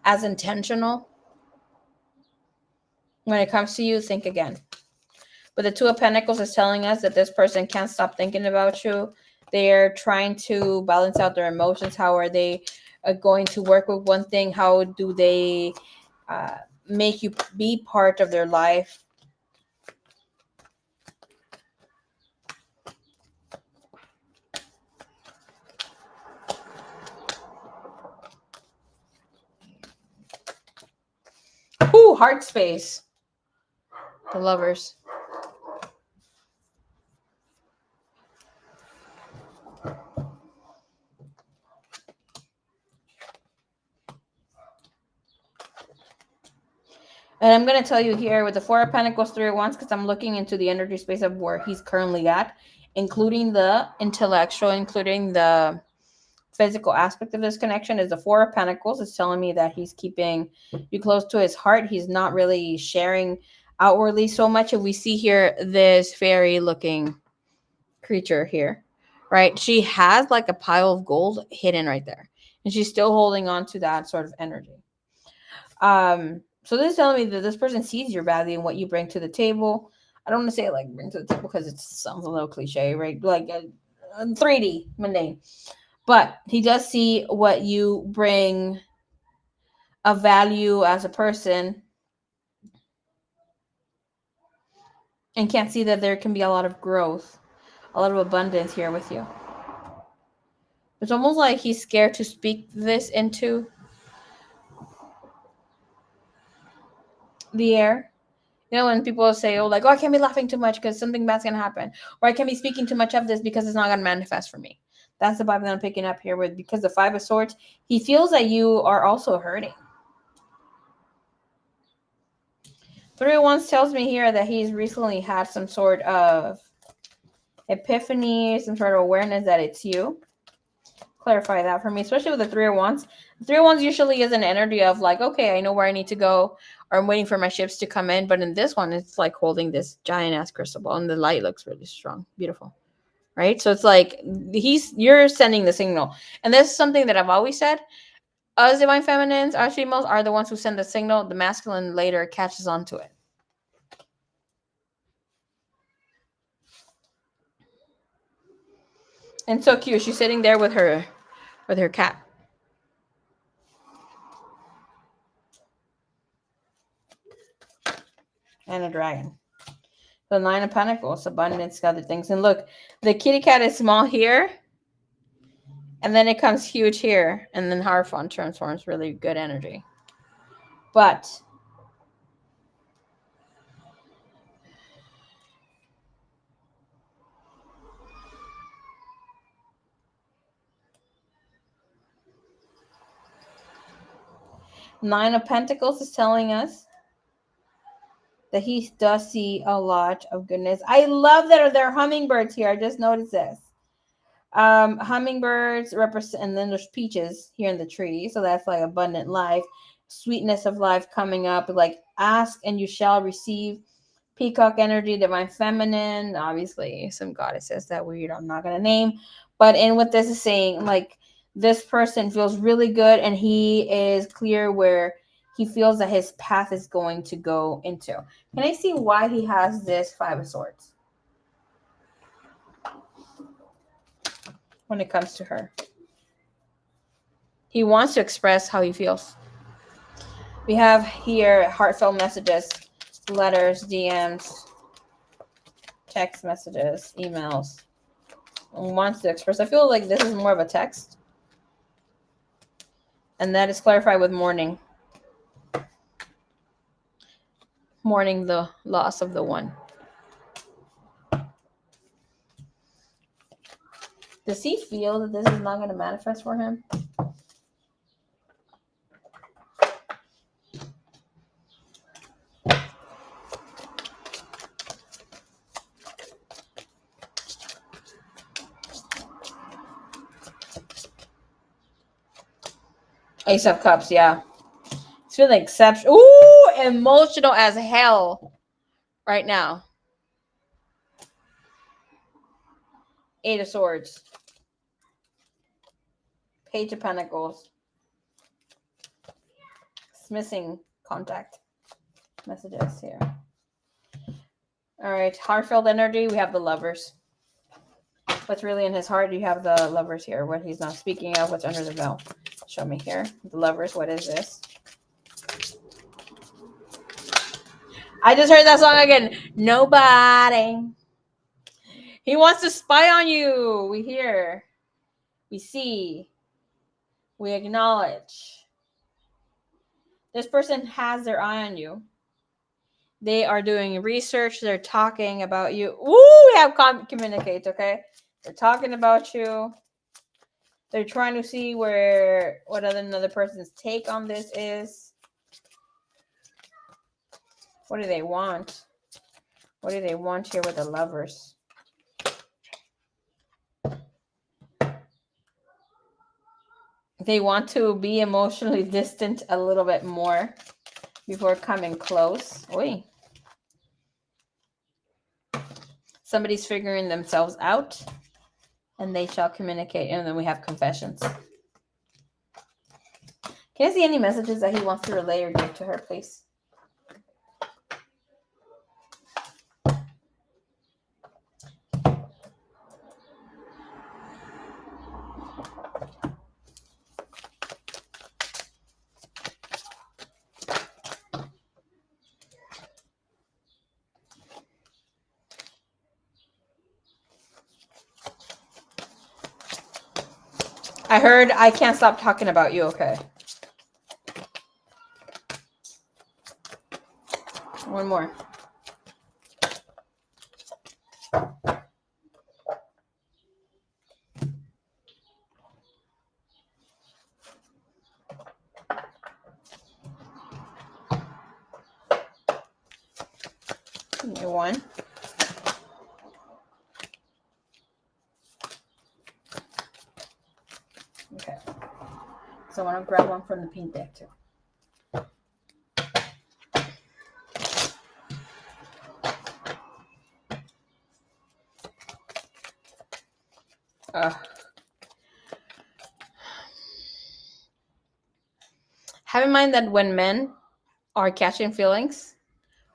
as intentional when it comes to you, think again. But the Two of Pentacles is telling us that this person can't stop thinking about you. They're trying to balance out their emotions. How are they going to work with one thing? How do they make you be part of their life? Ooh, heart space. The Lovers. And I'm going to tell you here with the Four of Pentacles, Three of Wands, because I'm looking into the energy space of where he's currently at, including the intellectual, including the physical aspect of this connection, is the Four of Pentacles. It's telling me that he's keeping you close to his heart. He's not really sharing outwardly so much. If we see here this fairy looking creature here, right? She has like a pile of gold hidden right there. And she's still holding on to that sort of energy. So this is telling me that this person sees your value and what you bring to the table. I don't want to say like bring to the table because it sounds a little cliche, right? Like a 3D mundane. But he does see what you bring of value as a person and can't see that there can be a lot of growth, a lot of abundance here with you. It's almost like he's scared to speak this into the air. You know, when people say, oh, like, oh, I can't be laughing too much because something bad's going to happen. Or I can't be speaking too much of this because it's not going to manifest for me. That's the vibe that I'm picking up here with, because the Five of Swords, he feels that you are also hurting. Three of Wands tells me here that he's recently had some sort of epiphany, some sort of awareness that it's you. clarify that for me, especially with the Three of Wands. The Three of Wands usually is an energy of like, okay, I know where I need to go, or I'm waiting for my ships to come in. But in this one, it's like holding this giant ass crystal ball, and the light looks really strong, beautiful, right? So it's like you're sending the signal, and this is something that I've always said. Us divine feminines, our females, are the ones who send the signal. The masculine later catches on to it. And so cute. She's sitting there with her cat. And a dragon. The Nine of Pentacles, abundance, other things. And look, the kitty cat is small here. And then it comes huge here. And then Hierophant transforms really good energy. But Nine of Pentacles is telling us that he does see a lot of goodness. I love that there are hummingbirds here. I just noticed this. Hummingbirds represent, and then there's peaches here in the tree. So that's like abundant life, sweetness of life coming up. Like ask and you shall receive. Peacock energy, divine feminine, obviously some goddesses that I'm not going to name. But in what this is saying, like this person feels really good and he is clear where he feels that his path is going to go into. Can I see why he has this Five of Swords when it comes to her? He wants to express how he feels. We have here heartfelt messages, letters, DMs, text messages, emails. Wants to express. I feel like this is more of a text. And that is clarified with mourning. Mourning the loss of the one. Does he feel that this is not going to manifest for him? Ace of Cups, yeah. It's feeling exceptional. Ooh, emotional as hell right now. Eight of Swords. Page of Pentacles. It's missing contact messages here. All right, heartfelt energy. We have the Lovers. What's really in his heart? You have the Lovers here. What he's not speaking of. What's under the veil? Show me here. The Lovers. What is this? I just heard that song again. Nobody. He wants to spy on you. We hear. We see. We acknowledge. This person has their eye on you. They are doing research. They're talking about you. Ooh, we have communicate, okay? They're talking about you. They're trying to see what another person's take on this is. What do they want? What do they want here with the Lovers? They want to be emotionally distant a little bit more before coming close. Oi. Somebody's figuring themselves out and they shall communicate. And then we have confessions. Can I see any messages that he wants to relay or give to her, please? I heard I can't stop talking about you, okay? One more. Give me one. Okay. So I want to grab one from the pink deck too. Have in mind that when men are catching feelings,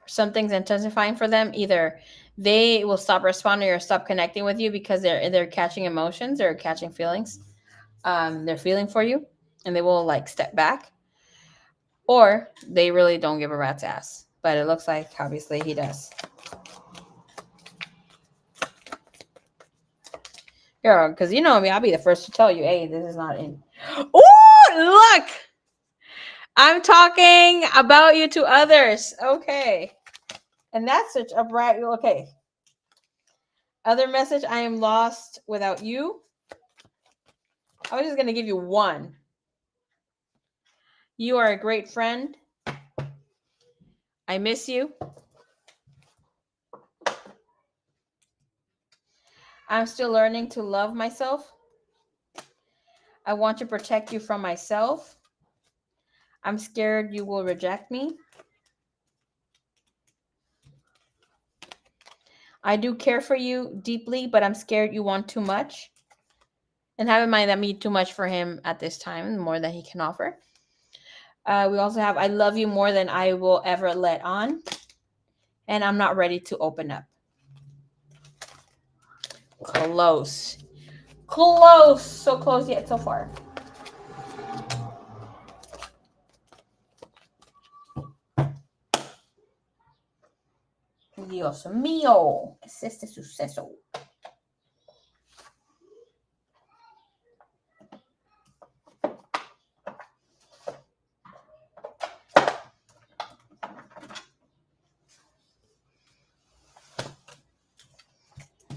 something's intensifying for them, either they will stop responding or stop connecting with you because they're catching emotions or catching feelings. They're feeling for you and they will like step back, or they really don't give a rat's ass. But it looks like obviously he does. Yeah, because you know me, I'll be the first to tell you, hey, this is not in. Oh, look! I'm talking about you to others. Okay. And that's such a bright. Okay. Other message, I am lost without you. I was just going to give you one. You are a great friend. I miss you. I'm still learning to love myself. I want to protect you from myself. I'm scared you will reject me. I do care for you deeply, but I'm scared you want too much. And have in mind that me too much for him at this time, more than he can offer. We also have I love you more than I will ever let on. And I'm not ready to open up. Close. Close. So close yet so far. Dios mío. ¿Qué es este suceso?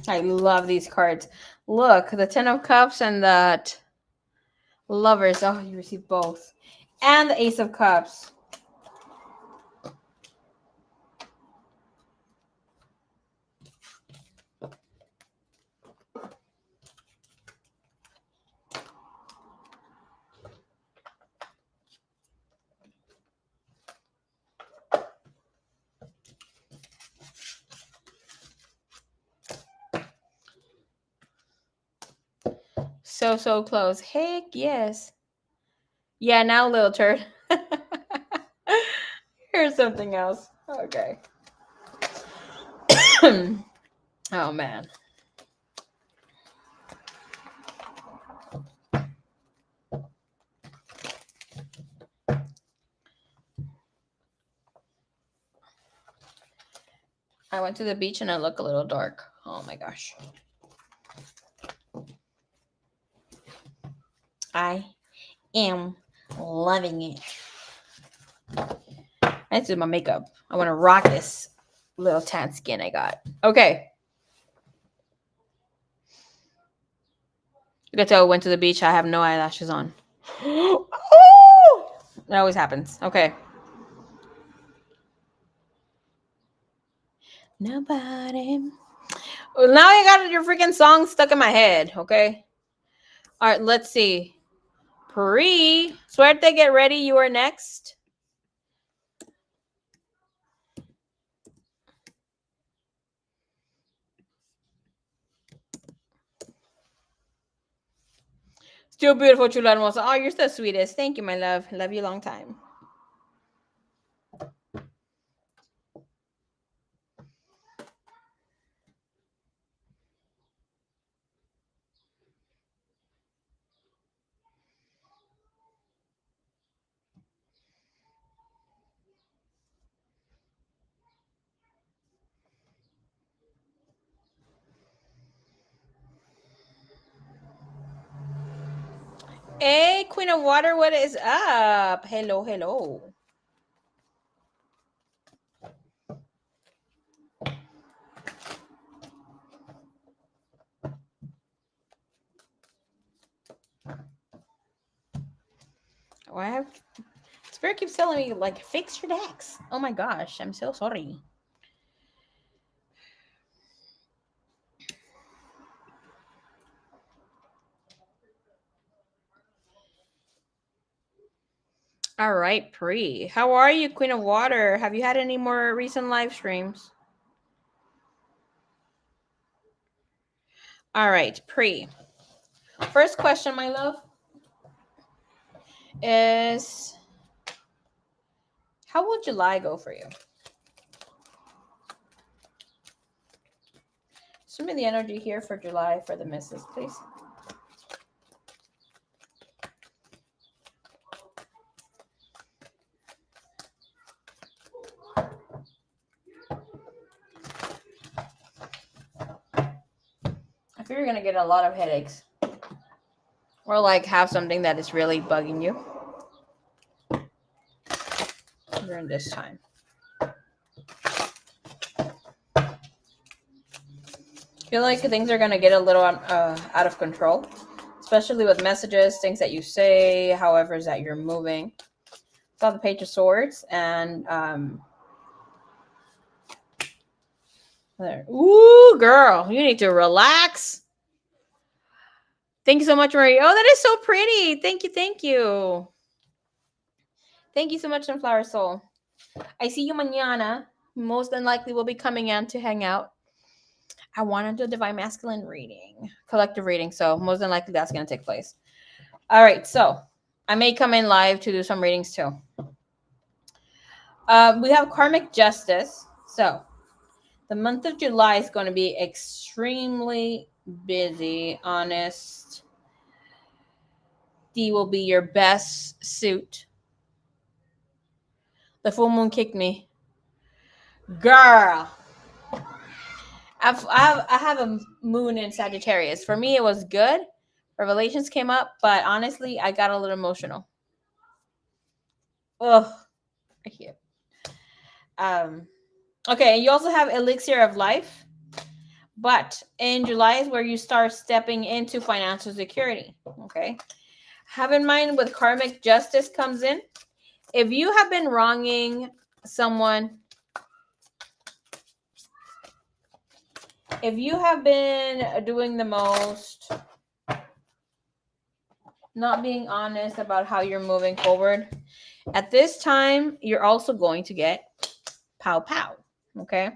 I love these cards. Look, the Ten of Cups and the Lovers. Oh, you received both. And the Ace of Cups. So close. Heck yes. Yeah, now little turd. Here's something else. Okay. Oh man. I went to the beach and I look a little dark. Oh my gosh. I am loving it. I need to do my makeup. I want to rock this little tan skin I got. Okay. You can tell I went to the beach. I have no eyelashes on. Oh! That always happens. Okay. Nobody. Well, now you got your freaking song stuck in my head. Okay. All right. Let's see. Pre. Suerte, get ready. You are next. Still beautiful, chula hermosa. Oh, you're the sweetest. Thank you, my love. Love you a long time. Hey, Queen of Water, what is up? Hello, hello. Oh, I have Spirit keeps telling me like fix your decks. Oh my gosh, I'm so sorry. All right, Pre. How are you, Queen of Water? Have you had any more recent live streams? All right, Pre. First question, my love, is how will July go for you? Show me the energy here for July for the misses, please. I feel you're gonna get a lot of headaches, or like have something that is really bugging you during this time. I feel like things are gonna get a little out of control, especially with messages, things that you say, however is that you're moving. Saw the Page of Swords and there. Ooh, girl, you need to relax. Thank you so much, Marie. Oh, that is so pretty. Thank you, thank you. Thank you so much, Sunflower Soul. I see you mañana. Most than likely will be coming in to hang out. I want to do a Divine Masculine reading, collective reading. So most than likely that's going to take place. All right. So I may come in live to do some readings too. We have Karmic Justice. So the month of July is going to be extremely busy, honest. D will be your best suit. The full moon kicked me. Girl. I have a moon in Sagittarius. For me, it was good. Revelations came up, but honestly, I got a little emotional. Ugh. I hear. Okay, you also have Elixir of Life. But in July is where you start stepping into financial security. Okay. Have in mind with Karmic Justice comes in. If you have been wronging someone, if you have been doing the most, not being honest about how you're moving forward, at this time, you're also going to get pow pow. Okay.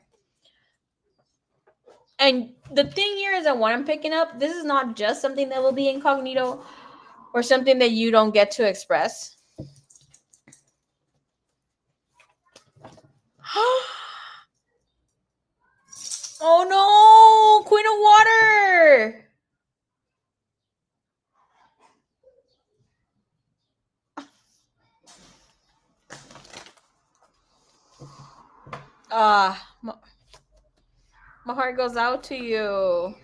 And the thing here is that what I'm picking up, this is not just something that will be incognito or something that you don't get to express. Oh no, Queen of Water. My heart goes out to you.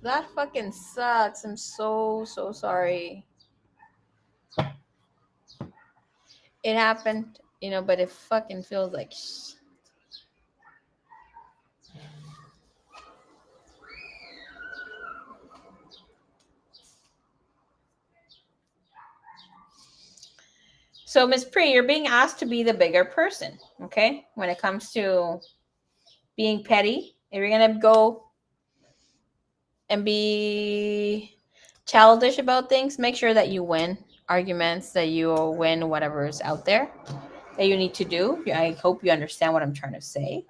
That fucking sucks. I'm so sorry. It happened, but it fucking feels like So, Miss Pre, you're being asked to be the bigger person, okay? When it comes to being petty, if you're gonna go and be childish about things, make sure that you win arguments, that you win whatever's out there that you need to do. I hope you understand what I'm trying to say.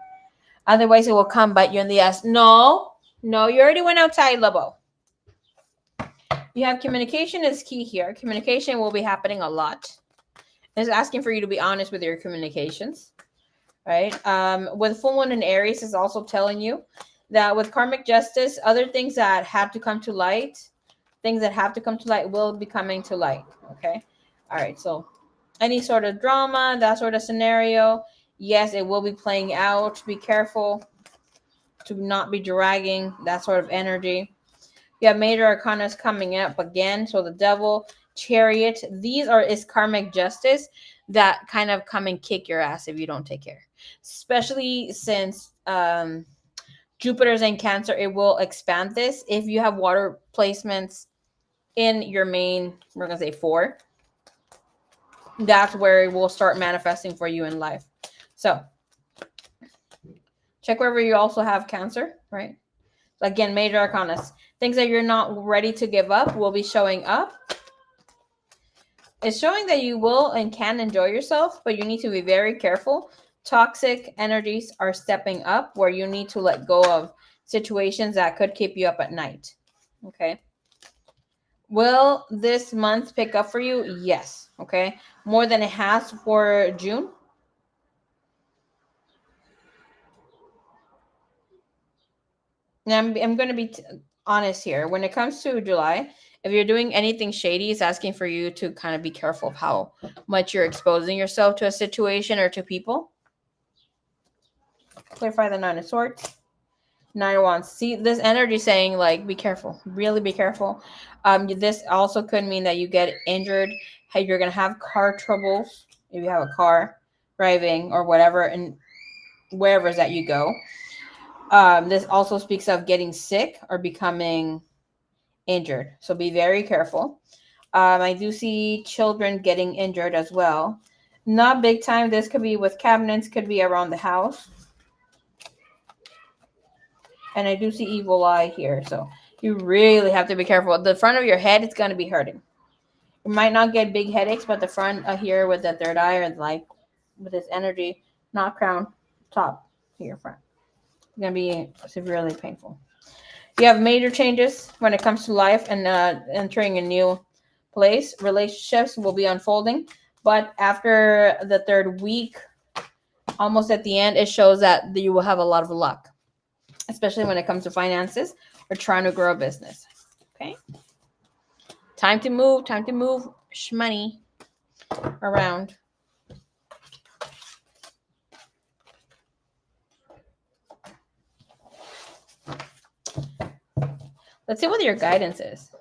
Otherwise, it will come bite you in the ass. No, you already went outside, Lobo. You have communication is key here. Communication will be happening a lot. It's asking for you to be honest with your communications, right? With full moon in Aries is also telling you that with Karmic Justice, other things that have to come to light, will be coming to light. Okay. All right. So any sort of drama, that sort of scenario, yes, it will be playing out. Be careful to not be dragging that sort of energy. You have major arcanas coming up again. So the Devil, Chariot, these is Karmic Justice that kind of come and kick your ass if you don't take care. Especially since Jupiter's in Cancer, it will expand this. If you have water placements in your main, we're going to say 4. that's where it will start manifesting for you in life. So check wherever you also have Cancer, right? Again, major arcanas. Things that you're not ready to give up will be showing up. It's showing that you will and can enjoy yourself, but you need to be very careful. Toxic energies are stepping up where you need to let go of situations that could keep you up at night. Okay. Will this month pick up for you? Yes. Okay. More than it has for June. Now, I'm going to be honest here. When it comes to July, if you're doing anything shady, it's asking for you to kind of be careful of how much you're exposing yourself to a situation or to people. Clarify the Nine of Swords. Nine of Wands. See, this energy saying, like, be careful. Really be careful. This also could mean that you get injured. Hey, you're going to have car troubles if you have a car driving or whatever, and wherever that you go. This also speaks of getting sick or becoming injured. So be very careful. I do see children getting injured as well. Not big time. This could be with cabinets, could be around the house. And I do see evil eye here. So you really have to be careful. The front of your head is going to be hurting. You might not get big headaches, but the front here with the third eye or like with this energy, not crown, top here front. It's going to be severely painful. You have major changes when it comes to life and entering a new place. Relationships will be unfolding, but after the third week, almost at the end, it shows that you will have a lot of luck, especially when it comes to finances or trying to grow a business. Okay, time to move money around. Let's see what your guidance is.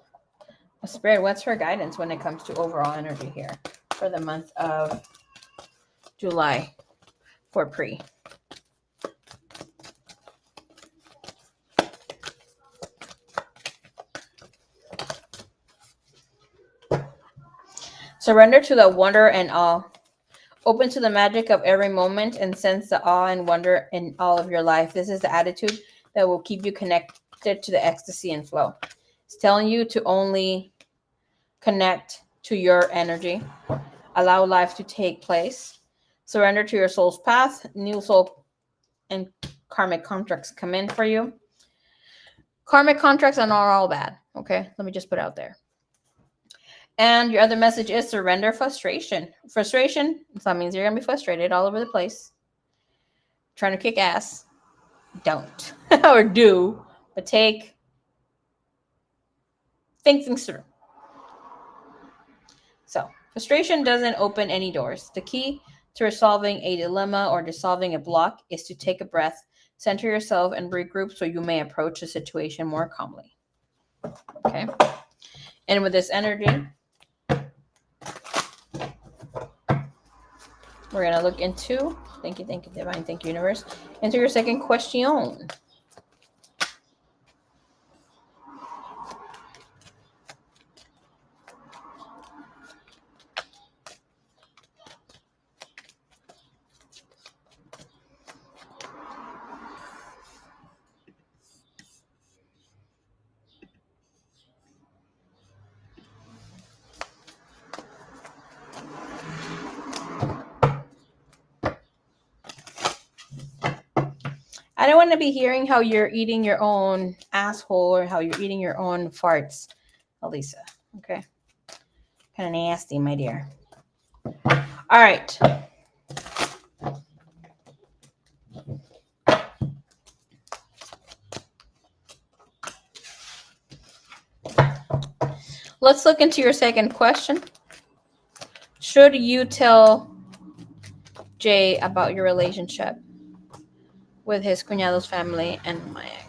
Spirit, what's her guidance when it comes to overall energy here for the month of July for pre? Surrender to the wonder and awe. Open to the magic of every moment and sense the awe and wonder in all of your life. This is the attitude that will keep you connected to the ecstasy and flow. It's telling you to only connect to your energy. Allow life to take place. Surrender to your soul's path. New soul and karmic contracts come in for you. Karmic contracts are not all bad. Okay, let me just put it out there. And your other message is surrender frustration. Frustration, so that means you're going to be frustrated all over the place. Trying to kick ass. Don't. Or do. But think things through. So, frustration doesn't open any doors. The key to resolving a dilemma or dissolving a block is to take a breath, center yourself, and regroup so you may approach the situation more calmly. Okay? And with this energy, we're going to look into, thank you, Divine, thank you, Universe, into your second question. I don't want to be hearing how you're eating your own asshole or how you're eating your own farts, Elisa. Okay? Kind of nasty, my dear. All right. Let's look into your second question. Should you tell Jay about your relationship with his cuñado's family and my ex?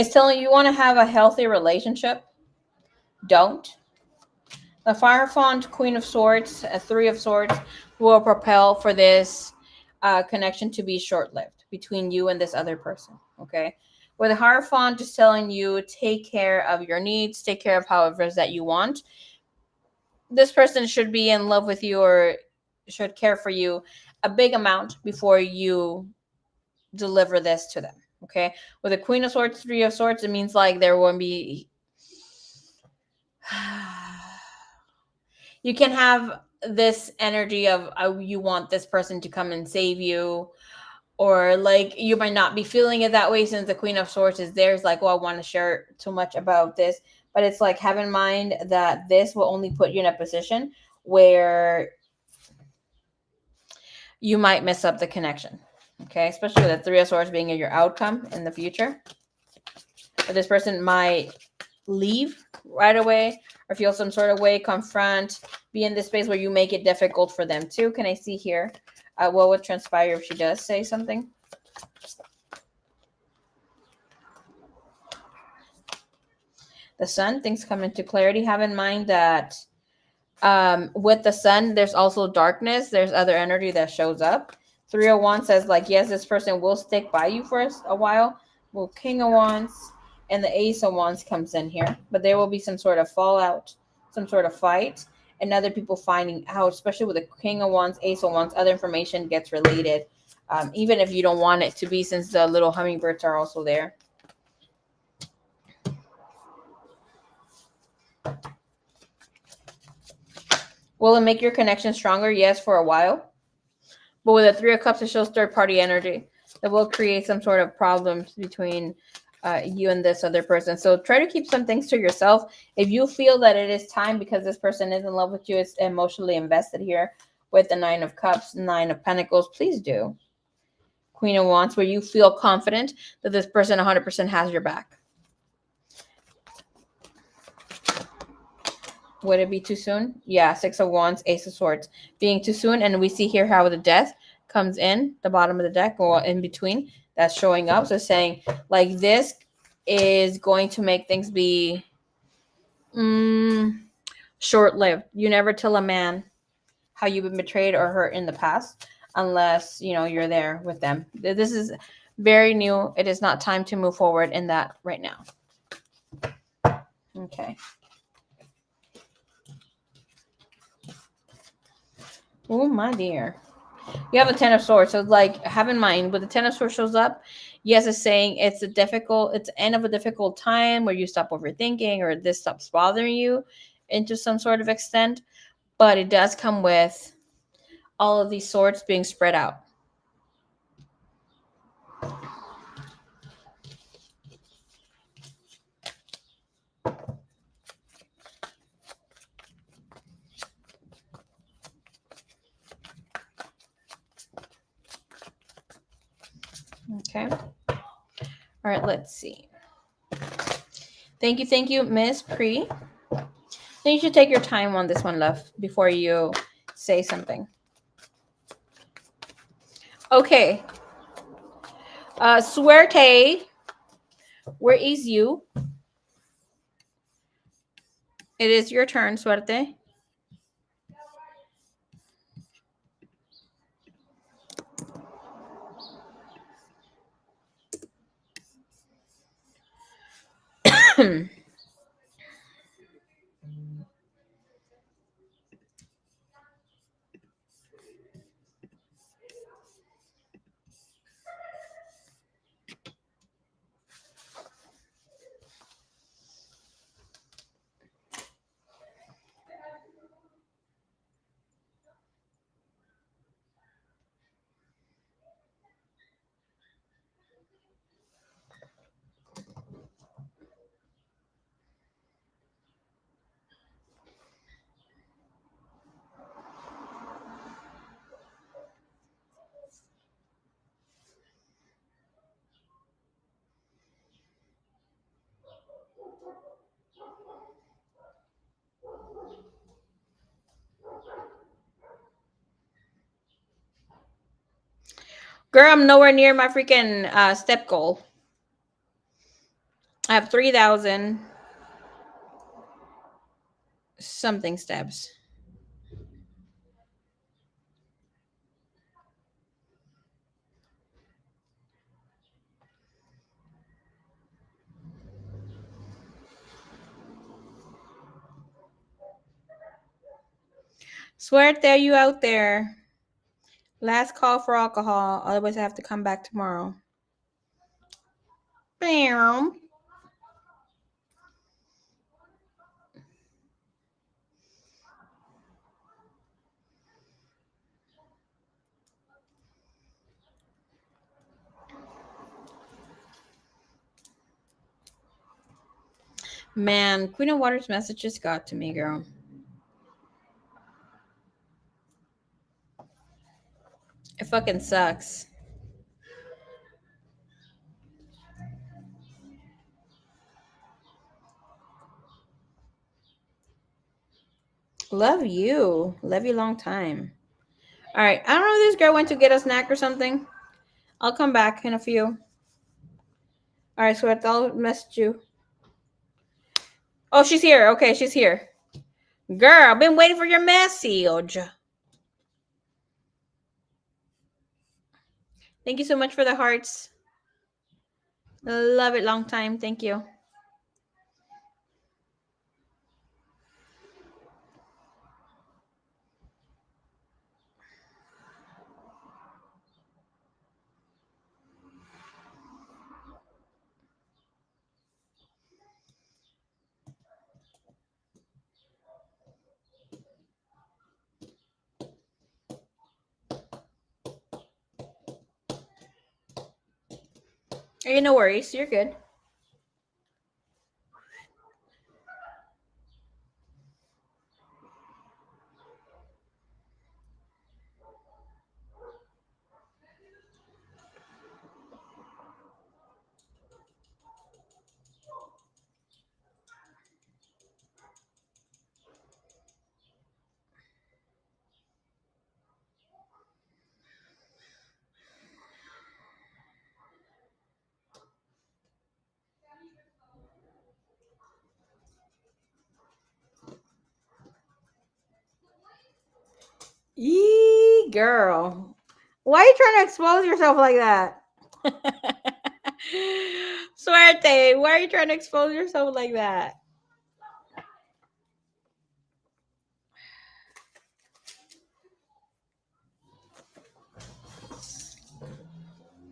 It's telling you want to have a healthy relationship. Don't. The Firefont, Queen of Swords, a Three of Swords will propel for this connection to be short lived between you and this other person. Okay. With the Hierophant just telling you take care of your needs, take care of however it is that you want. This person should be in love with you or should care for you a big amount before you deliver this to them. Okay. With the Queen of Swords, Three of Swords, it means like there won't be you can have this energy of you want this person to come and save you, or like you might not be feeling it that way since the Queen of Swords is there. It's like, well, I want to share too much about this, but it's like have in mind that this will only put you in a position where you might mess up the connection. Okay, especially with the Three of Swords being your outcome in the future. But this person might leave right away or feel some sort of way, confront, be in this space where you make it difficult for them too. Can I see here what would transpire if she does say something? The Sun, things come into clarity. Have in mind that with the Sun, there's also darkness. There's other energy that shows up. 301 says, like, yes, this person will stick by you for a while. Well, King of Wands and the Ace of Wands comes in here, but there will be some sort of fallout, some sort of fight, and other people finding out, especially with the King of Wands, Ace of Wands, other information gets related, even if you don't want it to be, since the little hummingbirds are also there. Will it make your connection stronger? Yes, for a while. But with the Three of Cups, it shows third party energy that will create some sort of problems between you and this other person. So try to keep some things to yourself. If you feel that it is time because this person is in love with you, it's emotionally invested here with the Nine of Cups, Nine of Pentacles, please do. Queen of Wands, where you feel confident that this person 100% has your back. Would it be too soon? Yeah, Six of Wands, Ace of Swords. Being too soon, and we see here how the Death comes in the bottom of the deck or in between. That's showing up. So saying like this is going to make things be short-lived. You never tell a man how you've been betrayed or hurt in the past unless, you know, you're there with them. This is very new. It is not time to move forward in that right now. Okay. Oh, my dear. You have a Ten of Swords. So, like, have in mind, when the Ten of Swords shows up, yes, it's saying it's the end of a difficult time where you stop overthinking or this stops bothering you into some sort of extent. But it does come with all of these swords being spread out. Okay. All right, let's see. Thank you, Miss Pre. Then you should take your time on this one, love, before you say something. Okay. Suerte, where is you? It is your turn, Suerte. Girl, I'm nowhere near my freaking step goal. I have 3,000 something steps. Suerte, are you out there? Last call for alcohol. Otherwise, I have to come back tomorrow. Bam. Man, Queen of Water's message just got to me, girl. It fucking sucks. Love you. Love you long time. All right. I don't know if this girl went to get a snack or something. I'll come back in a few. All right, Suerte, I'll message you. Oh, she's here. Okay, she's here. Girl, I've been waiting for your message. Thank you so much for the hearts. Love it long time. Thank you. Hey, no worries. You're good. Yee, girl. Why are you trying to expose yourself like that? Suerte, why are you trying to expose yourself like that?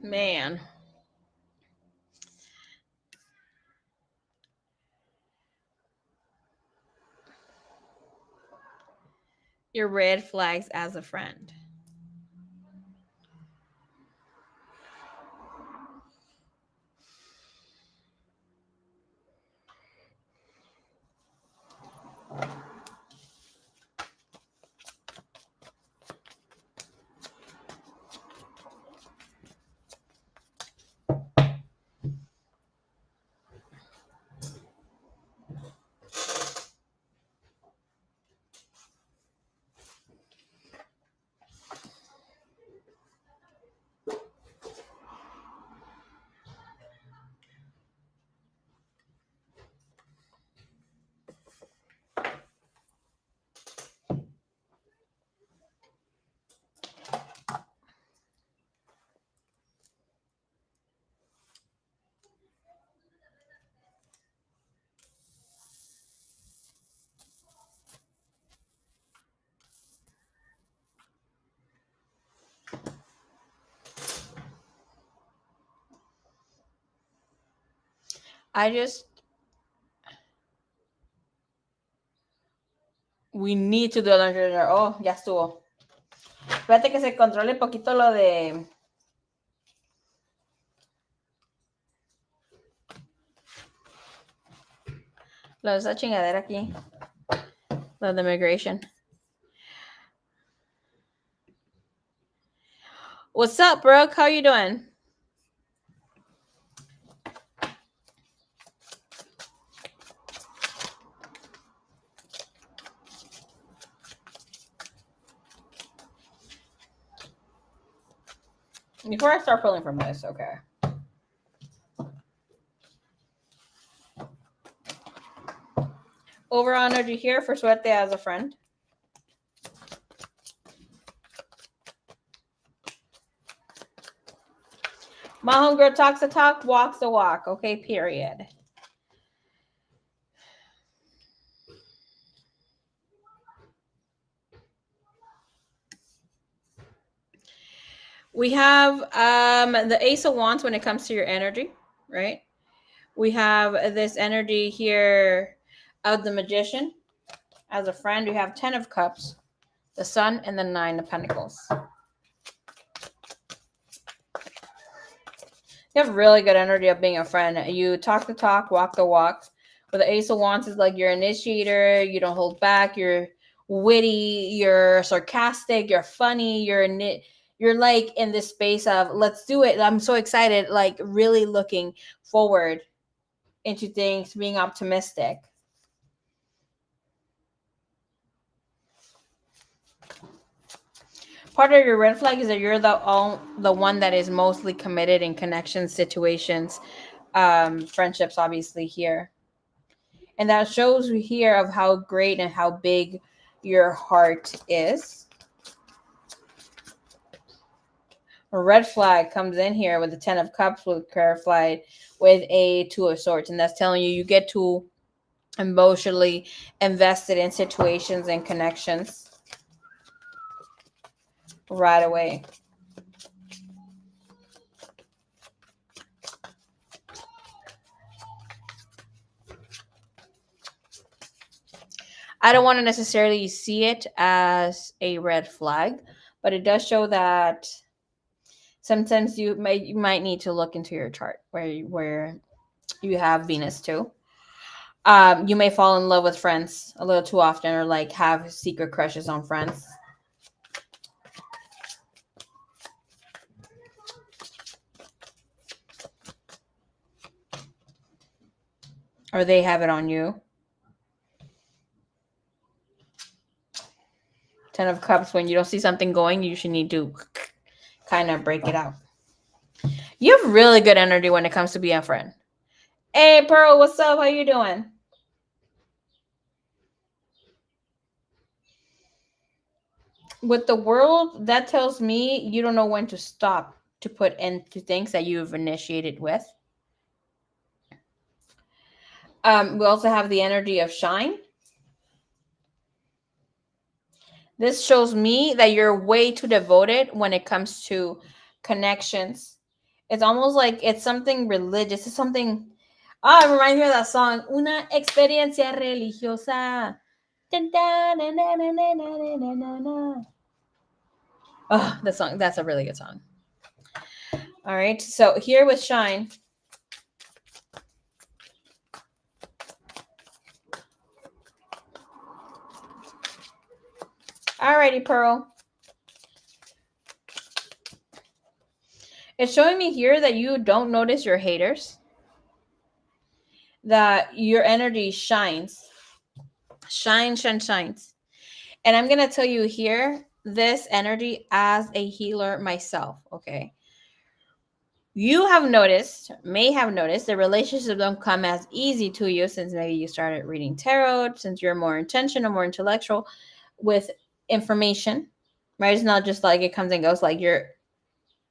Man. Your red flags as a friend. I just we need to do another. Oh, ya estuvo. Espérate que se controle un poquito lo de esa chingadera aquí. Lo de immigration. What's up, Brooke? How you doing? Before I start pulling from this, okay. Overall energy here for Suerte as a friend. My homegirl talks the talk, walks the walk. Okay, period. We have the Ace of Wands when it comes to your energy, right? We have this energy here of the Magician. As a friend, you have 10 of Cups, the Sun, and the 9 of Pentacles. You have really good energy of being a friend. You talk the talk, walk the walk. But the Ace of Wands is like you're an initiator. You don't hold back. You're witty. You're sarcastic. You're funny. You're like in this space of let's do it. I'm so excited. Like really looking forward into things, being optimistic. Part of your red flag is that you're the one that is mostly committed in connection situations, friendships, obviously here, and that shows here of how great and how big your heart is. A red flag comes in here with the 10 of Cups with clarified with a 2 of Swords, and that's telling you get too emotionally invested in situations and connections right away. I don't want to necessarily see it as a red flag, but it does show that sometimes you might need to look into your chart where you have Venus too. You may fall in love with friends a little too often, or like have secret crushes on friends. Or they have it on you. 10 of Cups, when you don't see something going, you should need to kind of break it out. You have really good energy when it comes to being a friend. Hey, Pearl, what's up? How you doing? With the World, that tells me you don't know when to stop to put into things that you've initiated with. We also have the energy of Shine. This shows me that you're way too devoted when it comes to connections. It's almost like it's something religious. It's something. Oh, it reminds me of that song, Una experiencia religiosa. Oh, the song. That's a really good song. All right. So here with Shine. Alrighty, Pearl. It's showing me here that you don't notice your haters. That your energy shines. Shines. And I'm going to tell you here, this energy as a healer myself, okay? You may have noticed the relationships don't come as easy to you since maybe you started reading tarot, since you're more intentional, more intellectual with information, right? It's not just like it comes and goes, like your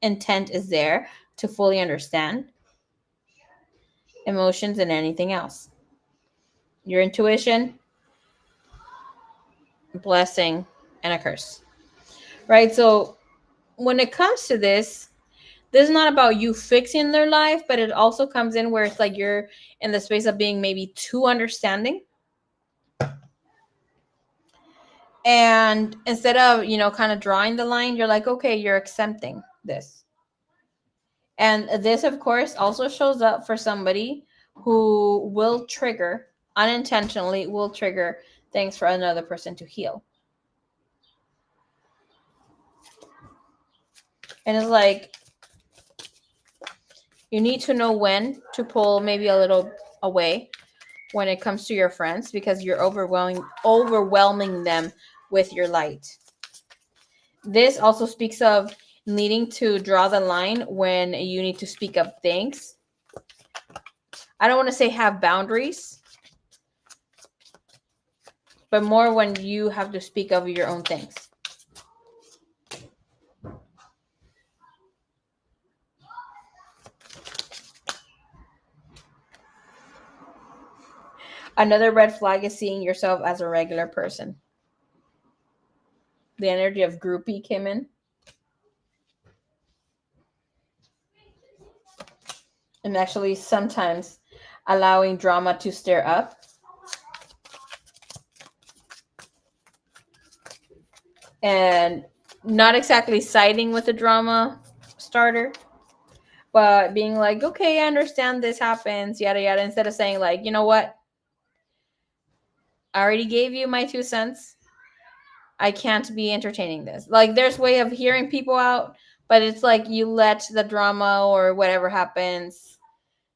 intent is there to fully understand emotions and anything else. Your intuition, blessing, and a curse, right? So when it comes to this is not about you fixing their life, but it also comes in where it's like you're in the space of being maybe too understanding. And instead of, kind of drawing the line, you're like, okay, you're accepting this. And this, of course, also shows up for somebody who will trigger, unintentionally, will trigger things for another person to heal. And it's like, you need to know when to pull maybe a little away when it comes to your friends, because you're overwhelming them with your light. This also speaks of needing to draw the line when you need to speak up things. I don't want to say have boundaries, but more when you have to speak of your own things. Another red flag is seeing yourself as a regular person. The energy of groupie came in. And actually sometimes allowing drama to stir up. And not exactly siding with the drama starter, but being like, okay, I understand this happens, yada yada, instead of saying like, you know what? I already gave you my 2 cents. I can't be entertaining this. Like there's way of hearing people out, but it's like you let the drama or whatever happens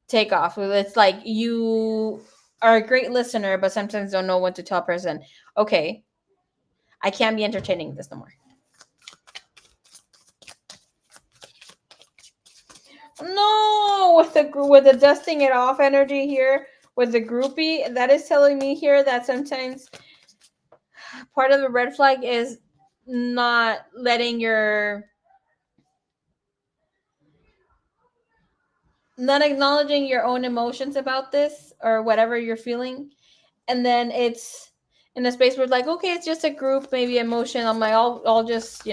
take off. It's like you are a great listener, but sometimes don't know what to tell a person. Okay, I can't be entertaining this no more. No, with the dusting it off energy here with the groupie, that is telling me here that sometimes part of the red flag is not letting your not acknowledging your own emotions about this or whatever you're feeling, and then it's in a space where it's like, okay, it's just a group, maybe emotion. I'm like, I'll just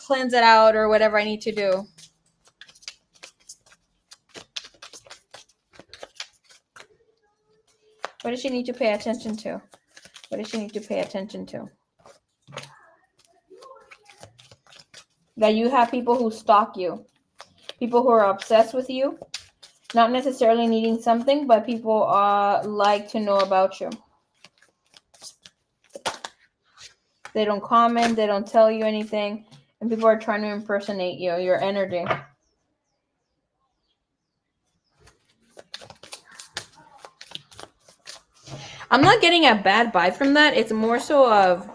cleanse it out or whatever I need to do. What does she need to pay attention to? What does she need to pay attention to? That you have people who stalk you, people who are obsessed with you, not necessarily needing something, but people like to know about you. They don't comment, they don't tell you anything, and people are trying to impersonate you, your energy. I'm not getting a bad vibe from that. It's more so of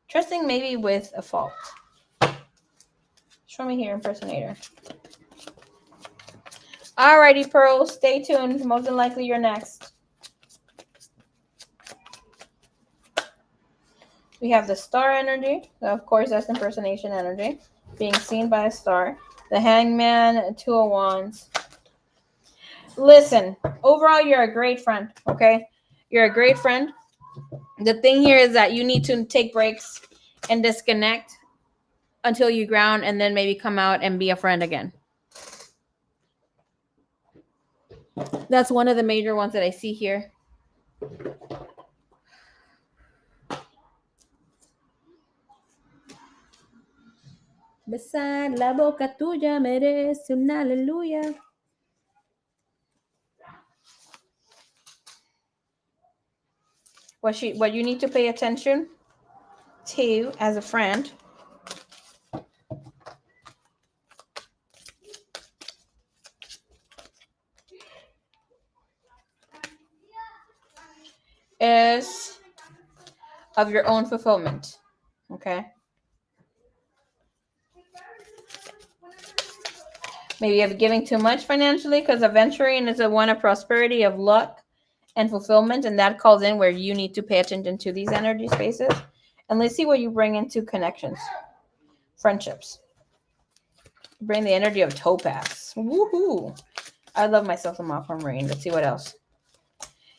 trusting maybe with a fault. Show me here, impersonator. Alrighty, Pearl, stay tuned. Most than likely you're next. We have the star energy. Of course, that's impersonation energy. Being seen by a star. The hangman, 2 of wands. Listen, overall, you're a great friend, okay? You're a great friend. The thing here is that you need to take breaks and disconnect until you ground and then maybe come out and be a friend again. That's one of the major ones that I see here. Besar la boca tuya merece un aleluya. What you need to pay attention to as a friend is of your own fulfillment. Okay? Maybe you have giving too much financially because Aventurine is a one of prosperity, of luck, and fulfillment, and that calls in where you need to pay attention to these energy spaces. And let's see what you bring into connections, friendships. Bring the energy of Topaz. Woohoo! I love myself some Aquamarine. Let's see what else.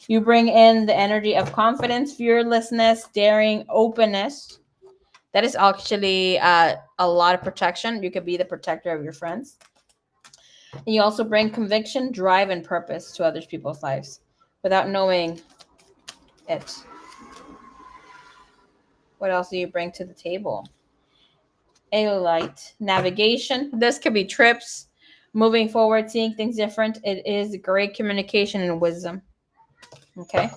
You bring in the energy of confidence, fearlessness, daring, openness. That is actually a lot of protection. You could be the protector of your friends. And you also bring conviction, drive, and purpose to other people's lives without knowing it. What else do you bring to the table? Aeolite, navigation. This could be trips, moving forward, seeing things different. It is great communication and wisdom. Okay.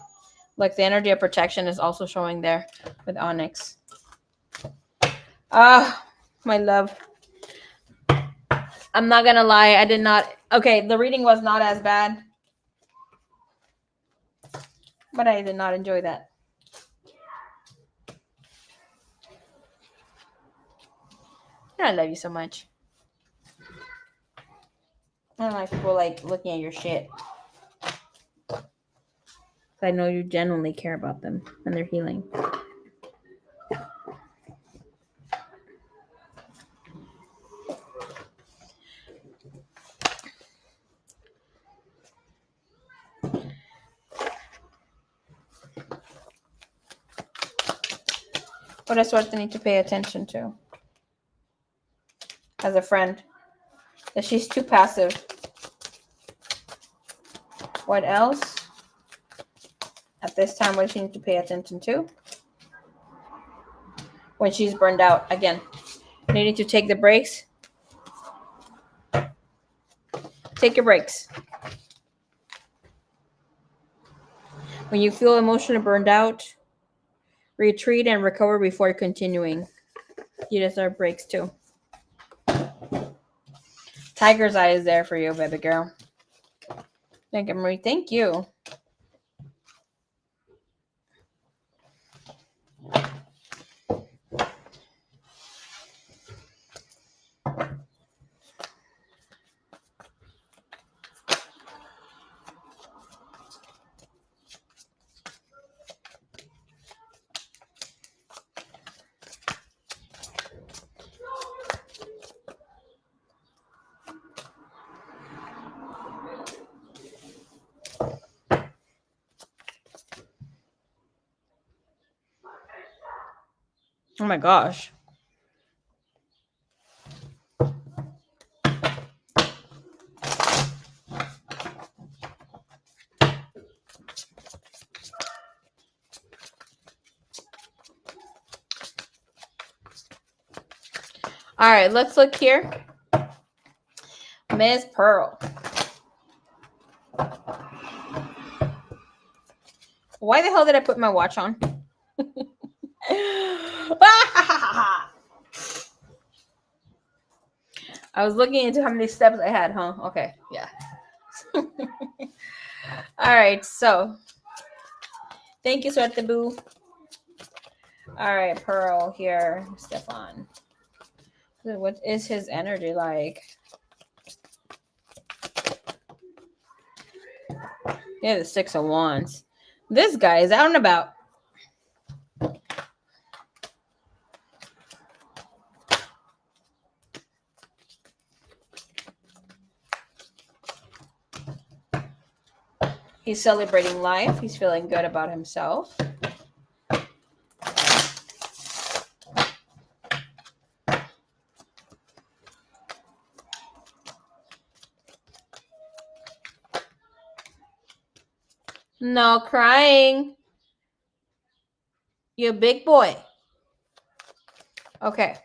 Like the energy of protection is also showing there with Onyx. Ah, my love. I'm not gonna lie, I did not. Okay, the reading was not as bad, but I did not enjoy that. I love you so much. I don't like people like looking at your shit. I know you genuinely care about them and their healing. What else do I need to pay attention to as a friend? That she's too passive. What else? At this time, what does she need to pay attention to? When she's burned out. Again, needing to take the breaks. Take your breaks. When you feel emotionally burned out, retreat and recover before continuing. You deserve breaks too. Tiger's eye is there for you, baby girl. Thank you, Marie. Thank you. Oh my gosh. All right, let's look here. Ms. Pearl. Why the hell did I put my watch on? I was looking into how many steps I had, huh? Okay, yeah. All right, so thank you, Sweta Boo. All right, Pearl here, Stefan. What is his energy like? Yeah, the 6 of Wands. This guy is out and about. He's celebrating life. He's feeling good about himself. No crying. You a big boy. Okay.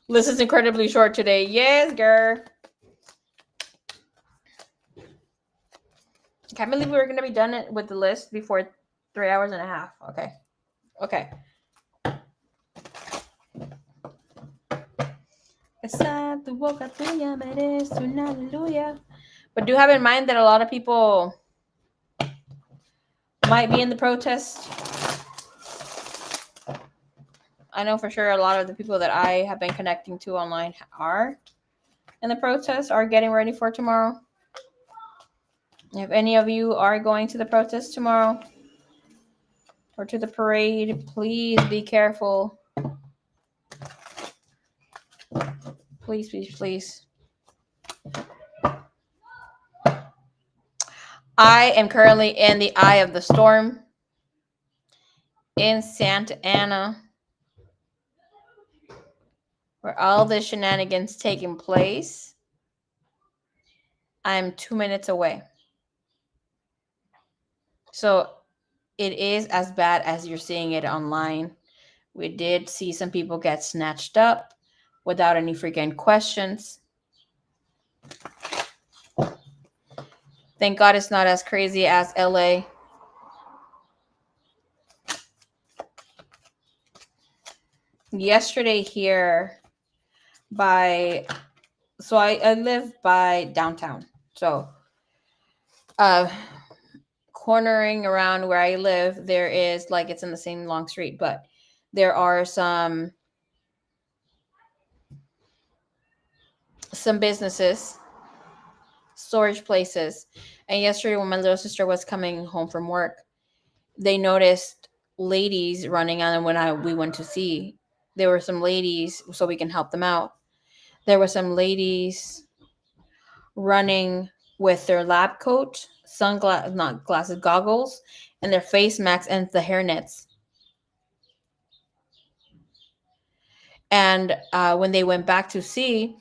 List is incredibly short today. Yes, girl. I can't believe we were going to be done with the list before 3 hours and a half. Okay. Okay. But do have in mind that a lot of people might be in the protest. I know for sure a lot of the people that I have been connecting to online are in the protest, are getting ready for tomorrow. If any of you are going to the protest tomorrow or to the parade, please be careful. Please, please, please. I am currently in the eye of the storm in Santa Ana, where all the shenanigans taking place. I'm 2 minutes away. So it is as bad as you're seeing it online. We did see some people get snatched up without any freaking questions. Thank God it's not as crazy as LA. Yesterday here I live by downtown. So cornering around where I live, there is like it's in the same long street, but there are some businesses storage places. And yesterday, when my little sister was coming home from work, they noticed ladies running on. And we went to see, there were some ladies, so we can help them out. There were some ladies running with their lab coat, sunglasses, not glasses, goggles, and their face masks and the hairnets. And when they went back to see,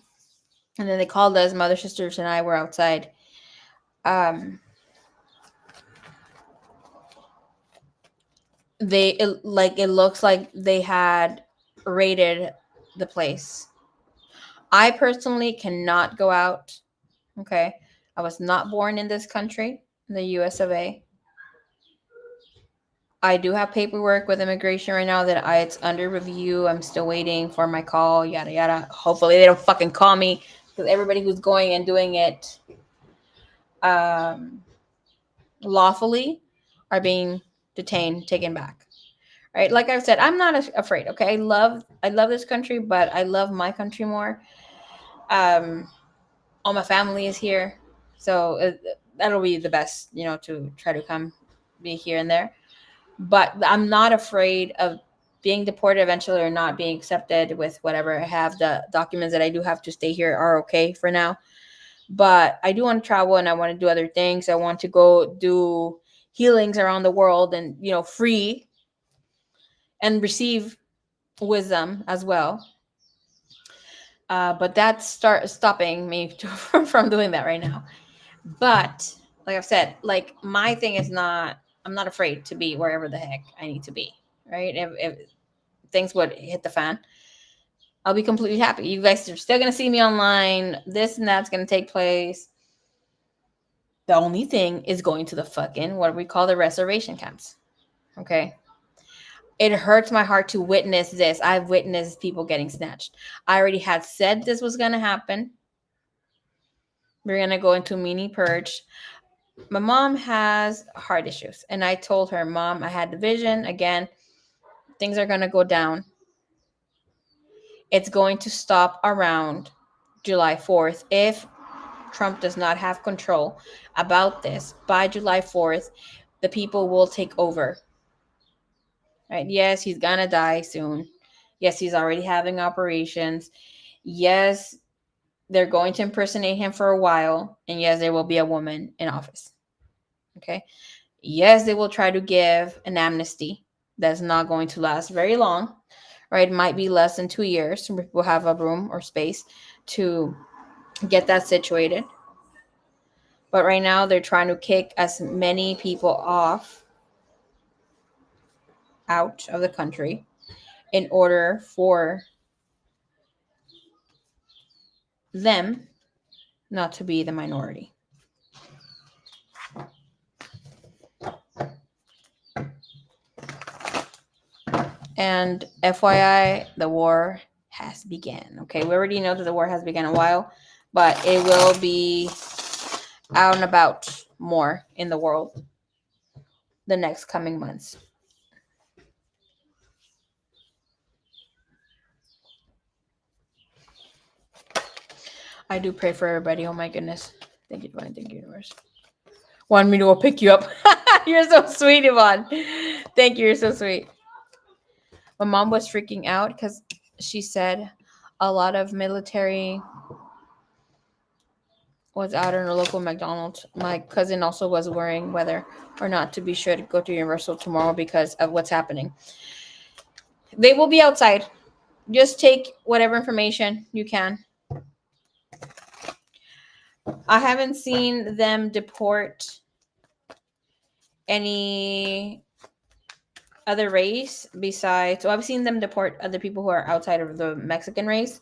and then they called us, my other sisters and I were outside. It looks like they had raided the place. I personally cannot go out. Okay, I was not born in this country, in the U.S. of A. I do have paperwork with immigration right now that it's under review. I'm still waiting for my call. Yada yada. Hopefully they don't fucking call me, because everybody who's going and doing it lawfully are being detained, taken back. Right? Like I've said, I'm not afraid. Okay, I love this country, but I love my country more. All my family is here, so that'll be the best, to try to come be here and there. But I'm not afraid of being deported eventually or not being accepted with whatever I have. The documents that I do have to stay here are okay for now. But I do want to travel and I want to do other things. I want to go do healings around the world and, free and receive wisdom as well. But that's stopping me from doing that right now. But like I've said, like my thing is I'm not afraid to be wherever the heck I need to be. Right? If things would hit the fan, I'll be completely happy. You guys are still gonna see me online. This and that's gonna take place. The only thing is going to the fucking what we call the reservation camps. Okay. It hurts my heart to witness this. I've witnessed people getting snatched. I already had said this was gonna happen. We're gonna go into a mini purge. My mom has heart issues, and I told her, Mom, I had the vision. Again, things are gonna go down. It's going to stop around July 4th. If Trump does not have control about this by July 4th, the people will take over. Right? Yes, he's gonna die soon. Yes, he's already having operations. Yes, they're going to impersonate him for a while. And yes, there will be a woman in office. Okay. Yes, they will try to give an amnesty that's not going to last very long. Right? It might be less than 2 years. We'll have a room or space to get that situated. But right now, they're trying to kick as many people out of the country in order for them not to be the minority. And FYI, the war has begun. Okay, we already know that the war has begun a while, but it will be out and about more in the world the next coming months. I do pray for everybody. Oh my goodness. Thank you, Divine. Thank you, Universe. Want me to go pick you up? You're so sweet, Yvonne. Thank you. You're so sweet. My mom was freaking out because she said a lot of military was out in a local McDonald's. My cousin also was worrying whether or not to be sure to go to Universal tomorrow because of what's happening. They will be outside. Just take whatever information you can. I haven't seen them deport any other race besides, so I've seen them deport other people who are outside of the Mexican race.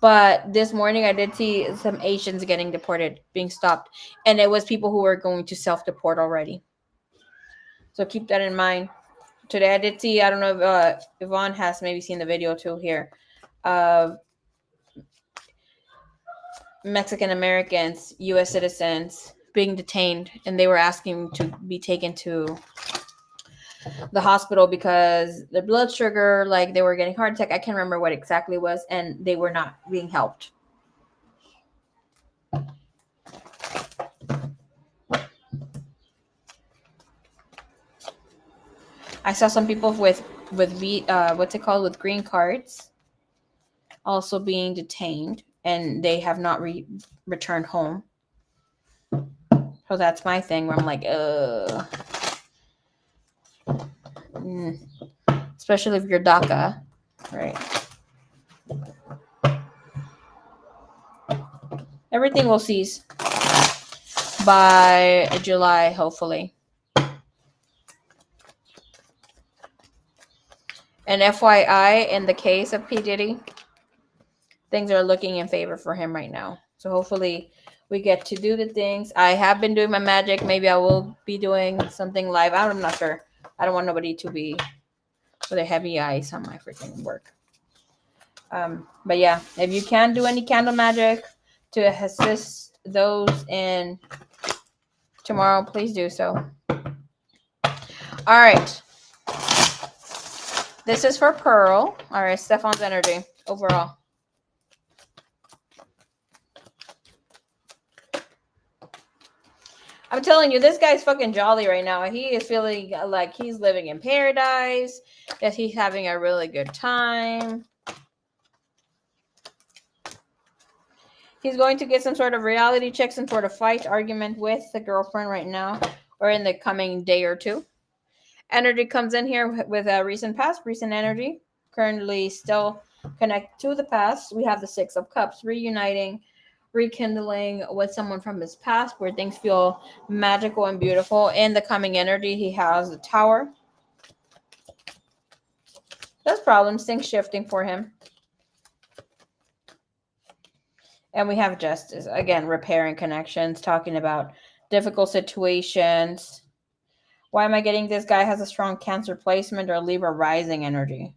But this morning I did see some Asians getting deported, being stopped. And it was people who were going to self-deport already. So keep that in mind. Today I did see, I don't know if Yvonne has maybe seen the video too here, of Mexican Americans, U.S. citizens being detained. And they were asking to be taken to the hospital because their blood sugar, like they were getting heart attack. I can't remember what exactly it was. And they were not being helped. I saw some people what's it called, with green cards also being detained, and they have not returned home. So that's my thing where I'm like, especially if you're DACA, right? Everything will cease by July, hopefully. And FYI, in the case of P. Diddy, things are looking in favor for him right now. So hopefully we get to do the things. I have been doing my magic. Maybe I will be doing something live. I'm not sure. I don't want nobody to be with a heavy eyes on my freaking work. But yeah, if you can do any candle magic to assist those in tomorrow, please do so. All right. This is for Pearl. All right, Stefan's energy overall. I'm telling you, this guy's fucking jolly right now. He is feeling like he's living in paradise, that he's having a really good time. He's going to get some sort of reality check, some sort of fight argument with the girlfriend right now, or in the coming day or two. Energy comes in here with a recent past, recent energy. Currently still connected to the past. We have the Six of Cups, reuniting, rekindling with someone from his past where things feel magical and beautiful. In the coming energy, he has the Tower. There's problems, things shifting for him. And we have Justice. Again, repairing connections, talking about difficult situations. Why am I getting this guy has a strong Cancer placement or Libra rising energy?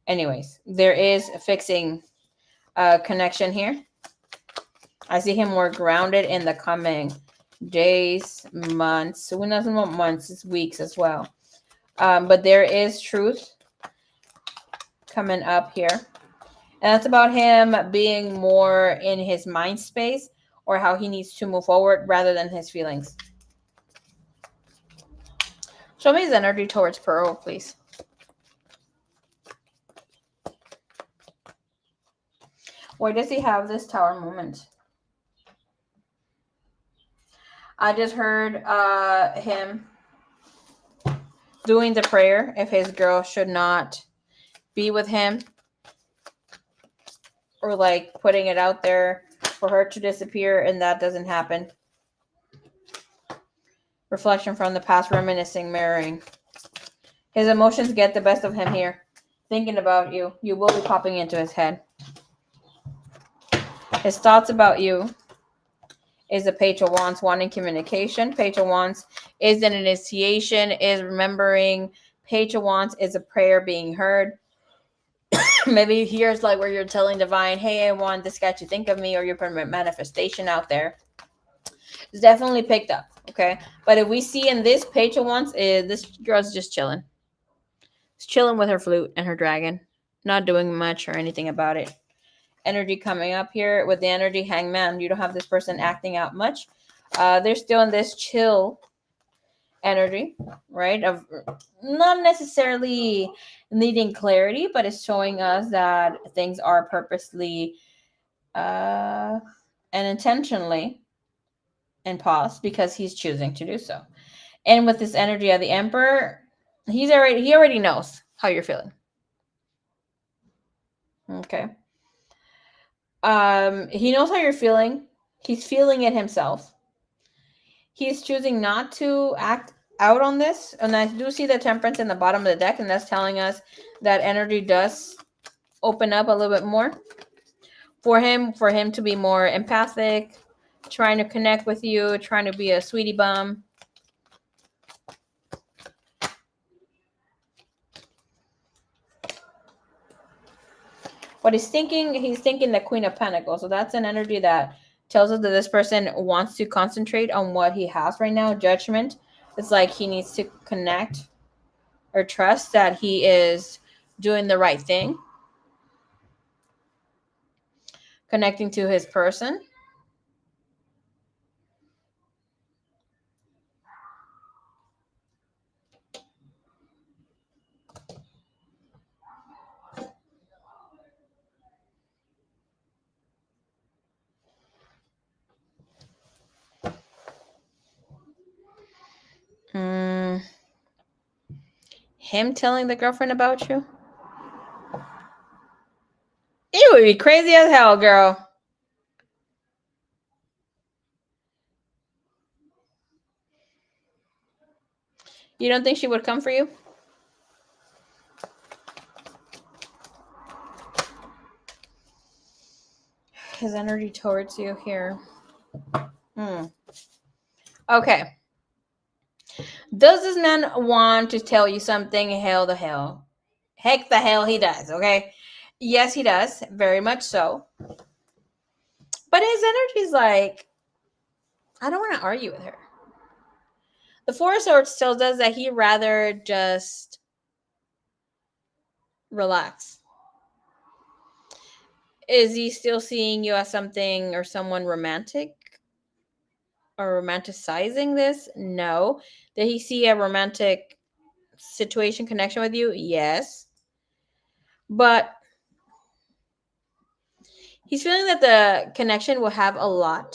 Anyways, there is a fixing connection here. I see him more grounded in the coming days, months. Who knows what months? It's weeks as well. But there is truth coming up here. And that's about him being more in his mind space or how he needs to move forward rather than his feelings. Show me his energy towards Pearl, please. Why does he have this Tower moment? I just heard him doing the prayer if his girl should not be with him, or like putting it out there for her to disappear, and that doesn't happen. Reflection from the past, reminiscing, mirroring. His emotions get the best of him here. Thinking about you. You will be popping into his head. His thoughts about you is the Page of Wands, wanting communication. Page of Wands is an initiation, is remembering. Page of Wands is a prayer being heard. Maybe here's like where you're telling divine, hey, I want this guy to think of me, or you're putting a manifestation out there. It's definitely picked up, okay? But if we see in this Page of Wands, this girl's just chilling. She's chilling with her flute and her dragon, not doing much or anything about it. Energy coming up here with the energy Hangman. You don't have this person acting out much. They're still in this chill energy, right? Of not necessarily needing clarity, but it's showing us that things are purposely and intentionally in pause because he's choosing to do so. And with this energy of the Emperor, he already knows how you're feeling. Okay. He knows how you're feeling. He's feeling it himself. He's choosing not to act out on this. And I do see the Temperance in the bottom of the deck, and that's telling us that energy does open up a little bit more for him to be more empathic, trying to connect with you, trying to be a sweetie bum. What he's thinking the Queen of Pentacles. So that's an energy that tells us that this person wants to concentrate on what he has right now. Judgment. It's like he needs to connect or trust that he is doing the right thing. Connecting to his person. Him telling the girlfriend about you? It would be crazy as hell, girl. You don't think she would come for you? His energy towards you here. Okay. Does this man want to tell you something? Hell the hell. Heck the hell he does, okay? Yes, he does. Very much so. But his energy is like, I don't want to argue with her. The Four of Swords tells us that he'd rather just relax. Is he still seeing you as something or someone romantic? Or romanticizing this? No. Did he see a romantic situation connection with you? Yes. But he's feeling that the connection will have a lot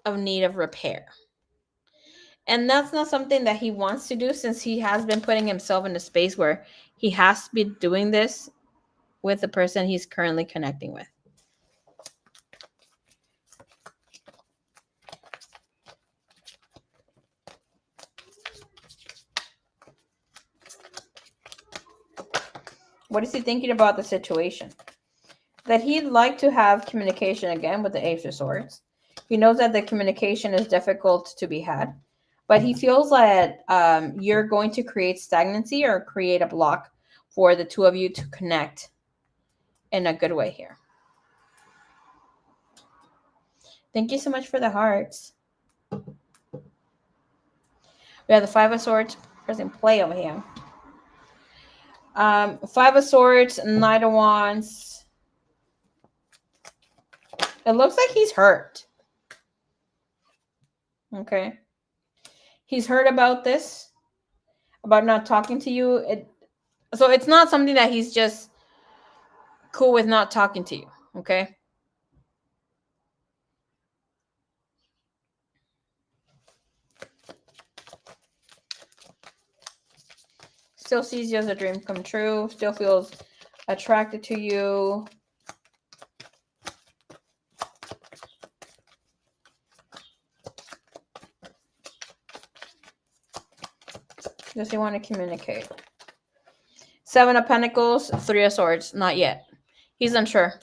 of need of repair. And that's not something that he wants to do, since he has been putting himself in a space where he has to be doing this with the person he's currently connecting with. What is he thinking about the situation? That he'd like to have communication again with the Ace of Swords. He knows that the communication is difficult to be had, but he feels that you're going to create stagnancy or create a block for the two of you to connect in a good way here. Thank you so much for the hearts. We have the Five of Swords pressing play over here. Five of Swords, Knight of Wands. It looks like he's hurt. Okay. He's heard about this, about not talking to you. So it's not something that he's just cool with not talking to you. Okay. Still sees you as a dream come true. Still feels attracted to you. Does he want to communicate? Seven of Pentacles, Three of Swords. Not yet. He's unsure.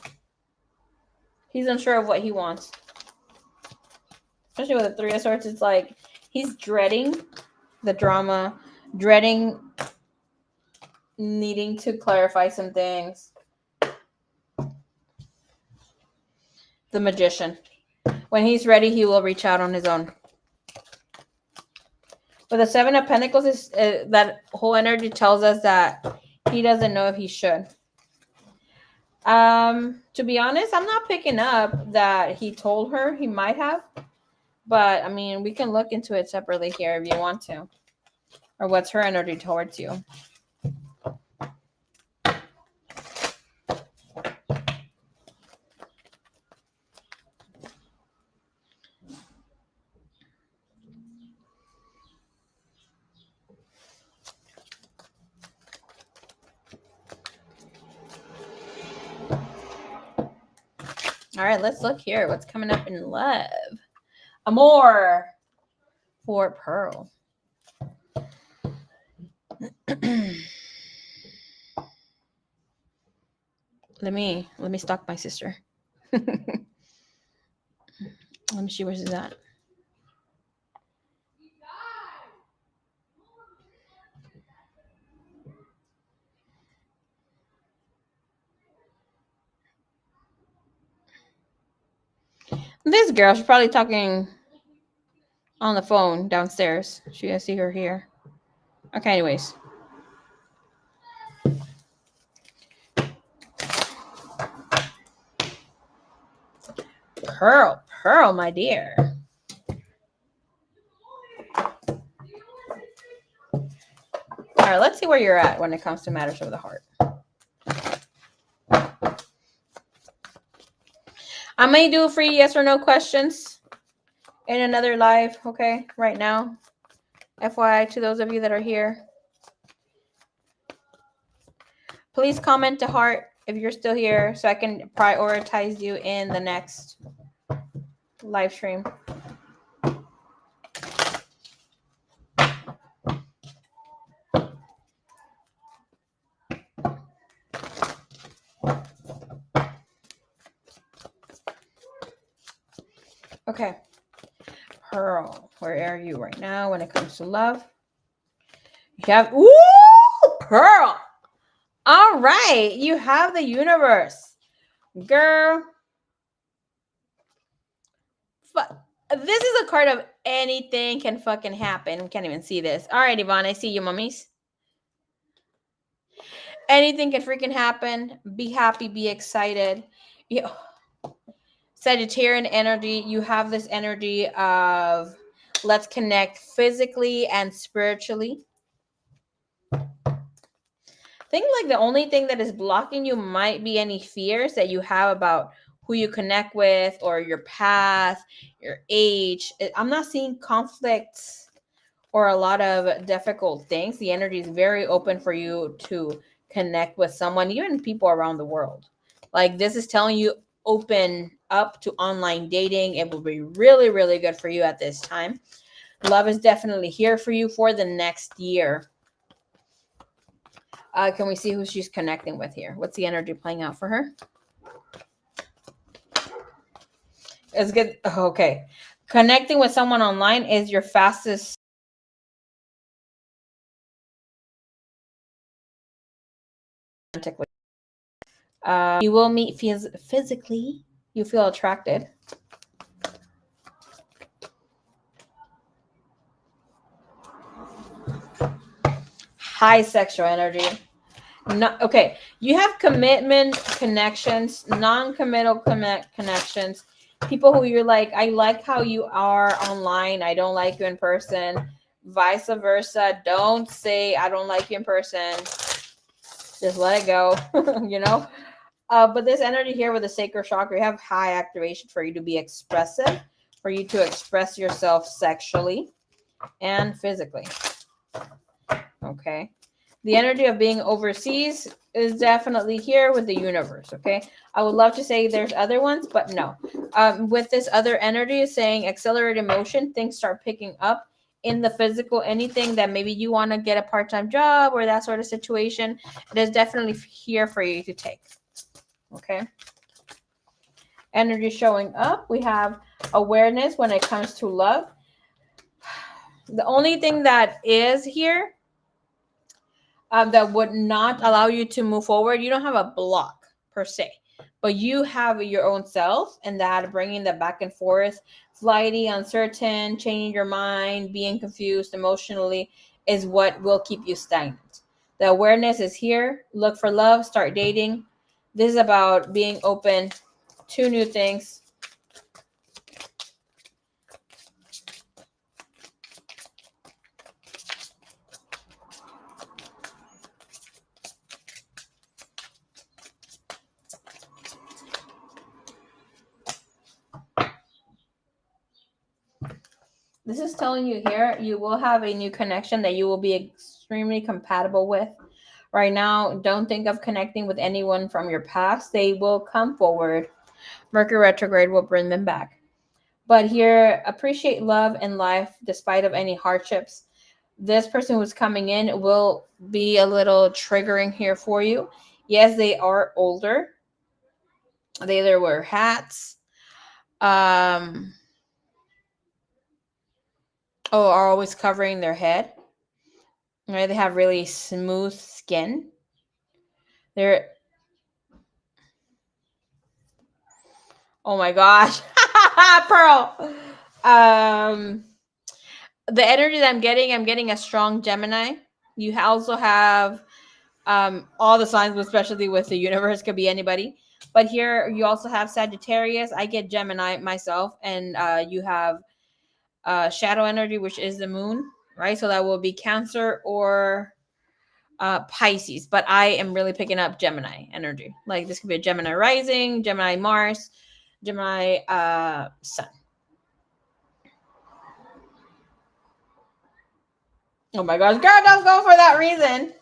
He's unsure of what he wants. Especially with the Three of Swords, it's like he's dreading the drama, dreading needing to clarify some things. The Magician. When he's ready, he will reach out on his own. But the Seven of Pentacles is that whole energy tells us that he doesn't know if he should. To be honest, I'm not picking up that he told her. He might have. But, I mean, we can look into it separately here if you want to. Or what's her energy towards you. All right, let's look here. What's coming up in love? Amor for Pearl. Let me stalk my sister. Let me see where she's at. This girl, she's probably talking on the phone downstairs. I see her here. Okay, anyways. Pearl, my dear. All right, let's see where you're at when it comes to matters of the heart. I may do free yes or no questions in another live, okay, right now. FYI to those of you that are here. Please comment to heart if you're still here so I can prioritize you in the next live stream. Okay. Pearl, where are you right now when it comes to love? You have, ooh, Pearl. All right. You have the universe. Girl. This is a card of anything can fucking happen. Can't even see this. All right, Yvonne, I see you, mummies. Anything can freaking happen. Be happy, be excited. Yeah. Sagittarian energy, you have this energy of let's connect physically and spiritually. I think like the only thing that is blocking you might be any fears that you have about who you connect with or your path, your age. I'm not seeing conflicts or a lot of difficult things. The energy is very open for you to connect with someone, even people around the world. Like this is telling you open up to online dating. It will be really, really good for you at this time. Love is definitely here for you for the next year. Can we see who she's connecting with here? What's the energy playing out for her? It's good. Okay. Connecting with someone online is your fastest. You will meet physically. You feel attracted. High sexual energy. Not okay. You have commitment connections, non-committal connections. People who you're like, I like how you are online. I don't like you in person. Vice versa. Don't say I don't like you in person. Just let it go. You know. But this energy here with the sacral chakra, you have high activation for you to be expressive, for you to express yourself sexually and physically. Okay. The energy of being overseas is definitely here with the universe. Okay. I would love to say there's other ones, but no. With this other energy saying accelerated motion, things start picking up in the physical. Anything that maybe you want to get a part-time job or that sort of situation, it is definitely here for you to take. Okay. Energy showing up. We have awareness when it comes to love. The only thing that is here that would not allow you to move forward, you don't have a block per se, but you have your own self, and that bringing the back and forth, flighty, uncertain, changing your mind, being confused emotionally is what will keep you stagnant. The awareness is here. Look for love, start dating. This is about being open to new things. This is telling you here, you will have a new connection that you will be extremely compatible with. Right now, don't think of connecting with anyone from your past. They will come forward. Mercury retrograde will bring them back. But here, appreciate love and life despite of any hardships. This person who's coming in will be a little triggering here for you. Yes, they are older. They either wear hats, are always covering their head. Right? They have really smooth skin. They're, oh my gosh, Pearl. The energy that I'm getting a strong Gemini. You also have all the signs, especially with the universe, could be anybody. But here you also have Sagittarius. I get Gemini myself, and you have shadow energy, which is the moon, right? So that will be Cancer or Pisces. But I am really picking up Gemini energy. Like this could be a Gemini rising, Gemini Mars, Gemini Sun. Oh my gosh, girl, don't go for that reason.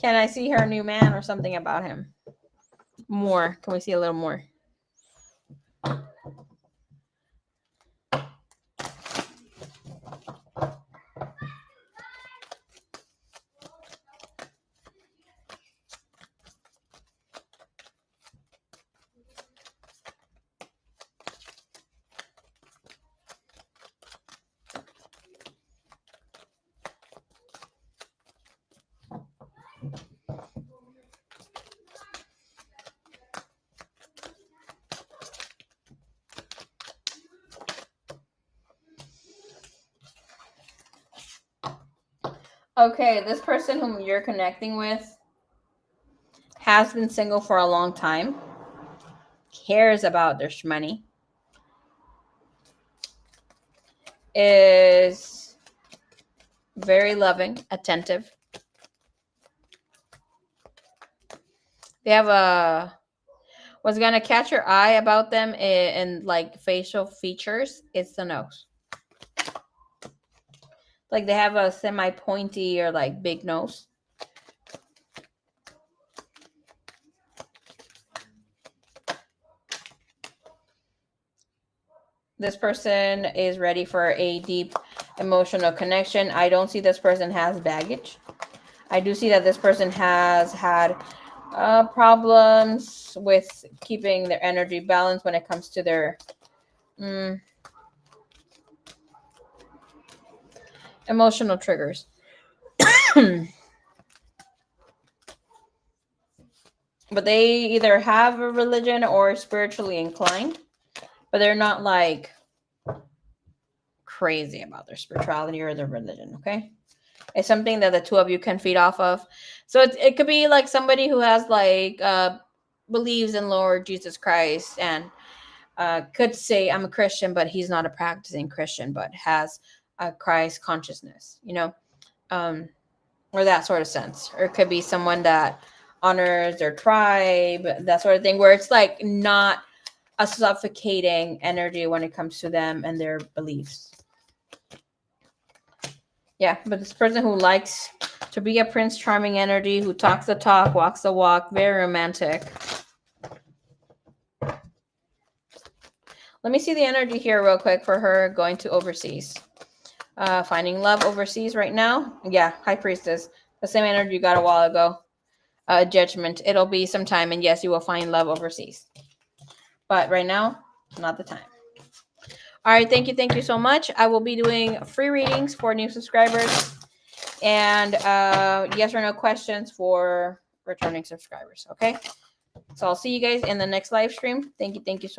Can I see her new man or something about him? More. Can we see a little more? Okay, this person whom you're connecting with has been single for a long time, cares about their money, is very loving, attentive. They have what's gonna catch your eye about them in like facial features, it's the nose. Like they have a semi-pointy or like big nose. This person is ready for a deep emotional connection. I don't see this person has baggage. I do see that this person has had problems with keeping their energy balanced when it comes to their emotional triggers. But they either have a religion or spiritually inclined, but they're not like crazy about their spirituality or their religion. Okay, it's something that the two of you can feed off of. So it could be like somebody who has like believes in Lord Jesus Christ and could say I'm a Christian, but he's not a practicing Christian, but has a Christ consciousness, or that sort of sense. Or it could be someone that honors their tribe, that sort of thing, where it's like not a suffocating energy when it comes to them and their beliefs. Yeah, but this person who likes to be a Prince Charming energy, who talks the talk, walks the walk, very romantic. Let me see the energy here real quick for her going to overseas. Finding love overseas right now. Yeah, High Priestess. The same energy you got a while ago. Judgment. It'll be some time, and yes, you will find love overseas. But right now, not the time. All right, thank you so much. I will be doing free readings for new subscribers and yes or no questions for returning subscribers. Okay, so I'll see you guys in the next live stream. Thank you so much.